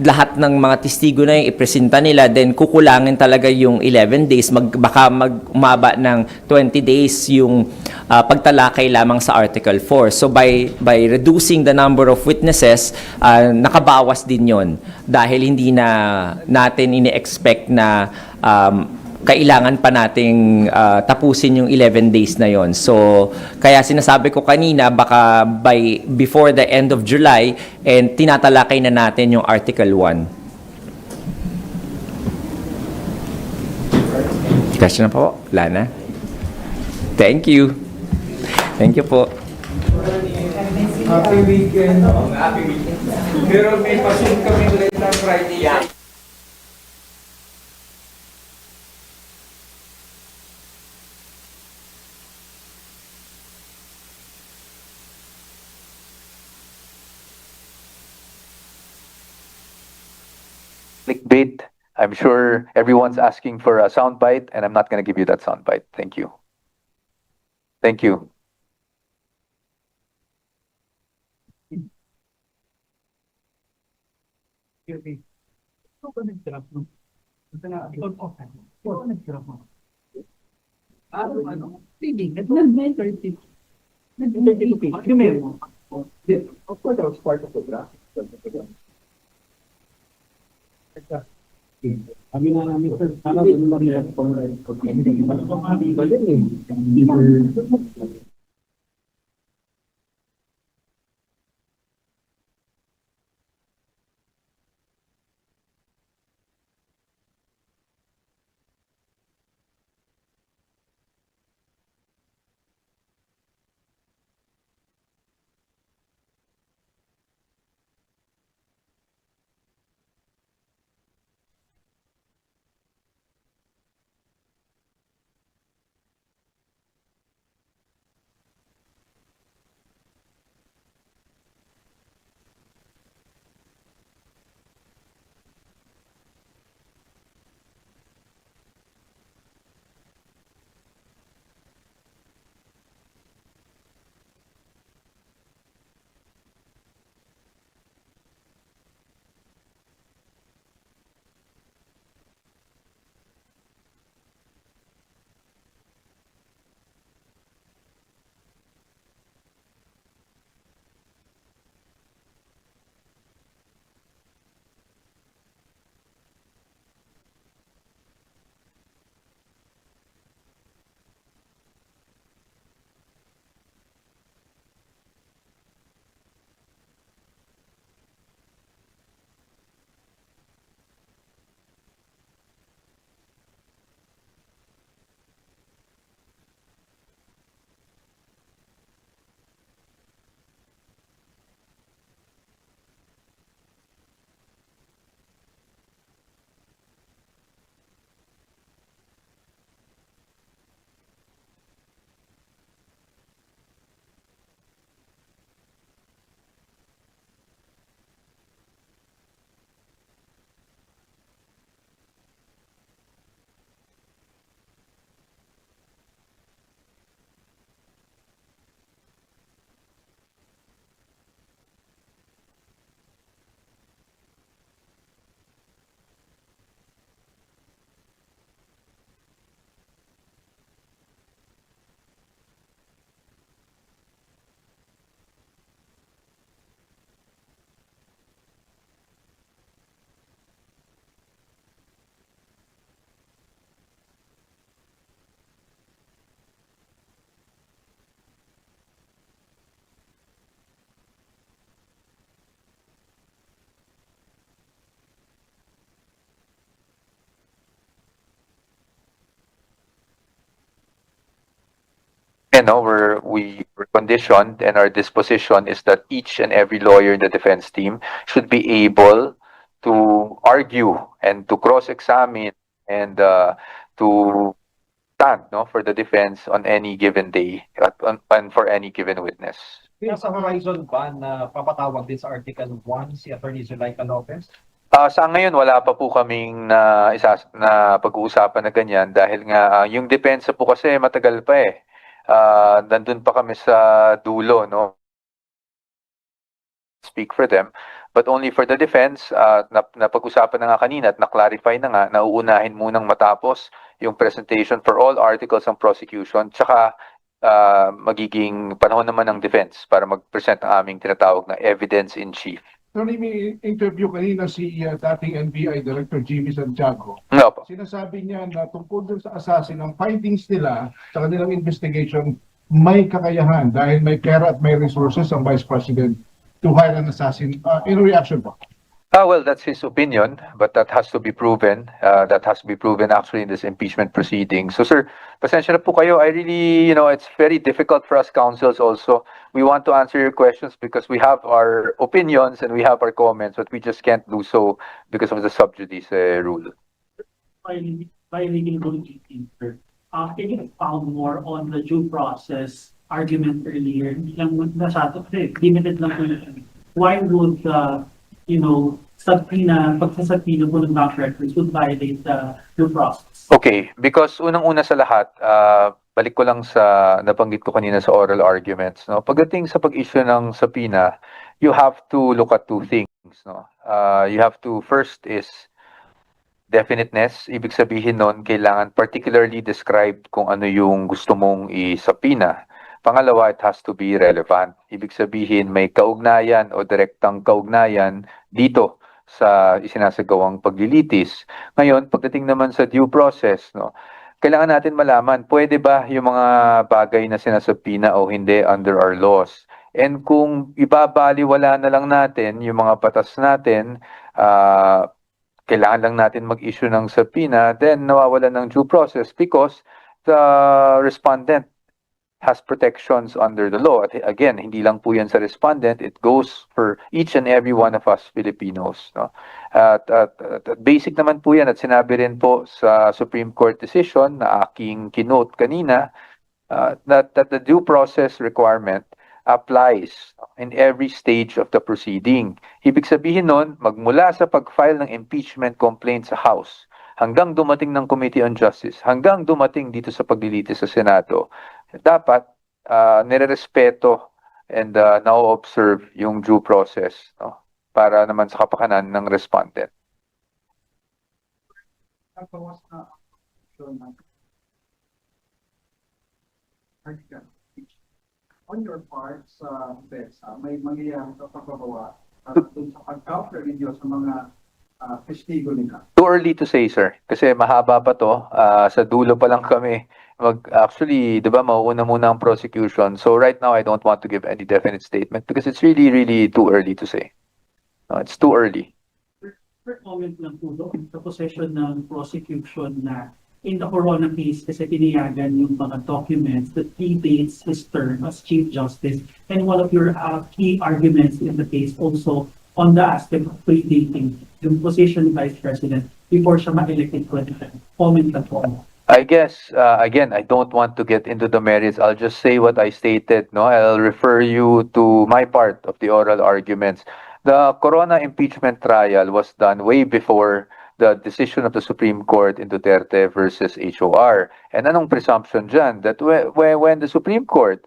lahat ng mga testigo na yung ipresenta nila, then kukulangin talaga yung 11 days, baka umaba ng 20 days yung pagtalakay lamang sa Article 4. So by reducing the number of witnesses, nakabawas din yon dahil hindi na natin ini-expect na kailangan pa nating tapusin yung 11 days na yon. So, kaya sinasabi ko kanina, baka before the end of July, and tinatalakay na natin yung Article 1. Question na po? Wala na? Thank you. Thank you po. Happy weekend. Happy weekend. Pero may pasin kami ulit ng Friday. Clickbait. I'm sure everyone's asking for a soundbite, and I'm not going to give you that soundbite. Thank you. Thank you. Of course, I was part of the draft. Kami na namin, sir, sana doon lang yung where we were conditioned, and our disposition is that each and every lawyer in the defense team should be able to argue and to cross-examine and to stand for the defense on any given day and for any given witness. Sa horizon ba na papatawag din sa Article 1 si Attorney Zuleika Lopez? Sa ngayon, wala pa po kaming na pag-uusapan na ganyan dahil nga yung depensa po kasi matagal pa eh. Nandun pa kami sa dulo, no? Speak for them. But only for the defense, napag-usapan na nga kanina at na-clarify na nga, nauunahin munang matapos yung presentation for all articles ng prosecution, tsaka magiging panahon naman ng defense para mag-present ng aming tinatawag na evidence in chief. Tony, may interview kanina si dating NBI Director Jimmy Santiago. No po. Sinasabi niya na tungkol dun sa assassin, ang findings nila sa kanilang investigation may kakayahan dahil may pera at may resources ang Vice President to hire an assassin. In reaction po? Well, that's his opinion, but that has to be proven. That has to be proven actually in this impeachment proceeding. So, sir, pasensya na po kayo. I really, it's very difficult for us counsels also. We want to answer your questions because we have our opinions and we have our comments, but we just can't do so because of the sub judice rule. Filing rule 18, sir. Can you expound more on the due process argument earlier? Limited lang po yun. Why would, pagsasabina po ng bank records would violate the due process? Okay, because unang-una sa lahat, balik ko lang sa nabanggit ko kanina sa oral arguments. No? Pagdating sa pag-issue ng subpoena, you have to look at two things. No? You have to, first is definiteness. Ibig sabihin nun, kailangan particularly described kung ano yung gusto mong i-subpoena. Pangalawa, it has to be relevant. Ibig sabihin, may kaugnayan o direktang kaugnayan dito sa isinasagawang paglilitis. Ngayon, pagdating naman sa due process, kailangan natin malaman, pwede ba yung mga bagay na sinasabina o hindi under our laws? And kung ibabaliwala na lang natin yung mga batas natin, kailangan lang natin mag-issue ng subpoena, then nawawala ng due process because the respondent has protections under the law. At again, hindi lang po yan sa respondent, it goes for each and every one of us Filipinos. No? At basic naman po yan at sinabi rin po sa Supreme Court decision na aking kinote kanina that the due process requirement applies in every stage of the proceeding. Ibig sabihin nun, magmula sa pag-file ng impeachment complaint sa House, hanggang dumating ng Committee on Justice, hanggang dumating dito sa paglilitis sa Senado, dapat nire-respeto and na-observe yung due process para naman sa kapakanan ng respondent. On your part sa PESA, may mangyayari sa pagbabawa dun sa pag-counter ninyo sa mga testigo nila? Too early to say, sir. Kasi mahaba pa to. Sa dulo pa lang kami. Actually, di ba, mauuna muna ang prosecution. So right now, I don't want to give any definite statement because it's really, really too early to say. No, it's too early. For comment lang po doon sa possession ng prosecution na in the Corona case kasi tiniyagan yung mga documents that predates his term as Chief Justice. And one of your key arguments in the case also on the aspect of predating yung position of Vice President before siya ma-elected president. Comment lang po. I guess, again, I don't want to get into the merits. I'll just say what I stated. No, I'll refer you to my part of the oral arguments. The Corona impeachment trial was done way before the decision of the Supreme Court in Duterte versus HOR. And anong presumption dyan? That when the Supreme Court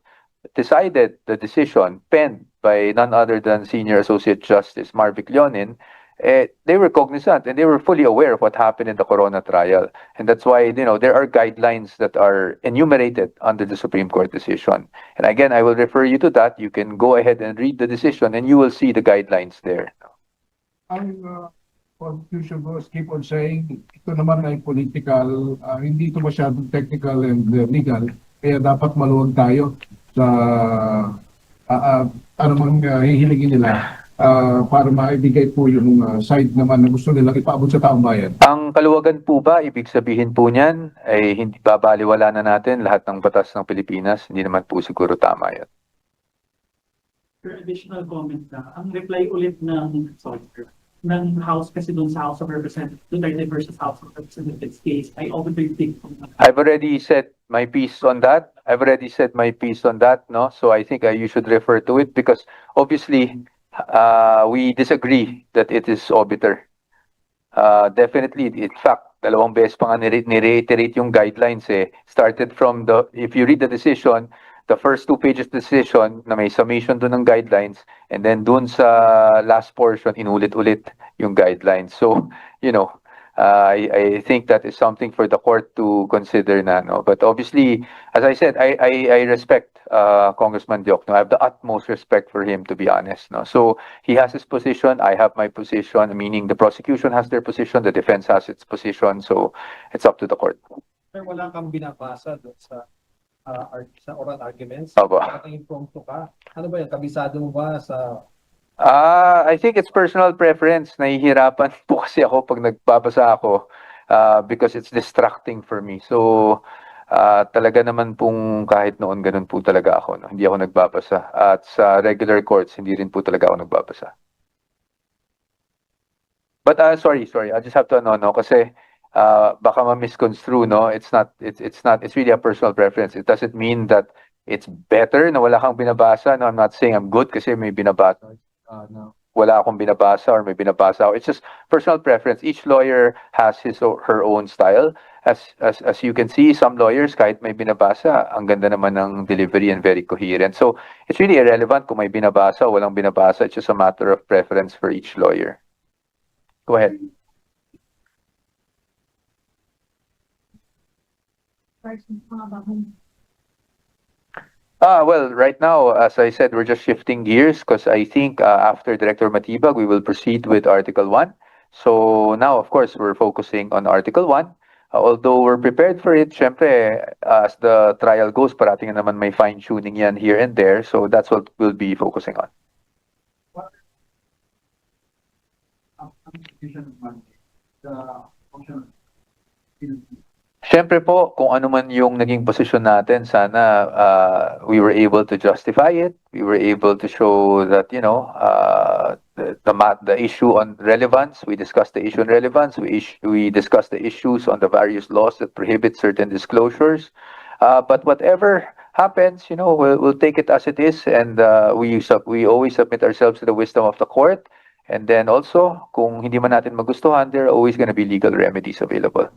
decided the decision penned by none other than Senior Associate Justice Marvic Leonin, they were cognizant and they were fully aware of what happened in the Corona trial. And that's why, there are guidelines that are enumerated under the Supreme Court decision. And again, I will refer you to that. You can go ahead and read the decision and you will see the guidelines there. Ang constitution was keep on saying, ito naman ay political, hindi ito masyadong technical and legal, kaya dapat maluwag tayo sa anumang hihilingin nila. para maibigay po yung side naman na gusto nilang ipaabot sa taong bayan? Ang kaluwagan po ba, ibig sabihin po niyan, ay hindi babaliwala na natin lahat ng batas ng Pilipinas? Hindi naman po siguro tama yan. For additional comment na, ang reply ulit ng House kasi doon sa House of Representatives, Duterte versus House of Representatives case, I overtake I've already said my piece on that. No? So I think you should refer to it because obviously we disagree that it is obiter. Definitely, in fact, dalawang beses pa nga ni-reiterate yung guidelines started from if you read the decision, the first 2 pages decision na may summation dun ng guidelines and then dun sa last portion, inulit-ulit yung guidelines. So, I think that is something for the court to consider na, no? But obviously, as I said, I respect Congressman Diokno. I have the utmost respect for him, to be honest, no? So, he has his position, I have my position, meaning the prosecution has their position, the defense has its position, so it's up to the court. Sir, wala kang binabasa doon sa oral arguments? Aba. Impromptu ka? Ano ba yan? Kabisado mo ba sa... I think it's personal preference. Nahihirapan po kasi ako pag nagbabasa ako because it's distracting for me. So, talaga naman pong kahit noon ganun po talaga ako. No? Hindi ako nagbabasa. At sa regular courts, hindi rin po talaga ako nagbabasa. But sorry. I just have to kasi baka ma-misconstrue, no? It's really a personal preference. It doesn't mean that it's better na wala kang binabasa. No, I'm not saying I'm good kasi may binabasa. No. Wala akong binabasa or may binabasa. It's just personal preference. Each lawyer has his or her own style. As you can see, some lawyers kahit may binabasa, ang ganda naman ng delivery and very coherent. So, it's really irrelevant kung may binabasa o walang binabasa. It's just a matter of preference for each lawyer. Go ahead. Well, right now, as I said, we're just shifting gears because I think after Director Matibag, we will proceed with Article 1. So now, of course, we're focusing on Article 1. Although we're prepared for it, syempre, as the trial goes, parating naman may fine-tuning yan here and there. So that's what we'll be focusing on. Siyempre po, kung ano man yung naging posisyon natin, sana we were able to justify it. We were able to show that, the issue on relevance. We discussed the issue on relevance. We discussed the issues on the various laws that prohibit certain disclosures. But whatever happens, we'll take it as it is, and we always submit ourselves to the wisdom of the court. And then also, kung hindi man natin magustuhan, there are always going to be legal remedies available.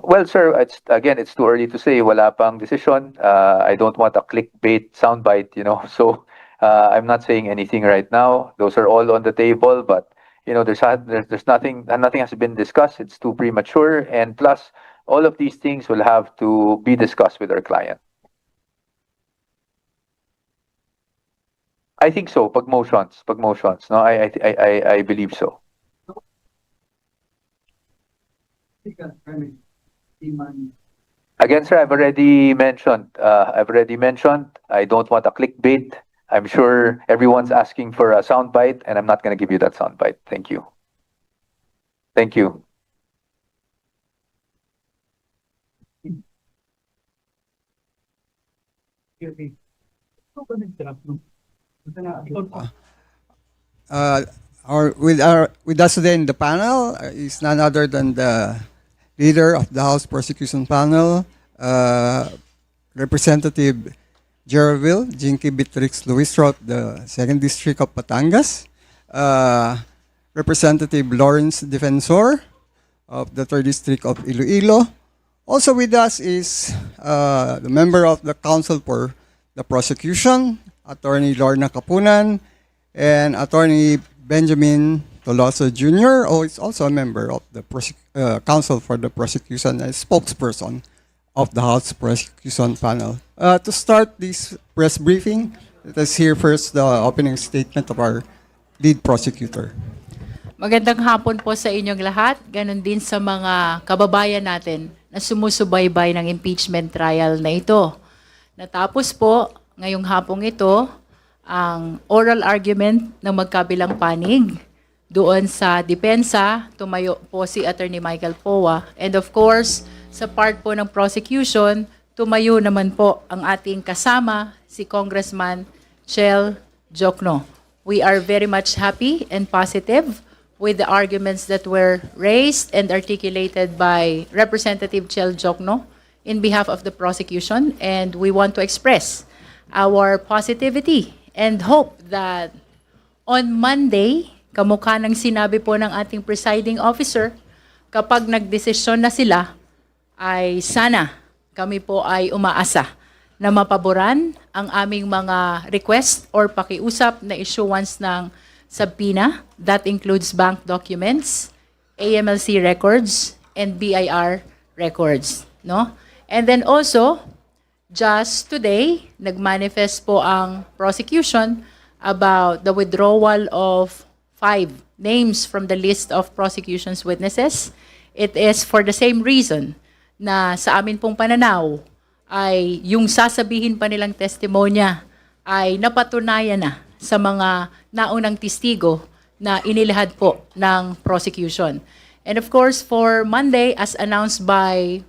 Well, sir, it's too early to say. Wala pang decision. I don't want a clickbait soundbite, So I'm not saying anything right now. Those are all on the table, but there's nothing has been discussed. It's too premature, and plus, all of these things will have to be discussed with our client. I think so. Pag motions. No, I believe so. Again, sir, I've already mentioned. I don't want a clickbait. I'm sure everyone's asking for a soundbite, and I'm not going to give you that soundbite. Thank you. Thank you. With us today in the panel is none other than the leader of the House Prosecution Panel, Representative Jerville Jinky Beatrix Luistro of the 2nd District of Batangas, Representative Lawrence Defensor of the 3rd District of Iloilo. Also with us is the member of the Council for the Prosecution, Attorney Lorna Kapunan, and Attorney Benjamin Toloso Jr., who is also a member of the Council for the Prosecution and spokesperson of the House Prosecution Panel. To start this press briefing, let us hear first the opening statement of our lead prosecutor. Magandang hapon po sa inyong lahat, ganun din sa mga kababayan natin na sumusubaybay ng impeachment trial na ito. Natapos po ngayong hapong ito ang oral argument ng magkabilang panig. Doon sa depensa, tumayo po si Attorney Michael Poa. And of course, sa part po ng prosecution, tumayo naman po ang ating kasama, si Congressman Chel Jokno. We are very much happy and positive with the arguments that were raised and articulated by Representative Chel Jokno in behalf of the prosecution, and we want to express our positivity and hope that on Monday, kamukha ng sinabi po ng ating presiding officer, kapag nagdesisyon na sila, ay sana kami po ay umaasa na mapaboran ang aming mga request or pakiusap na issuance ng subpoena. That includes bank documents, AMLC records, and BIR records. No? And then also, just today, nag-manifest po ang prosecution about the withdrawal of 5 names from the list of prosecution's witnesses. It is for the same reason na sa amin pong pananaw ay yung sasabihin pa nilang testimonya ay napatunayan na sa mga naunang testigo na inilahad po ng prosecution. And of course, for Monday, as announced by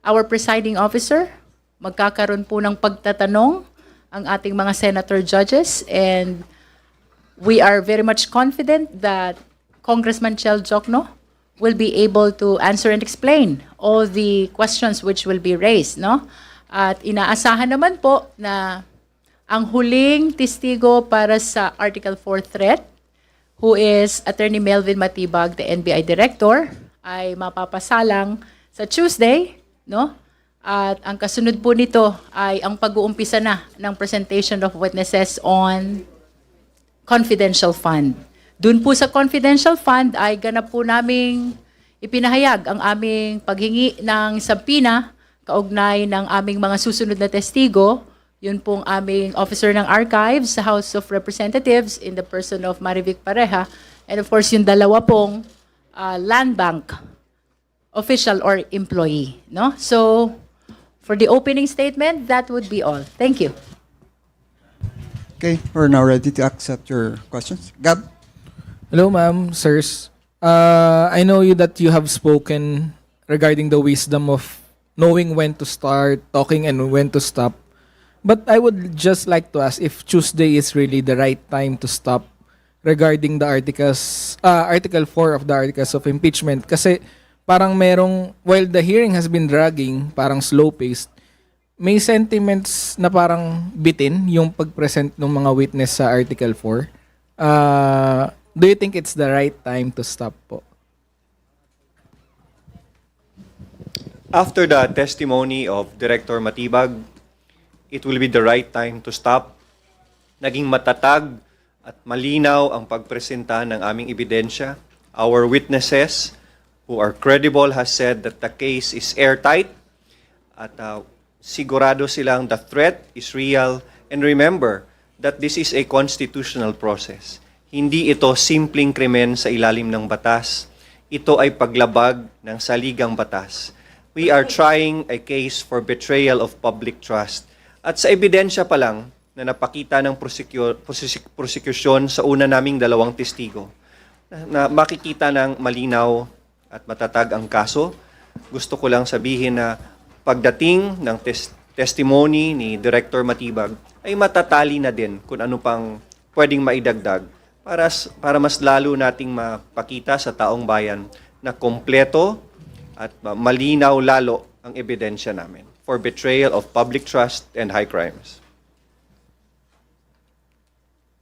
our presiding officer, magkakaroon po ng pagtatanong ang ating mga senator judges, and we are very much confident that Congressman Chel Jokno will be able to answer and explain all the questions which will be raised, no? At inaasahan naman po na ang huling testigo para sa Article 4 threat, who is Attorney Melvin Matibag, the NBI Director, ay mapapasalang sa Tuesday, no? At ang kasunod po nito ay ang pag-uumpisa na ng presentation of witnesses on confidential fund. Doon po sa confidential fund ay ganap po naming ipinahayag ang aming paghingi ng subpoena kaugnay ng aming mga susunod na testigo. Yun pong aming officer ng archives sa House of Representatives in the person of Marivic Pareja, and of course yung dalawa pong land bank official or employee. No? So, for the opening statement, that would be all. Thank you. Okay, we're now ready to accept your questions. Gab? Hello, ma'am, sirs. I know that you have spoken regarding the wisdom of knowing when to start talking and when to stop. But I would just like to ask if Tuesday is really the right time to stop regarding the Article 4 of the Articles of Impeachment. Kasi parang merong, while the hearing has been dragging, parang slow-paced, may sentiments na parang bitin yung pag-present ng mga witness sa Article 4. Do you think it's the right time to stop po? After the testimony of Director Matibag, it will be the right time to stop. Naging matatag at malinaw ang pagpresenta ng aming ebidensya. Our witnesses who are credible has said that the case is airtight at sigurado silang the threat is real. And remember that this is a constitutional process. Hindi ito simpleng krimen sa ilalim ng batas. Ito ay paglabag ng saligang batas. We are trying a case for betrayal of public trust. At sa ebidensya pa lang na napakita ng prosecution sa una naming 2 testigo, na makikita ng malinaw at matatag ang kaso. Gusto ko lang sabihin na pagdating ng testimony ni Director Matibag ay matatali na din kung ano pang pwedeng maidagdag para mas lalo nating mapakita sa taong bayan na kompleto at malinaw lalo ang ebidensya namin for betrayal of public trust and high crimes.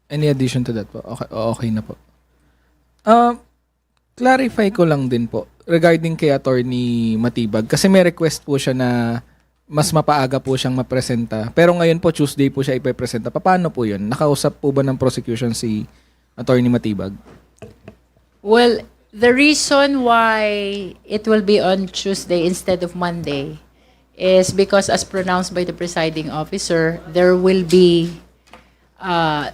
Any addition to that po? Okay na po. Clarify ko lang din po regarding kay Attorney Matibag kasi may request po siya na mas mapaaga po siyang mapresenta. Pero ngayon po, Tuesday po siya ipepresenta. Paano po yun? Nakausap po ba ng prosecution si Attorney Matibag? Well, the reason why it will be on Tuesday instead of Monday is because, as pronounced by the presiding officer, there will be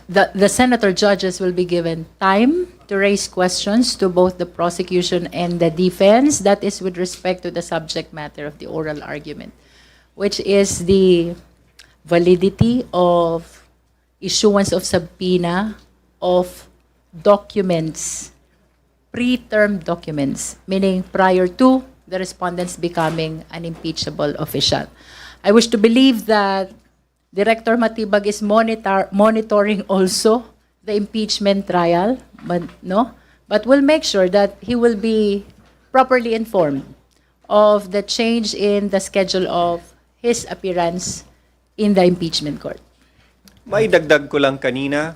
the senator judges will be given time to raise questions to both the prosecution and the defense. That is with respect to the subject matter of the oral argument, which is the validity of issuance of subpoena of documents, preterm documents, meaning prior to the respondents becoming an impeachable official. I wish to believe that Director Matibag is monitoring also the impeachment trial, but we'll make sure that he will be properly informed of the change in the schedule of his appearance in the impeachment court. May dagdag ko lang kanina,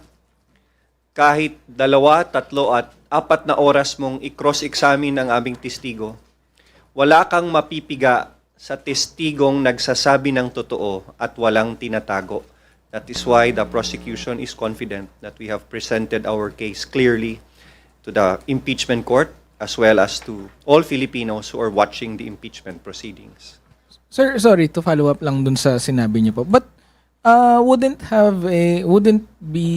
kahit 2, 3 at 4 na oras mong i-cross-examine ang aming testigo, wala kang mapipiga sa testigong nagsasabi ng totoo at walang tinatago. That is why the prosecution is confident that we have presented our case clearly to the impeachment court as well as to all Filipinos who are watching the impeachment proceedings. Sir, sorry to follow up lang dun sa sinabi niyo po. But wouldn't be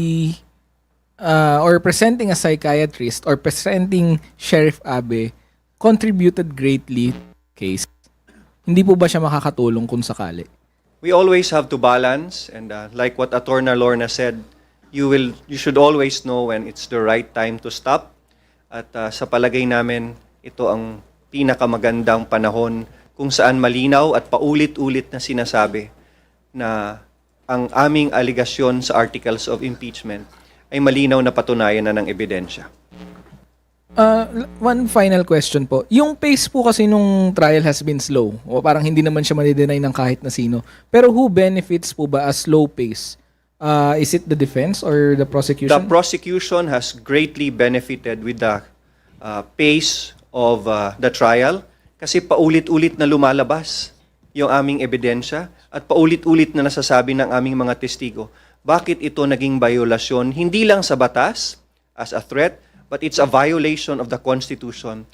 or presenting a psychiatrist or presenting Sheriff Abe contributed greatly to the case? Hindi po ba siya makakatulong kung sakali? We always have to balance, and like what Attorney Lorna said, you should always know when it's the right time to stop. At sa palagay namin, ito ang pinakamagandang panahon kung saan malinaw at paulit-ulit na sinasabi na ang aming aligasyon sa Articles of Impeachment ay malinaw na patunayan na ng ebidensya. One final question po. Yung pace po kasi nung trial has been slow. O parang hindi naman siya madi-deny ng kahit na sino. Pero who benefits po ba as slow pace? Is it the defense or the prosecution? The prosecution has greatly benefited with the pace of the trial kasi paulit-ulit na lumalabas yung aming ebidensya at paulit-ulit na nasasabi ng aming mga testigo. Bakit ito naging violasyon? Hindi lang sa batas as a threat, but it's a violation of the Constitution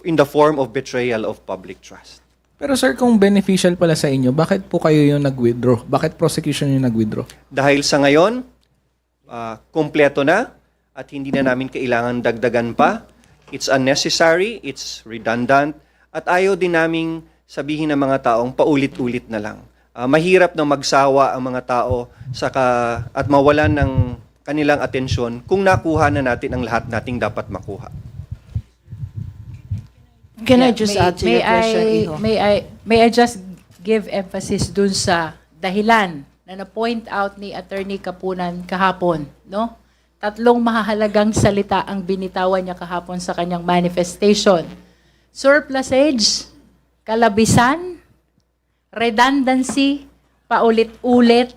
in the form of betrayal of public trust. Pero sir, kung beneficial pala sa inyo, bakit po kayo yung nag-withdraw? Bakit prosecution yung nag-withdraw? Dahil sa ngayon, kompleto na at hindi na namin kailangan dagdagan pa. It's unnecessary, it's redundant, at ayaw din naming sabihin ng mga taong paulit-ulit na lang. Mahirap na magsawa ang mga tao at mawalan ng kanilang atensyon kung nakuha na natin ang lahat nating dapat makuha. Can I just add to your question, Iho? May I just give emphasis dun sa dahilan na na-point out ni Attorney Kapunan kahapon, no? 3 mahahalagang salita ang binitawan niya kahapon sa kanyang manifestation. Surplusage, kalabisan, redundancy, paulit-ulit,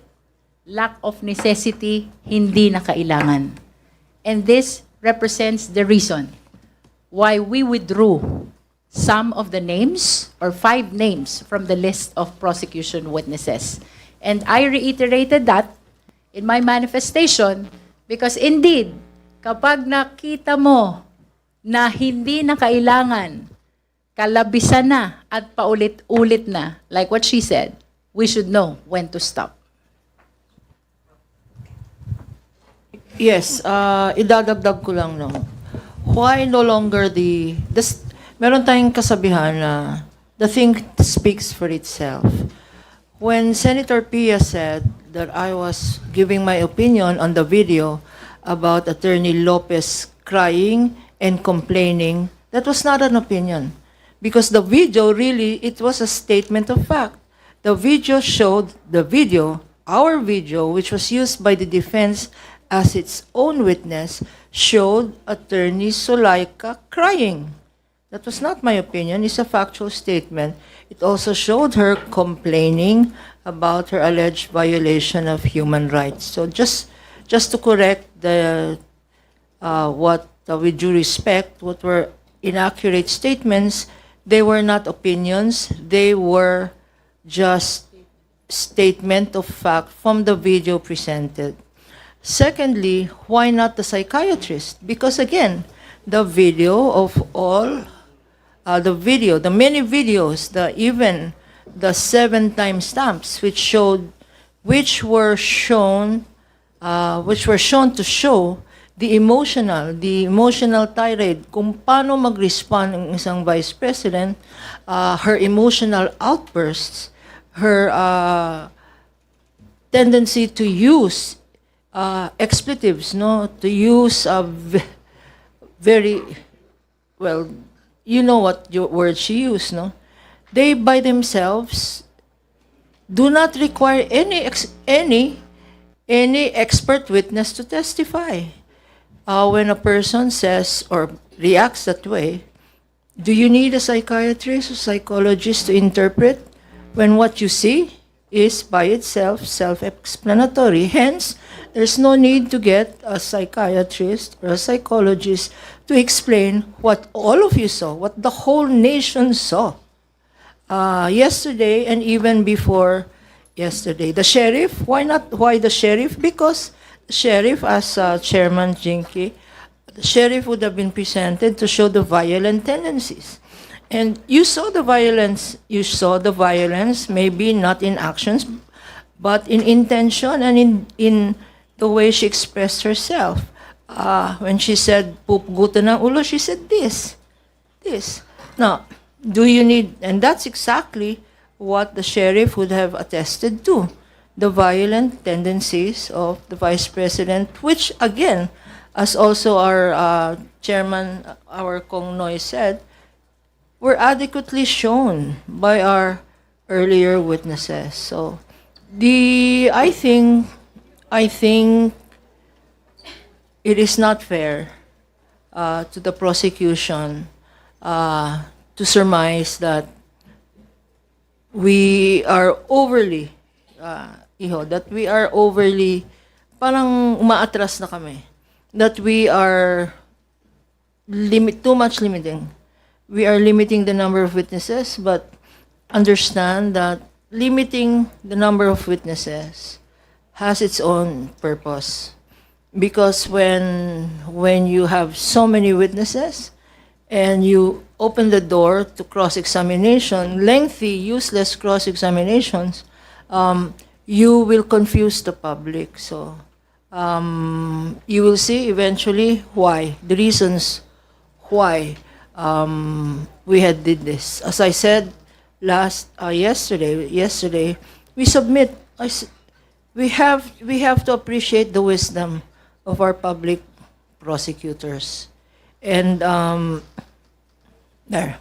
lack of necessity, hindi na kailangan. And this represents the reason why we withdrew some of the names or 5 names from the list of prosecution witnesses. And I reiterated that in my manifestation because indeed, kapag nakita mo na hindi na kailangan, kalabisan na at paulit-ulit na, like what she said, we should know when to stop. Yes, idadagdag ko lang, no. Why no longer meron tayong kasabihan na the thing speaks for itself. When Senator Pia said that I was giving my opinion on the video about Attorney Lopez crying and complaining, that was not an opinion. Because the video really, it was a statement of fact. The video showed, our video, which was used by the defense as its own witness, showed Attorney Sulaika crying. That was not my opinion. It's a factual statement. It also showed her complaining about her alleged violation of human rights. So just to correct with due respect, what were inaccurate statements, they were not opinions. They were just statement of fact from the video presented. Secondly, why not the psychiatrist? Because again, the video of all, the many videos, even the 7 timestamps which were shown to show the emotional tirade, kung paano mag-respond ang isang vice president, her emotional outbursts, her tendency to use expletives, no, to use very, well, you know what your word she used, no? They by themselves do not require any expert witness to testify. When a person says or reacts that way, do you need a psychiatrist or psychologist to interpret when what you see is by itself self-explanatory? Hence, there's no need to get a psychiatrist or a psychologist to explain what all of you saw, what the whole nation saw. Yesterday and even before yesterday. The sheriff, why not? Why the sheriff? Because the sheriff, as Chairman Jinky, the sheriff would have been presented to show the violent tendencies. And you saw the violence, maybe not in actions, but in intention and in the way she expressed herself. When she said, "Pupugutan ng ulo," she said this. Now, do you need, and that's exactly what the sheriff would have attested to, the violent tendencies of the Vice President, which again, as also our chairman, our Kong Noy said, were adequately shown by our earlier witnesses. So, I think it is not fair to the prosecution to surmise that we are overly, parang umaatras na kami, that we are too much limiting. We are limiting the number of witnesses, but understand that limiting the number of witnesses has its own purpose. Because when you have so many witnesses and you open the door to cross-examination, lengthy, useless cross-examinations, you will confuse the public. So you will see eventually why, the reasons why we had did this. As I said yesterday, we submit. We have to appreciate the wisdom of our public prosecutors. And there.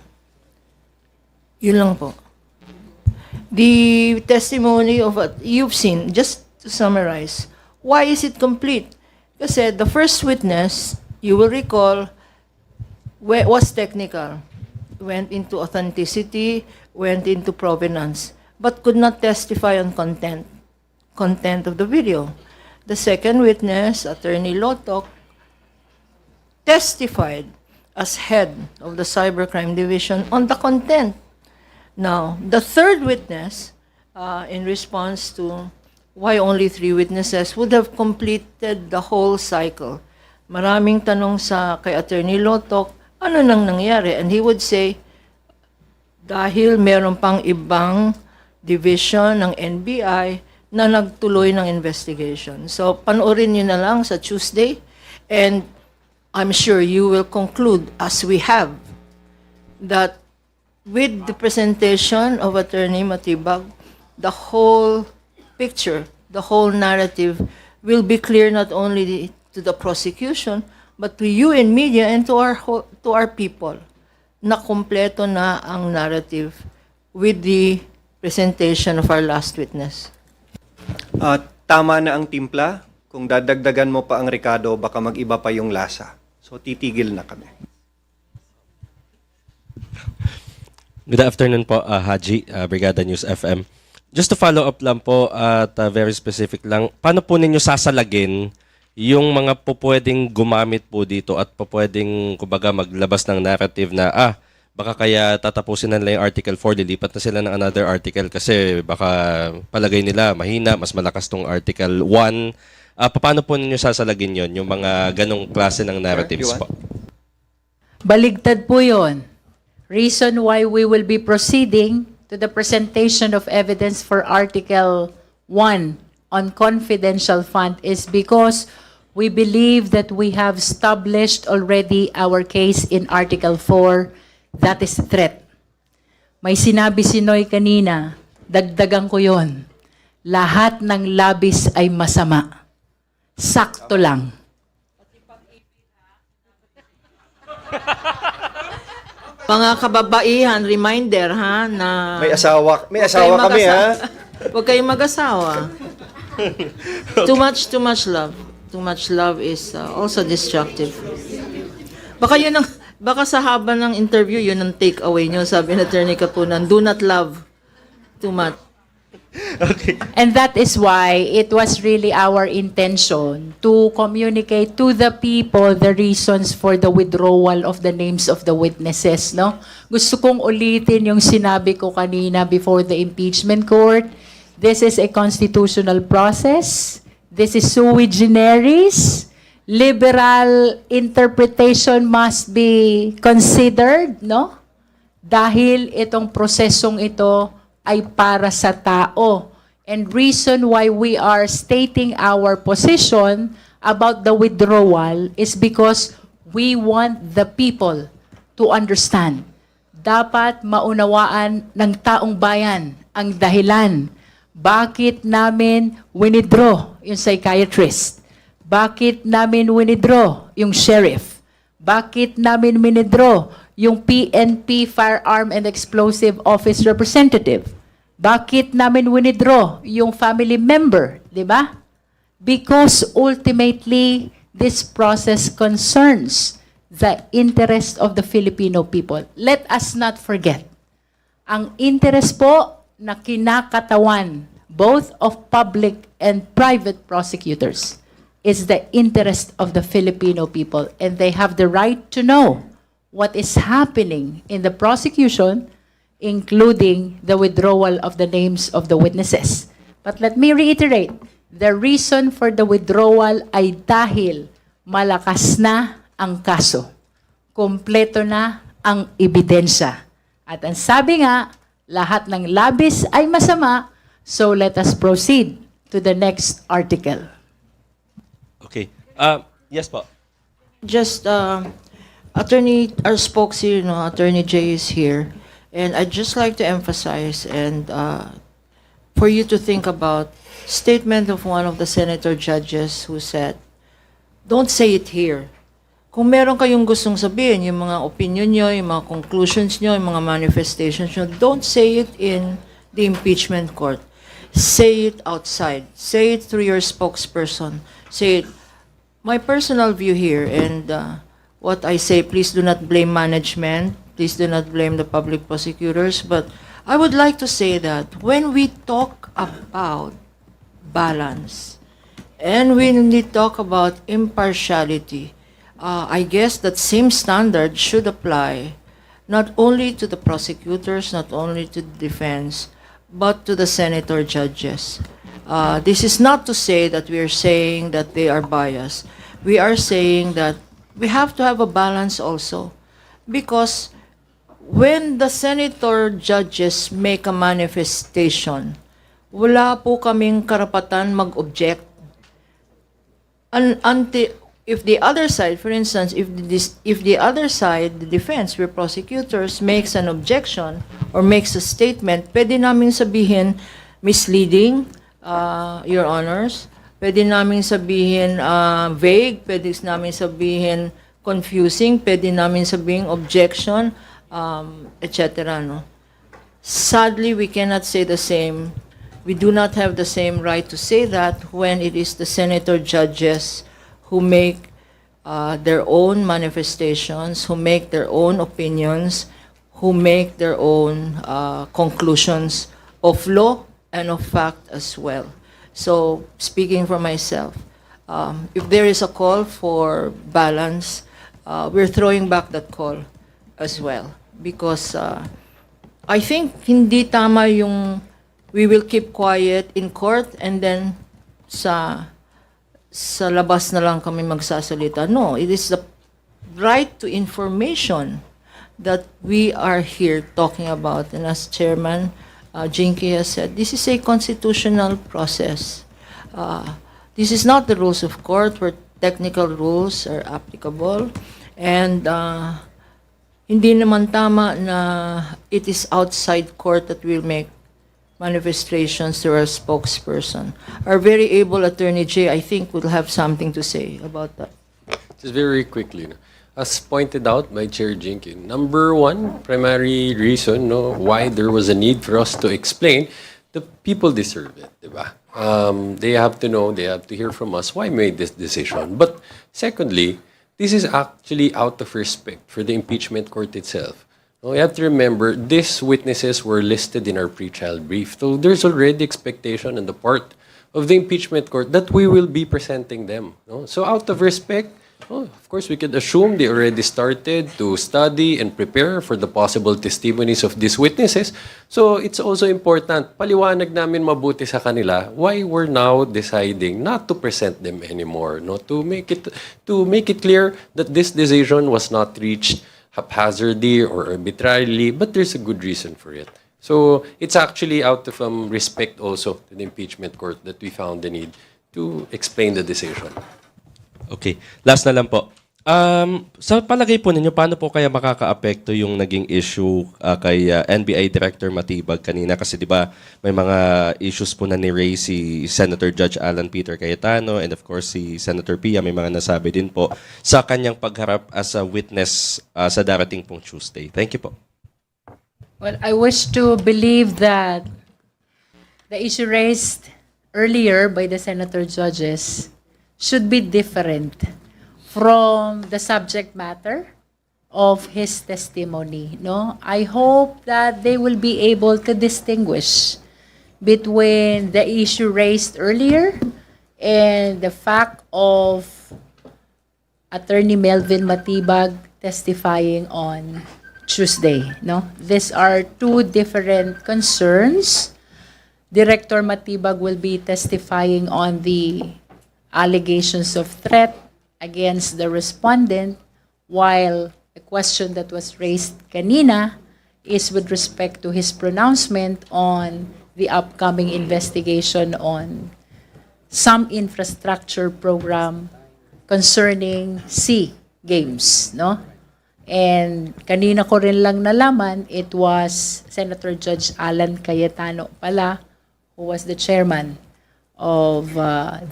Yun lang po. The testimony of what you've seen, just to summarize, why is it complete? Kasi the first witness, you will recall, was technical, went into authenticity, went into provenance, but could not testify on content of the video. The second witness, Attorney Lotok, testified as head of the Cybercrime Division on the content. Now, the third witness, in response to why only 3 witnesses, would have completed the whole cycle. Maraming tanong kay Attorney Lotok, ano nang nangyari? And he would say, dahil meron pang ibang division ng NBI na nagtuloy ng investigation. So, panoorin niyo na lang sa Tuesday, and I'm sure you will conclude, as we have, that with the presentation of Attorney Matibag, the whole picture, the whole narrative will be clear not only to the prosecution, but to you in media and to our people, na kumpleto na ang narrative with the presentation of our last witness. Tama na ang timpla. Kung dadagdagan mo pa ang Ricardo, baka mag-iba pa yung lasa. So titigil na kami. Good afternoon po, Haji, Brigada News FM. Just to follow up lang po at very specific lang, paano po ninyo sasalagin yung mga po pwedeng gumamit po dito at po pwedeng, kumbaga, maglabas ng narrative na, baka kaya tatapusin na nila yung Article 4, lilipat na sila ng another article kasi baka palagay nila mahina, mas malakas tong Article 1. Paano po ninyo sasalagin yon, yung mga ganong klase ng narratives po? Baligtad po yun. Reason why we will be proceeding to the presentation of evidence for Article 1 on confidential fund is because we believe that we have established already our case in Article 4, that is threat. May sinabi si Noy kanina, dagdagan ko yon. Lahat ng labis ay masama. sakto lang. Mga kababaihan, reminder ha, na... May asawa Huwag kayong kami, ha? Huwag kayong mag-asawa. Too much love. Too much love is also destructive. Baka sa haba ng interview, yun ang take away nyo, sabi ni Attorney Kapunan, do not love too much. Okay. And that is why it was really our intention to communicate to the people the reasons for the withdrawal of the names of the witnesses, no? Gusto kong ulitin yung sinabi ko kanina before the impeachment court. This is a constitutional process. This is sui generis. Liberal interpretation must be considered, no? Dahil itong prosesong ito ay para sa tao. And reason why we are stating our position about the withdrawal is because we want the people to understand. Dapat maunawaan ng taong bayan ang dahilan. Bakit namin winidraw yung psychiatrist? Bakit namin winidraw yung sheriff? Bakit namin winidraw yung PNP Firearm and Explosive Office Representative? Bakit namin winidraw yung family member, di ba? Because ultimately, this process concerns the interest of the Filipino people. Let us not forget, ang interest po na kinakatawan both of public and private prosecutors is the interest of the Filipino people, and they have the right to know what is happening in the prosecution, including the withdrawal of the names of the witnesses. But let me reiterate, the reason for the withdrawal ay dahil malakas na ang kaso. Kompleto na ang ebidensya. At ang sabi nga, lahat ng labis ay masama, so let us proceed to the next article. Okay. Yes po. Just, Attorney, our spokesman, Attorney Jay is here. And I'd just like to emphasize and for you to think about statement of one of the senator judges who said, don't say it here. Kung meron kayong gustong sabihin, yung mga opinion nyo, yung mga conclusions nyo, yung mga manifestations nyo, don't say it in the impeachment court. Say it outside. Say it through your spokesperson. Say it. My personal view here, and what I say, please do not blame management. Please do not blame the public prosecutors. But I would like to say that when we talk about balance and when we talk about impartiality, I guess that same standard should apply not only to the prosecutors, not only to the defense, but to the senator judges. This is not to say that we are saying that they are biased. We are saying that we have to have a balance also, because when the senator judges make a manifestation, wala po kaming karapatan mag-object. Until, if the other side, for instance, if the other side, the defense, where prosecutors makes an objection or makes a statement, pwede namin sabihin misleading, Your Honors. Pwede namin sabihin vague, pwede namin sabihin confusing, pwede namin sabihin objection, etc. No? Sadly, we cannot say the same. We do not have the same right to say that when it is the senator judges who make their own manifestations, who make their own opinions, who make their own conclusions of law and of fact as well. So, speaking for myself, if there is a call for balance, we're throwing back that call as well. Because I think hindi tama yung we will keep quiet in court and then sa labas na lang kami magsasalita. No, it is the right to information that we are here talking about. And as Chairman Jinky has said, this is a constitutional process. This is not the rules of court where technical rules are applicable. And hindi naman tama na it is outside court that will make manifestations through our spokesperson. Our very able Attorney Jay, I think, will have something to say about that. Just very quickly, as pointed out by Chair Jinkin, number one primary reason why there was a need for us to explain, the people deserve it, diba? They have to know, they have to hear from us why we made this decision. But secondly, this is actually out of respect for the impeachment court itself. You have to remember, these witnesses were listed in our pre-trial brief. So there's already expectation on the part of the impeachment court that we will be presenting them. So out of respect, of course, we could assume they already started to study and prepare for the possible testimonies of these witnesses. So it's also important, paliwanag namin mabuti sa kanila why we're now deciding not to present them anymore. To make it clear that this decision was not reached haphazardly or arbitrarily, but there's a good reason for it. So it's actually out of respect also to the impeachment court that we found the need to explain the decision. Okay. Last na lang po. Sa palagay po ninyo, paano po kaya makaka-apekto yung naging issue kay NBI Director Matibag kanina? Kasi di ba may mga issues po na ni-raise si Senator Judge Alan Peter Cayetano and of course si Senator Pia, may mga nasabi din po sa kanyang pagharap as a witness sa darating pong Tuesday. Thank you po. Well, I wish to believe that the issue raised earlier by the senator judges should be different from the subject matter of his testimony. I hope that they will be able to distinguish between the issue raised earlier and the fact of Attorney Melvin Matibag testifying on Tuesday. These are two different concerns. Director Matibag will be testifying on the allegations of threat against the respondent, while the question that was raised kanina is with respect to his pronouncement on the upcoming investigation on some infrastructure program concerning SEA Games, And kanina ko rin lang nalaman, it was Senator Judge Alan Cayetano pala who was the chairman of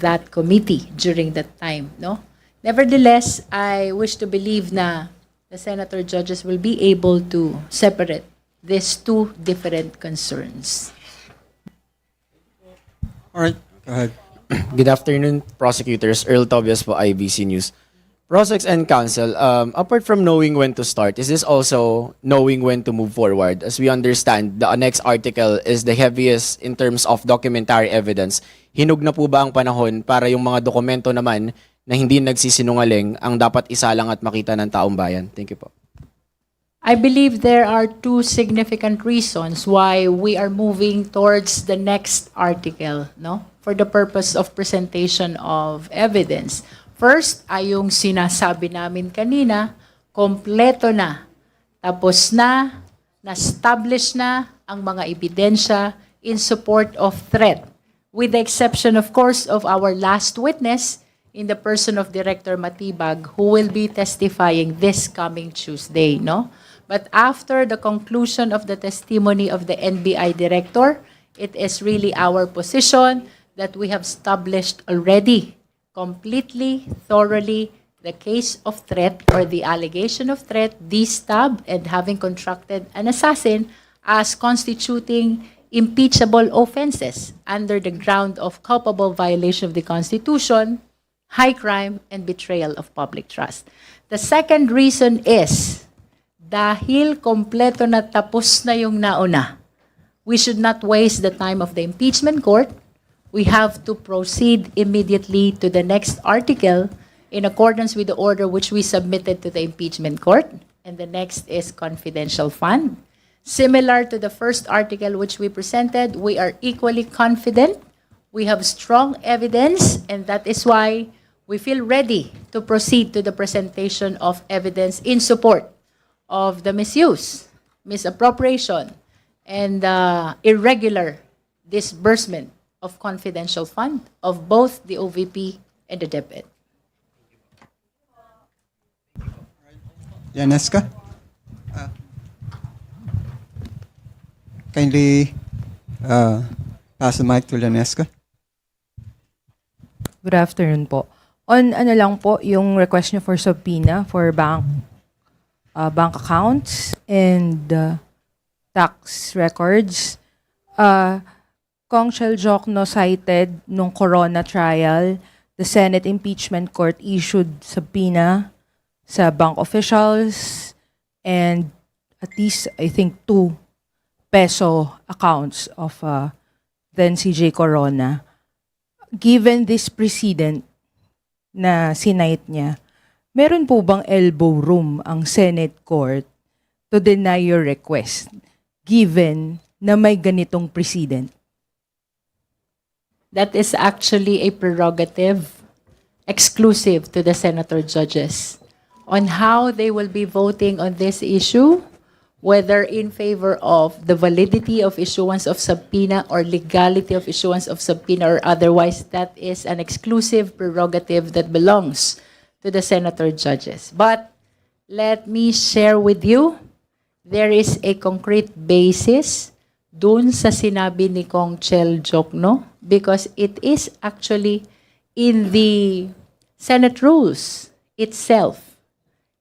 that committee during that time, Nevertheless, I wish to believe na the senator judges will be able to separate these two different concerns. All right, go ahead. Good afternoon, prosecutors. Earl Tobias po, IBC News. Prosecs and counsel, apart from knowing when to start, is this also knowing when to move forward? As we understand, the next article is the heaviest in terms of documentary evidence. Hinug na po ba ang panahon para yung mga dokumento naman na hindi nagsisinungaling ang dapat isalang at makita ng taong bayan? Thank you po. I believe there are two significant reasons why we are moving towards the next article, for the purpose of presentation of evidence. First, ay yung sinasabi namin kanina, kompleto na, tapos na, na-establish na ang mga ebidensya in support of threat, with the exception, of course, of our last witness in the person of Director Matibag, who will be testifying this coming Tuesday, But after the conclusion of the testimony of the NBI Director, it is really our position that we have established already completely, thoroughly, the case of threat or the allegation of threat, de-stab, and having contracted an assassin as constituting impeachable offenses under the ground of culpable violation of the Constitution, high crime, and betrayal of public trust. The second reason is, dahil kompleto na tapos na yung nauna, we should not waste the time of the impeachment court. We have to proceed immediately to the next article in accordance with the order which we submitted to the impeachment court. And the next is confidential fund. Similar to the first article which we presented, we are equally confident. We have strong evidence, and that is why we feel ready to proceed to the presentation of evidence in support of the misuse, misappropriation, and irregular disbursement of confidential fund of both the OVP and the DepEd. Yaneska? Kindly pass the mic to Lanesca. Good afternoon po. On ano lang po, yung request nyo for subpoena for bank accounts and tax records. Kong Jokno cited nung Corona trial, the Senate Impeachment Court issued subpoena sa bank officials and at least, I think, 2 peso accounts of then CJ Corona. Given this precedent na sinight niya, meron po bang elbow room ang Senate Court to deny your request given na may ganitong precedent? That is actually a prerogative exclusive to the senator judges on how they will be voting on this issue, whether in favor of the validity of issuance of subpoena or legality of issuance of subpoena or otherwise. That is an exclusive prerogative that belongs to the senator judges. But let me share with you, there is a concrete basis dun sa sinabi ni Kong Jokno because it is actually in the Senate rules itself.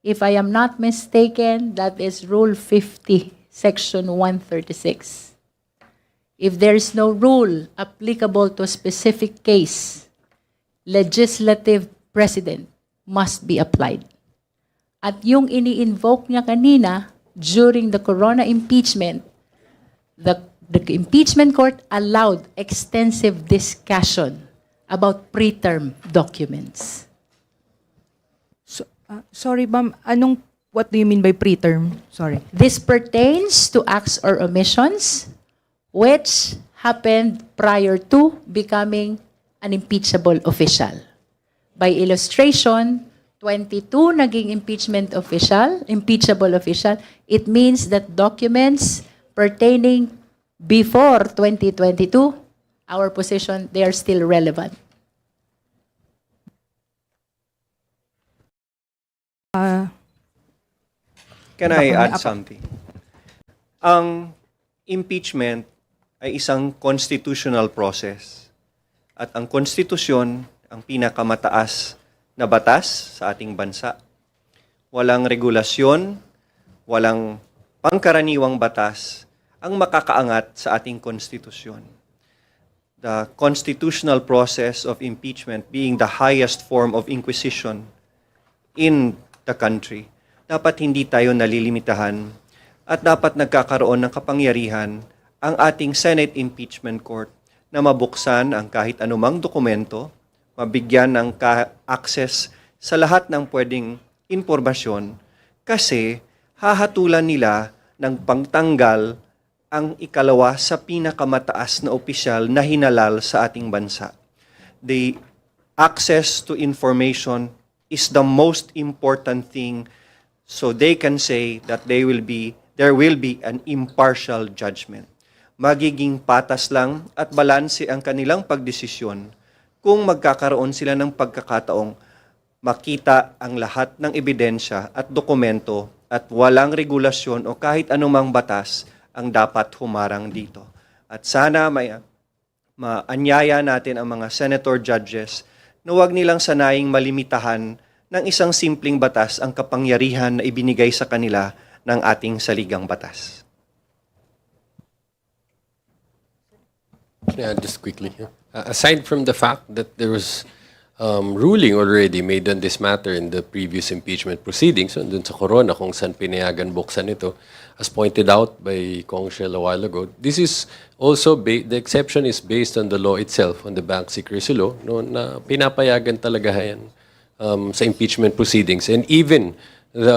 If I am not mistaken, that is Rule 50, Section 136. If there is no rule applicable to a specific case, legislative precedent must be applied. At yung ini-invoke niya kanina, during the Corona impeachment, the impeachment court allowed extensive discussion about preterm documents. Sorry, ma'am. What do you mean by preterm? Sorry. This pertains to acts or omissions which happened prior to becoming an impeachable official. By illustration, 22 naging impeachable official, it means that documents pertaining before 2022, our position, they are still relevant. Can I add something? Ang impeachment ay isang constitutional process. At ang konstitusyon, ang pinakamataas na batas sa ating bansa. Walang regulasyon, walang pangkaraniwang batas ang makakaangat sa ating konstitusyon. The constitutional process of impeachment being the highest form of inquisition in the country, dapat hindi tayo nalilimitahan at dapat nagkakaroon ng kapangyarihan ang ating Senate Impeachment Court na mabuksan ang kahit anumang dokumento, mabigyan ng access sa lahat ng pwedeng impormasyon kasi hahatulan nila ng pagtanggal ang ikalawa sa pinakamataas na opisyal na hinalal sa ating bansa. The access to information is the most important thing so they can say that there will be an impartial judgment. Magiging patas lang at balanse ang kanilang pagdesisyon kung magkakaroon sila ng pagkakataong makita ang lahat ng ebidensya at dokumento at walang regulasyon o kahit anumang batas ang dapat humarang dito. At sana maanyaya natin ang mga senator judges na huwag nilang sanaying malimitahan ng isang simpleng batas ang kapangyarihan na ibinigay sa kanila ng ating saligang batas. Yeah, just quickly. Aside from the fact that there was ruling already made on this matter in the previous impeachment proceedings, dun sa Corona kung saan pinayagan buksan ito, as pointed out by Kong Shell a while ago, this is also, the exception is based on the law itself, on the bank secrecy law, no, na pinapayagan talaga yan sa impeachment proceedings. And even the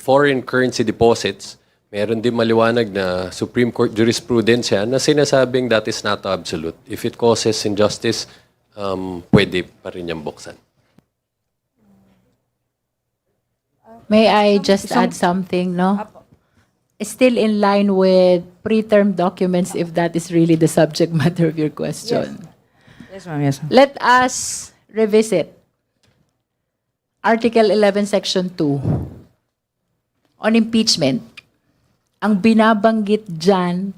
foreign currency deposits, meron din maliwanag na Supreme Court jurisprudence yan na sinasabing that is not absolute. If it causes injustice, pwede pa rin yung buksan. May I just add something, no? Still in line with preterm documents, if that is really the subject matter of your question. Yes, ma'am. Yes, ma'am. Let us revisit Article 11, Section 2 on impeachment. Ang binabanggit dyan,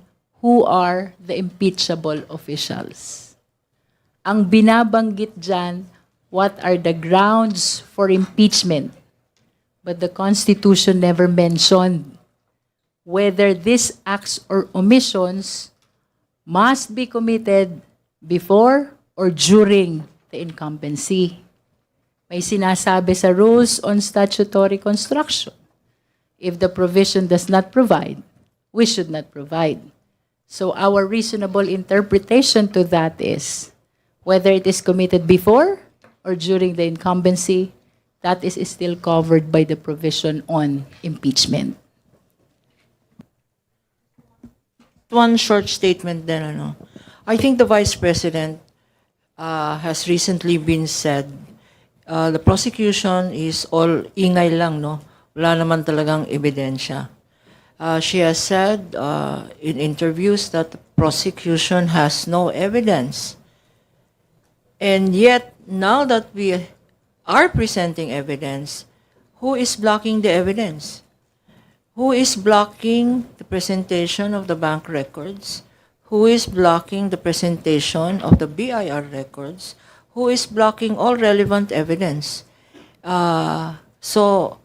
who are the impeachable officials. Ang binabanggit dyan, what are the grounds for impeachment? But the Constitution never mentioned whether these acts or omissions must be committed before or during the incumbency. May sinasabi sa Rules on Statutory Construction. If the provision does not provide, we should not provide. So our reasonable interpretation to that is whether it is committed before or during the incumbency, that is still covered by the provision on impeachment. One short statement then, I think the Vice President has recently been said, the prosecution is all ingay lang, no? Wala naman talagang ebidensya. She has said in interviews that the prosecution has no evidence. And yet, now that we are presenting evidence, who is blocking the evidence? Who is blocking the presentation of the bank records? Who is blocking the presentation of the BIR records? Who is blocking all relevant evidence? So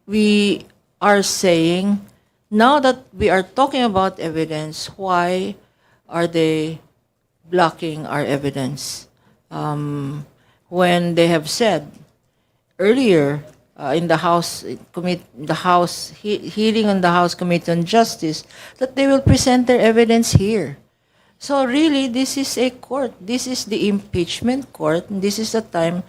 we are saying, now that we are talking about evidence, why are they blocking our evidence? When they have said earlier in the hearing on the House Committee on Justice that they will present their evidence here. So really, this is a court. This is the impeachment court. And this is the time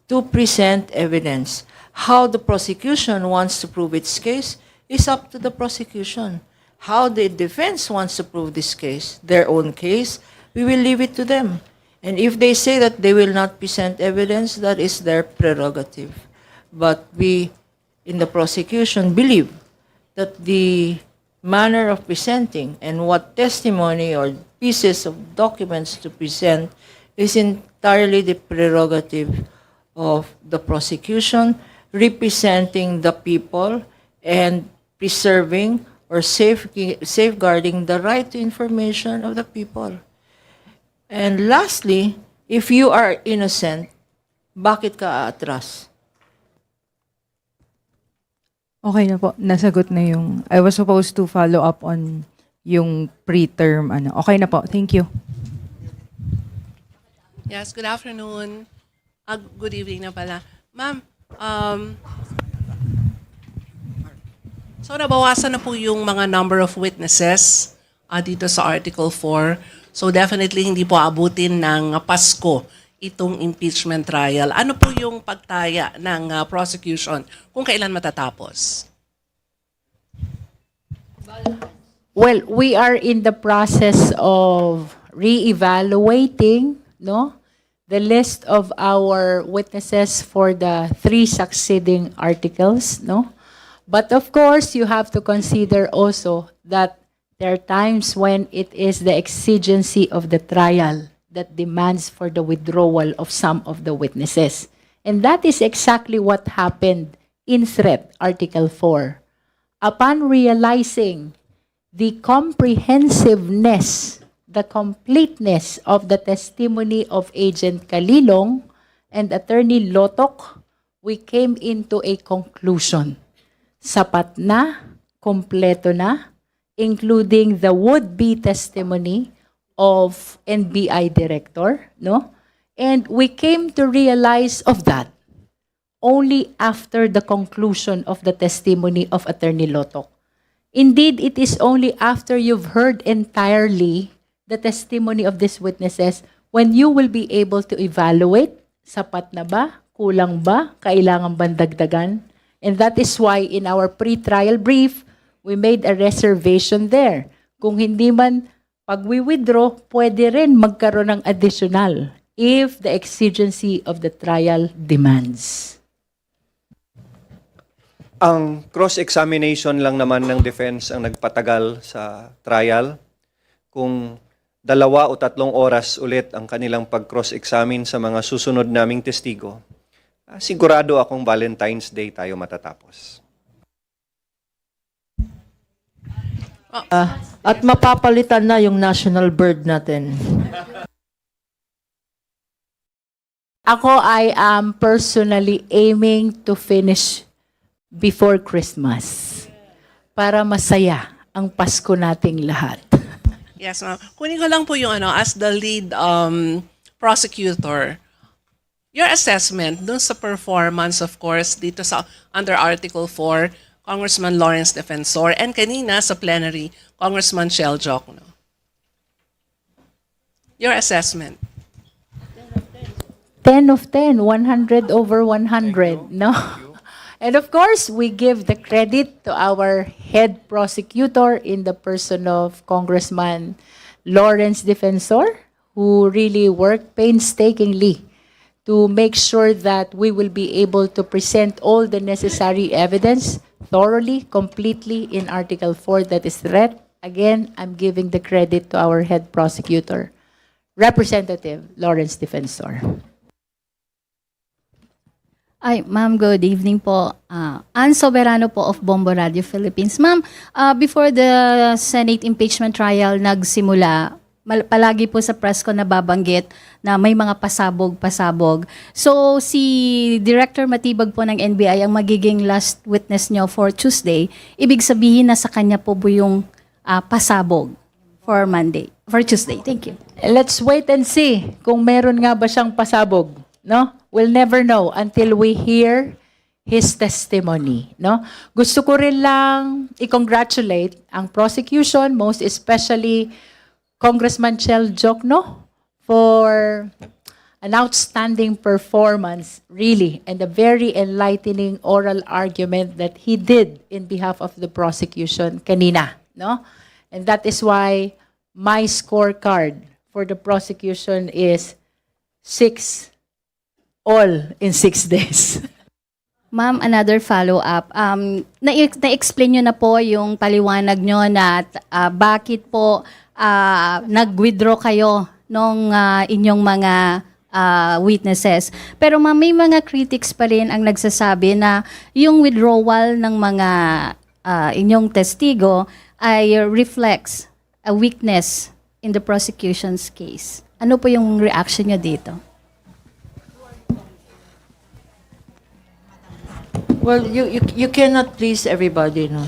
to present evidence. How the prosecution wants to prove its case is up to the prosecution. How the defense wants to prove this case, their own case, we will leave it to them. And if they say that they will not present evidence, that is their prerogative. But we, in the prosecution, believe that the manner of presenting and what testimony or pieces of documents to present is entirely the prerogative of the prosecution, representing the people and preserving or safeguarding the right to information of the people. And lastly, if you are innocent, bakit ka aatras? Okay na po, nasagot na yung, I was supposed to follow up on yung preterm, Okay na po, thank you. Yes, good afternoon. Good evening na pala. Ma'am, so nabawasan na po yung mga number of witnesses dito sa Article 4. So definitely hindi po abutin ng Pasko itong impeachment trial. Ano po yung pagtaya ng prosecution kung kailan matatapos? Well, we are in the process of re-evaluating, the list of our witnesses for the 3 succeeding articles, But of course, you have to consider also that there are times when it is the exigency of the trial that demands for the withdrawal of some of the witnesses. And that is exactly what happened in Threat, Article 4. Upon realizing the comprehensiveness, the completeness of the testimony of Agent Calilong and Attorney Lotok, we came into a conclusion. Sapat na, kompleto na, including the would-be testimony of NBI director, And we came to realize of that only after the conclusion of the testimony of Attorney Lotok. Indeed, it is only after you've heard entirely the testimony of these witnesses when you will be able to evaluate, sapat na ba, kulang ba, kailangan bang dagdagan? And that is why in our pre-trial brief, we made a reservation there. Kung hindi man pag-withdraw, pwede rin magkaroon ng additional if the exigency of the trial demands. Ang cross-examination lang naman ng defense ang nagpatagal sa trial. Kung 2 o 3 oras ulit ang kanilang pag-cross-examine sa mga susunod naming testigo, sigurado akong Valentine's Day tayo matatapos. At mapapalitan na yung national bird natin. Ako, I am personally aiming to finish before Christmas para masaya ang Pasko nating lahat. Yes, ma'am. Kunin ko lang po yung as the lead prosecutor, your assessment dun sa performance, of course, dito sa under Article 4, Congressman Lawrence Defensor, and kanina sa plenary, Congressman Shell Jokno. Your assessment. 10 of 10, 100 over 100, no? And of course, we give the credit to our head prosecutor in the person of Congressman Lawrence Defensor, who really worked painstakingly to make sure that we will be able to present all the necessary evidence thoroughly, completely in Article 4 that is read. Again, I'm giving the credit to our head prosecutor, Representative Lawrence Defensor. Ay, ma'am, good evening po. Ann Soberano po of Bombo Radio Philippines. Ma'am, before the Senate impeachment trial nagsimula, palagi po sa press ko nababanggit na may mga pasabog-pasabog. So, si Director Matibag po ng NBI ang magiging last witness nyo for Tuesday. Ibig sabihin na sa kanya po yung pasabog for Tuesday. Thank you. Let's wait and see kung meron nga ba siyang pasabog, no? We'll never know until we hear his testimony, no? Gusto ko rin lang i-congratulate ang prosecution, most especially Congressman Shell Jokno, for an outstanding performance, really, and a very enlightening oral argument that he did in behalf of the prosecution kanina, no? And that is why my scorecard for the prosecution is 6 all in 6 days. Ma'am, another follow-up. Na-explain nyo na po yung paliwanag nyo na bakit po nag-withdraw kayo ng inyong mga witnesses. Pero ma'am, may mga critics pa rin ang nagsasabi na yung withdrawal ng mga inyong testigo ay reflects a weakness in the prosecution's case. Ano po yung reaction nyo dito? Well, you cannot please everybody, no?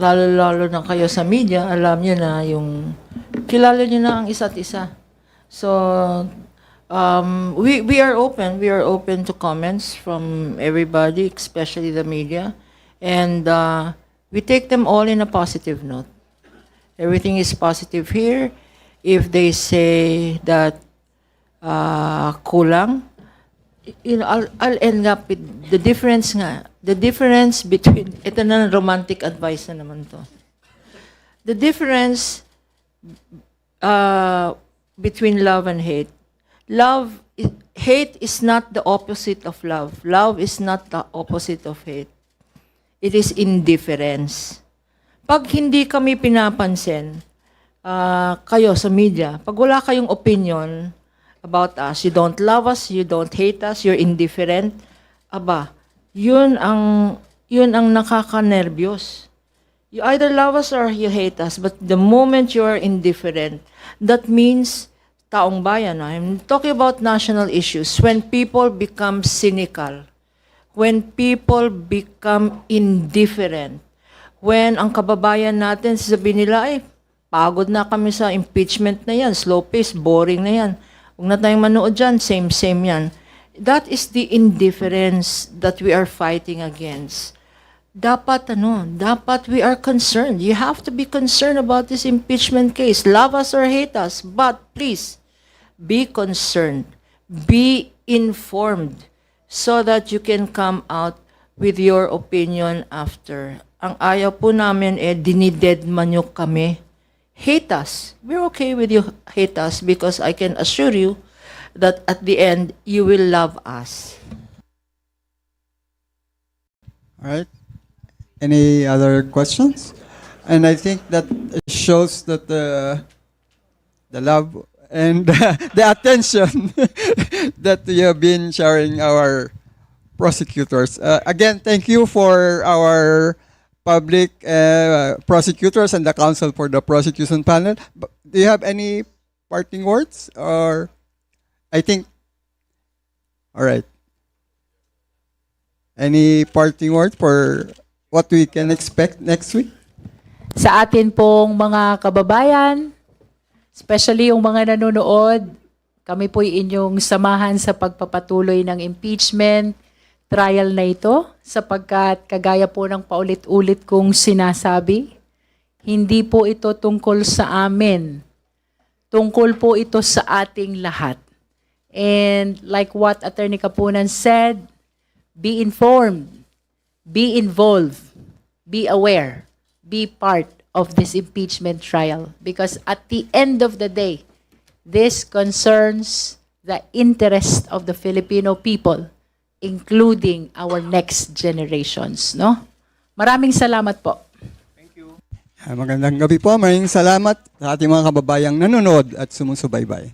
Lalo na kayo sa media, alam niyo na yung kilala niyo na ang isa't isa. So, we are open. We are open to comments from everybody, especially the media, and we take them all in a positive note. Everything is positive here. If they say that kulang, I'll end up with the difference nga. The difference between, ito na romantic advice na naman to. The difference between love and hate. Hate is not the opposite of love. Love is not the opposite of hate. It is indifference. Pag hindi kami pinapansin, kayo sa media, pag wala kayong opinion about us, you don't love us, you don't hate us, you're indifferent, yun ang nakaka-nervyos. You either love us or you hate us, but the moment you are indifferent, that means taong bayan. I'm talking about national issues. When people become cynical, when people become indifferent, when ang kababayan natin sasabihin nila, ay, pagod na kami sa impeachment na yan, slow pace, boring na yan. Huwag na tayong manood dyan, same yan. That is the indifference that we are fighting against. Dapat we are concerned. You have to be concerned about this impeachment case. Love us or hate us, but please, be concerned. Be informed so that you can come out with your opinion after. Ang ayaw po namin dinidedman nyo kami. Hate us. We're okay with you hate us because I can assure you that at the end, you will love us. All right. Any other questions? And I think that shows that the love and the attention that you have been sharing our prosecutors. Again, thank you for our public prosecutors and the counsel for the prosecution panel. Do you have any parting words? Or I think, all right. Any parting words for what we can expect next week? Sa atin pong mga kababayan, especially yung mga nanonood, kami po'y inyong samahan sa pagpapatuloy ng impeachment trial na ito sapagkat kagaya po ng paulit-ulit kong sinasabi, hindi po ito tungkol sa amin. Tungkol po ito sa ating lahat. And like what Attorney Kapunan said, be informed, be involved, be aware, be part of this impeachment trial. Because at the end of the day, this concerns the interest of the Filipino people, including our next generations. No? Maraming salamat po. Magandang gabi po. Maraming salamat sa ating mga kababayang nanonood at sumusubaybay.